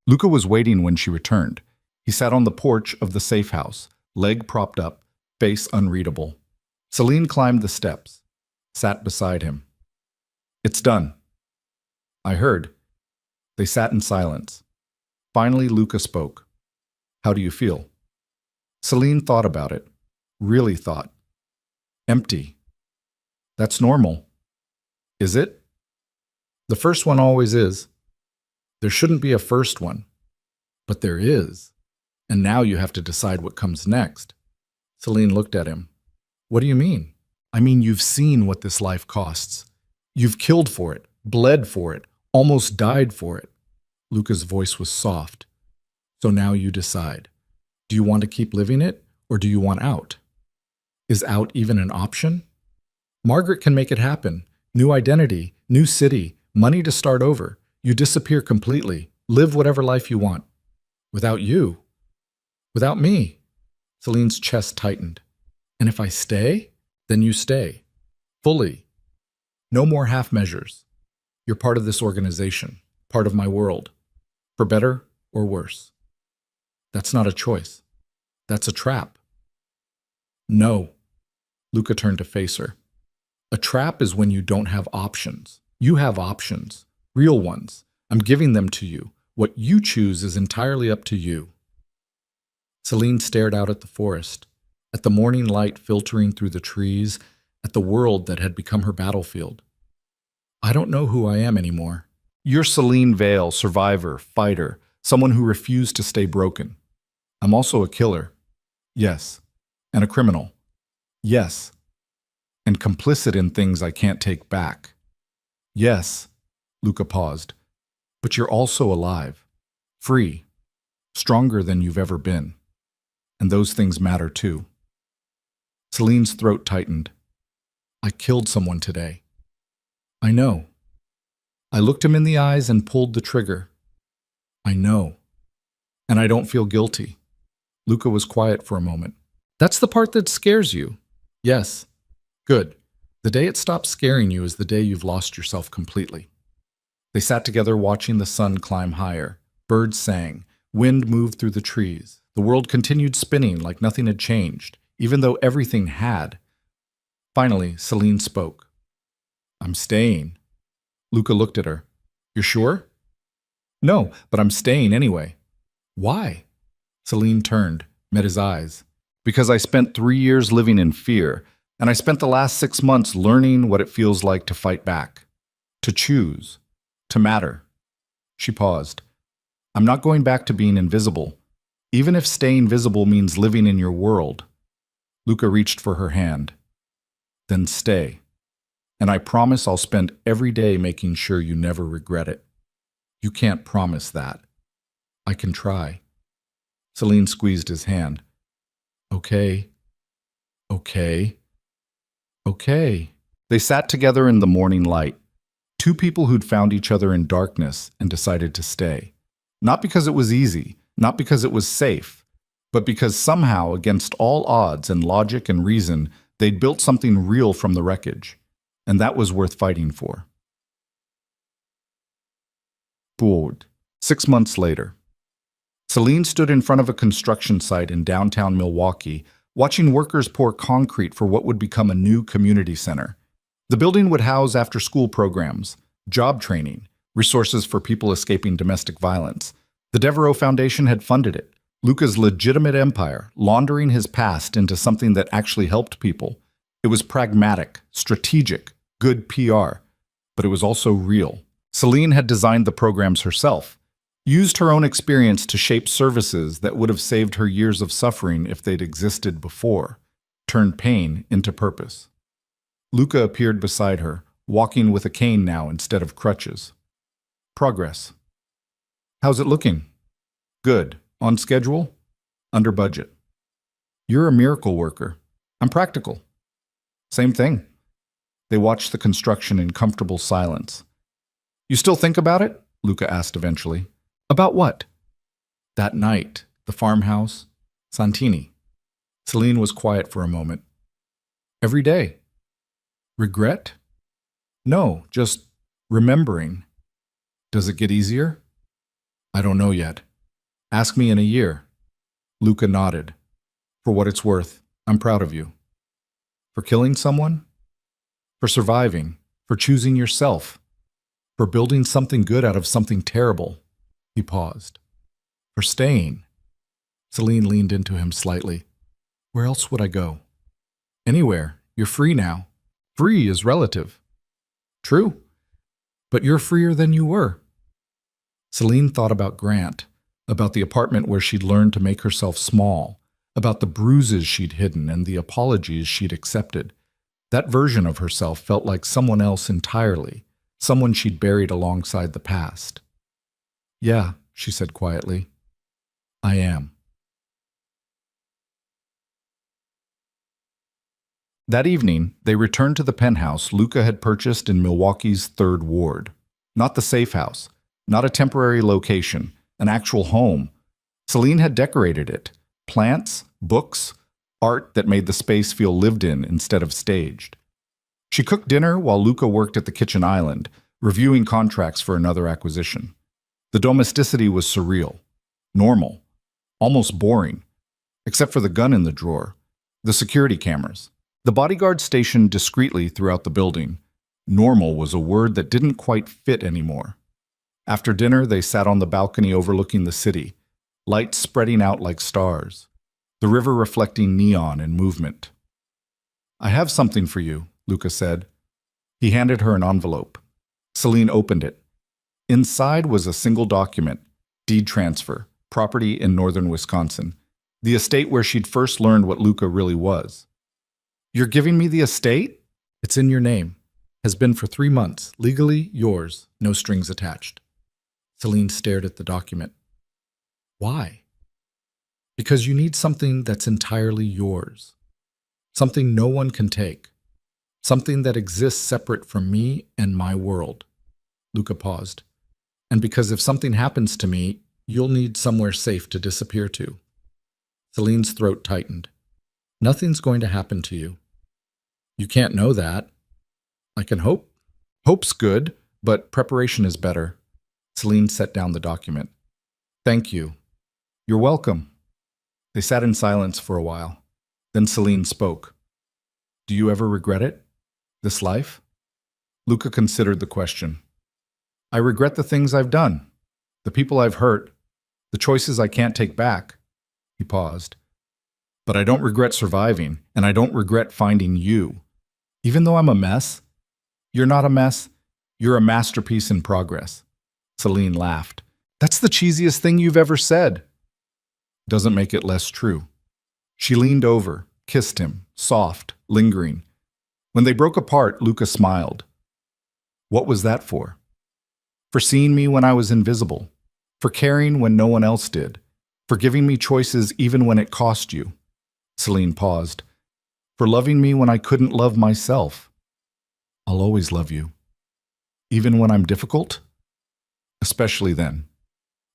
Luca was waiting when she returned. He sat on the porch of the safe house, leg propped up, face unreadable. Celine climbed the steps, sat beside him. It's done. I heard. They sat in silence. Finally, Luca spoke. How do you feel? Celine thought about it. Really thought. Empty. That's normal. Is it? The first one always is. There shouldn't be a first one. But there is. And now you have to decide what comes next. Celine looked at him. What do you mean? I mean, you've seen what this life costs. You've killed for it, bled for it, almost died for it. Luca's voice was soft. So now you decide. Do you want to keep living it, or do you want out? Is out even an option? Margaret can make it happen. New identity, new city, money to start over. You disappear completely. Live whatever life you want. Without you. Without me. Celine's chest tightened. And if I stay, then you stay. Fully. No more half measures. You're part of this organization, part of my world. For better or worse. That's not a choice. That's a trap. No. Luca turned to face her. A trap is when you don't have options. You have options. Real ones. I'm giving them to you. What you choose is entirely up to you. Celine stared out at the forest, at the morning light filtering through the trees, at the world that had become her battlefield. I don't know who I am anymore. You're Celine Vale, survivor, fighter, someone who refused to stay broken. I'm also a killer. Yes. And a criminal. Yes. And complicit in things I can't take back. Yes. Luca paused. But you're also alive. Free. Stronger than you've ever been. And those things matter too. Celine's throat tightened. I killed someone today. I know. I looked him in the eyes and pulled the trigger. I know. And I don't feel guilty. Luca was quiet for a moment. That's the part that scares you. Yes. Good. The day it stops scaring you is the day you've lost yourself completely. They sat together watching the sun climb higher. Birds sang. Wind moved through the trees. The world continued spinning like nothing had changed, even though everything had. Finally, Celine spoke. I'm staying. Luca looked at her. You're sure? No, but I'm staying anyway. Why? Celine turned, met his eyes. Because I spent 3 years living in fear, and I spent the last 6 months learning what it feels like to fight back, to choose, to matter. She paused. I'm not going back to being invisible, even if staying visible means living in your world. Luca reached for her hand. Then stay. And I promise I'll spend every day making sure you never regret it. You can't promise that. I can try. Celine squeezed his hand. Okay. Okay. Okay. They sat together in the morning light. Two people who'd found each other in darkness and decided to stay. Not because it was easy, not because it was safe, but because somehow, against all odds and logic and reason, they'd built something real from the wreckage. And that was worth fighting for. Bored. 6 months later. Celine stood in front of a construction site in downtown Milwaukee, watching workers pour concrete for what would become a new community center. The building would house after-school programs, job training, resources for people escaping domestic violence. The Devereaux Foundation had funded it, Luca's legitimate empire, laundering his past into something that actually helped people. It was pragmatic, strategic, good PR, but it was also real. Celine had designed the programs herself, used her own experience to shape services that would have saved her years of suffering if they'd existed before, turned pain into purpose. Luca appeared beside her, walking with a cane now instead of crutches. Progress. How's it looking? Good. On schedule? Under budget. You're a miracle worker. I'm practical. Same thing. They watched the construction in comfortable silence. You still think about it? Luca asked eventually. About what? That night, the farmhouse, Santini. Celine was quiet for a moment. Every day. Regret? No, just remembering. Does it get easier? I don't know yet. Ask me in a year. Luca nodded. For what it's worth, I'm proud of you. For killing someone? For surviving, for choosing yourself, for building something good out of something terrible. He paused. For staying. Celine leaned into him slightly. Where else would I go? Anywhere. You're free now. Free is relative. True. But you're freer than you were. Celine thought about Grant, about the apartment where she'd learned to make herself small, about the bruises she'd hidden and the apologies she'd accepted. That version of herself felt like someone else entirely, someone she'd buried alongside the past. Yeah, she said quietly. I am. That evening, they returned to the penthouse Luca had purchased in Milwaukee's 3rd Ward. Not the safe house, not a temporary location, an actual home. Celine had decorated it. Plants, books, art that made the space feel lived in instead of staged. She cooked dinner while Luca worked at the kitchen island, reviewing contracts for another acquisition. The domesticity was surreal, normal, almost boring, except for the gun in the drawer, the security cameras. The bodyguard stationed discreetly throughout the building. Normal was a word that didn't quite fit anymore. After dinner, they sat on the balcony overlooking the city, lights spreading out like stars, the river reflecting neon and movement. I have something for you, Luca said. He handed her an envelope. Celine opened it. Inside was a single document, deed transfer, property in northern Wisconsin, the estate where she'd first learned what Luca really was. You're giving me the estate? It's in your name. Has been for 3 months. Legally yours. No strings attached. Celine stared at the document. Why? Because you need something that's entirely yours. Something no one can take. Something that exists separate from me and my world. Luca paused. And because if something happens to me, you'll need somewhere safe to disappear to. Celine's throat tightened. Nothing's going to happen to you. You can't know that. I can hope. Hope's good, but preparation is better. Celine set down the document. Thank you. You're welcome. They sat in silence for a while. Then Celine spoke. Do you ever regret it? This life? Luca considered the question. I regret the things I've done, the people I've hurt, the choices I can't take back. He paused. But I don't regret surviving, and I don't regret finding you. Even though I'm a mess, you're not a mess. You're a masterpiece in progress. Celine laughed. That's the cheesiest thing you've ever said. Doesn't make it less true. She leaned over, kissed him, soft, lingering. When they broke apart, Luca smiled. What was that for? For seeing me when I was invisible, for caring when no one else did, for giving me choices even when it cost you. Celine paused. For loving me when I couldn't love myself. I'll always love you. Even when I'm difficult? Especially then.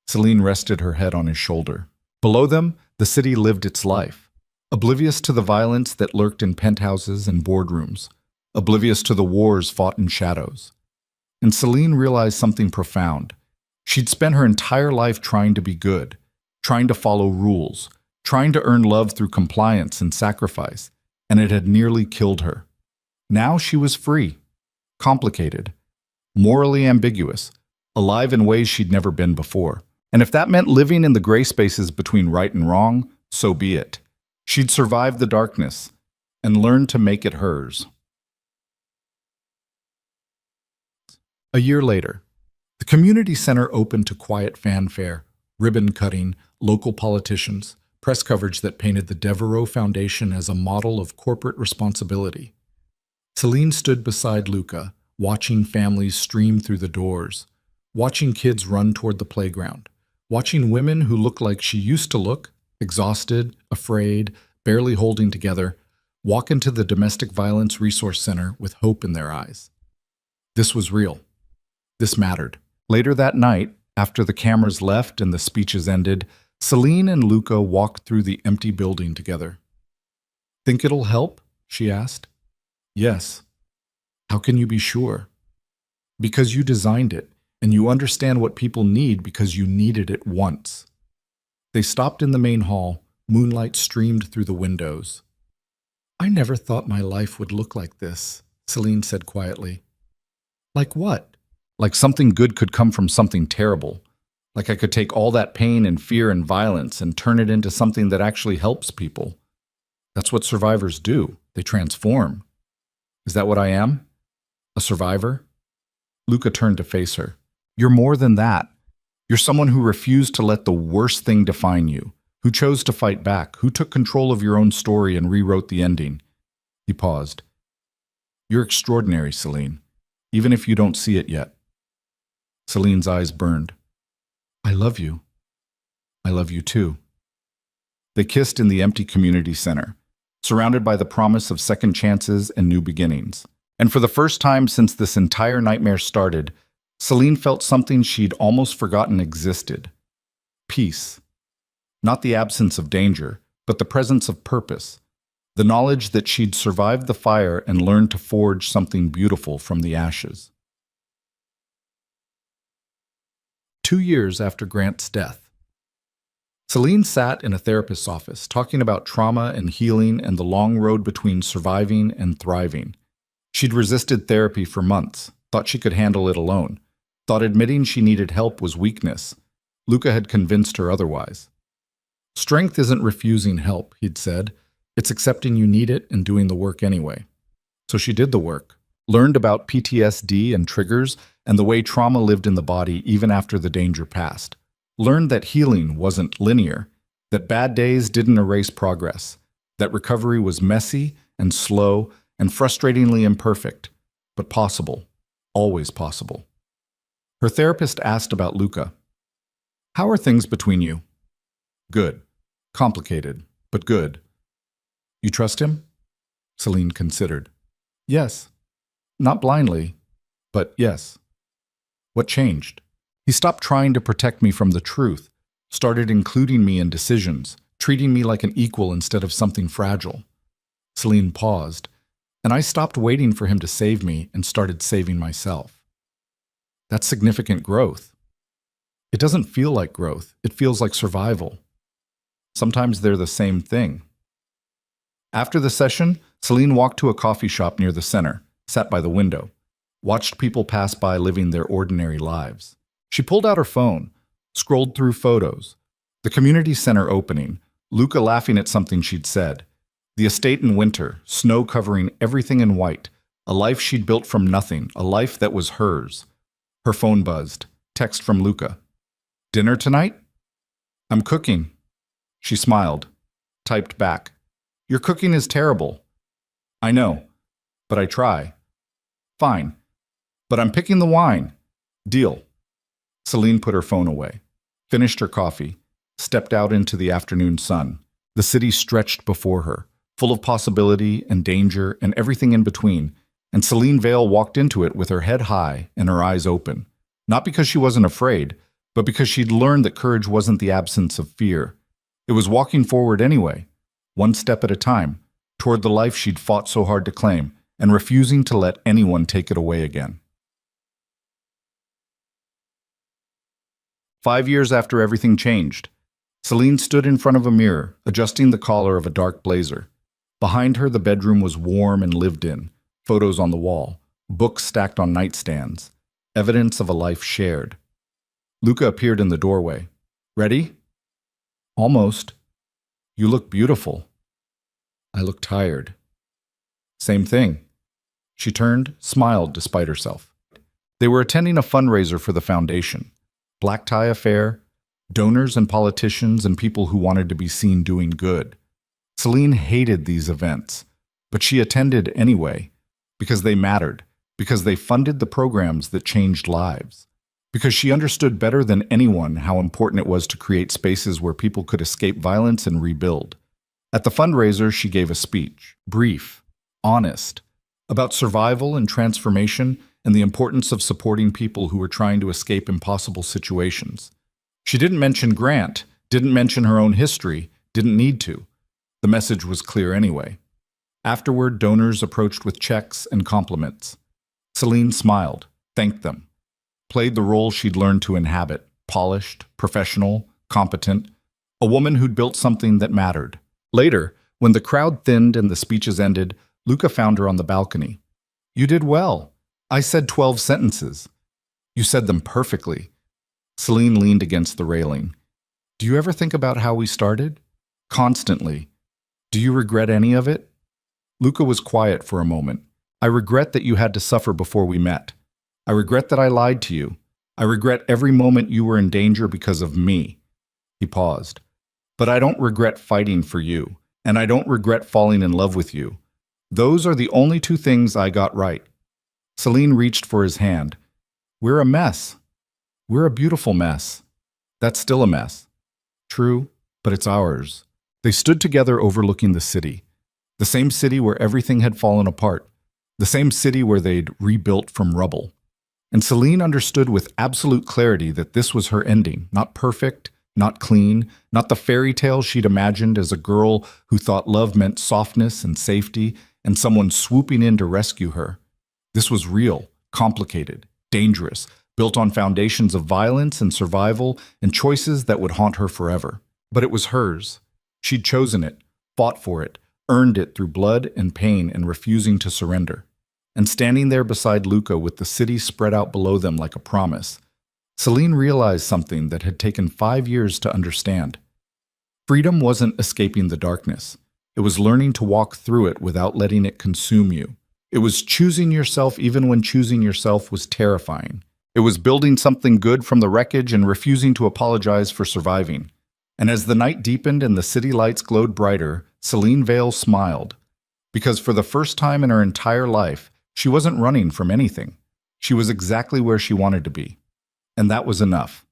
Celine rested her head on his shoulder. Below them, the city lived its life, oblivious to the violence that lurked in penthouses and boardrooms, oblivious to the wars fought in shadows. And Celine realized something profound. She'd spent her entire life trying to be good, trying to follow rules, trying to earn love through compliance and sacrifice, and it had nearly killed her. Now she was free, complicated, morally ambiguous, alive in ways she'd never been before. And if that meant living in the gray spaces between right and wrong, so be it. She'd survived the darkness and learned to make it hers. A year later, The community center opened to quiet fanfare, ribbon cutting, local politicians, press coverage that painted the Devereaux Foundation as a model of corporate responsibility. Celine stood beside Luca, watching families stream through the doors, watching kids run toward the playground, watching women who looked like she used to look, exhausted, afraid, barely holding together, walk into the Domestic Violence Resource Center with hope in their eyes. This was real. This mattered. Later that night, after the cameras left and the speeches ended, Celine and Luca walked through the empty building together. "Think it'll help?" she asked. "Yes." "How can you be sure?" "Because you designed it, and you understand what people need because you needed it once." They stopped in the main hall. Moonlight streamed through the windows. "I never thought my life would look like this," Celine said quietly. "Like what?" "Like something good could come from something terrible. Like I could take all that pain and fear and violence and turn it into something that actually helps people. That's what survivors do. They transform. Is that what I am? A survivor?" Luca turned to face her. "You're more than that. You're someone who refused to let the worst thing define you, who chose to fight back, who took control of your own story and rewrote the ending." He paused. "You're extraordinary, Celine, even if you don't see it yet." Celine's eyes burned. "I love you. I love you too." They kissed in the empty community center, surrounded by the promise of second chances and new beginnings. And for the first time since this entire nightmare started, Celine felt something she'd almost forgotten existed. Peace. Not the absence of danger, but the presence of purpose. The knowledge that she'd survived the fire and learned to forge something beautiful from the ashes. 2 years after Grant's death. Celine sat in a therapist's office, talking about trauma and healing and the long road between surviving and thriving. She'd resisted therapy for months, thought she could handle it alone, thought admitting she needed help was weakness. Luca had convinced her otherwise. "Strength isn't refusing help," he'd said. "It's accepting you need it and doing the work anyway." So she did the work, learned about PTSD and triggers and the way trauma lived in the body even after the danger passed. Learned that healing wasn't linear, that bad days didn't erase progress, that recovery was messy and slow and frustratingly imperfect, but possible, always possible. Her therapist asked about Luca. "How are things between you?" "Good. Complicated, but good." "You trust him?" Celine considered. "Yes. Not blindly, but yes." "What changed?" "He stopped trying to protect me from the truth, started including me in decisions, treating me like an equal instead of something fragile." Celine paused, "And I stopped waiting for him to save me and started saving myself." "That's significant growth." "It doesn't feel like growth. It feels like survival." "Sometimes they're the same thing." After the session, Celine walked to a coffee shop near the center, sat by the window, watched people pass by living their ordinary lives. She pulled out her phone, scrolled through photos. The community center opening, Luca laughing at something she'd said. The estate in winter, snow covering everything in white. A life she'd built from nothing, a life that was hers. Her phone buzzed. Text from Luca. "Dinner tonight?" "I'm cooking." She smiled, typed back. "Your cooking is terrible." "I know, but I try." "Fine, but I'm picking the wine." "Deal." Celine put her phone away, finished her coffee, stepped out into the afternoon sun. The city stretched before her, full of possibility and danger and everything in between, and Celine Vale walked into it with her head high and her eyes open. Not because she wasn't afraid, but because she'd learned that courage wasn't the absence of fear. It was walking forward anyway, one step at a time, toward the life she'd fought so hard to claim, and refusing to let anyone take it away again. 5 years after everything changed, Celine stood in front of a mirror, adjusting the collar of a dark blazer. Behind her, the bedroom was warm and lived in, photos on the wall, books stacked on nightstands, evidence of a life shared. Luca appeared in the doorway. "Ready?" "Almost." "You look beautiful." "I look tired." "Same thing." She turned, smiled despite herself. They were attending a fundraiser for the foundation. Black tie affair, donors and politicians and people who wanted to be seen doing good. Celine hated these events, but she attended anyway because they mattered, because they funded the programs that changed lives, because she understood better than anyone how important it was to create spaces where people could escape violence and rebuild. At the fundraiser, she gave a speech, brief, honest, about survival and transformation and the importance of supporting people who were trying to escape impossible situations. She didn't mention Grant, didn't mention her own history, didn't need to. The message was clear anyway. Afterward, donors approached with checks and compliments. Celine smiled, thanked them, played the role she'd learned to inhabit, polished, professional, competent, a woman who'd built something that mattered. Later, when the crowd thinned and the speeches ended, Luca found her on the balcony. "You did well. I said 12 sentences. You said them perfectly." Celine leaned against the railing. "Do you ever think about how we started?" "Constantly. Do you regret any of it?" Luca was quiet for a moment. "I regret that you had to suffer before we met. I regret that I lied to you. I regret every moment you were in danger because of me." He paused. "But I don't regret fighting for you, and I don't regret falling in love with you. Those are the only two things I got right." Celine reached for his hand. "We're a mess. We're a beautiful mess. That's still a mess." "True, but it's ours." They stood together overlooking the city. The same city where everything had fallen apart. The same city where they'd rebuilt from rubble. And Celine understood with absolute clarity that this was her ending, not perfect, not clean, not the fairy tale she'd imagined as a girl who thought love meant softness and safety and someone swooping in to rescue her. This was real, complicated, dangerous, built on foundations of violence and survival and choices that would haunt her forever. But it was hers. She'd chosen it, fought for it, earned it through blood and pain and refusing to surrender. And standing there beside Luca with the city spread out below them like a promise, Celine realized something that had taken 5 years to understand. Freedom wasn't escaping the darkness. It was learning to walk through it without letting it consume you. It was choosing yourself even when choosing yourself was terrifying. It was building something good from the wreckage and refusing to apologize for surviving. And as the night deepened and the city lights glowed brighter, Celine Vale smiled. Because for the first time in her entire life, she wasn't running from anything. She was exactly where she wanted to be. And that was enough.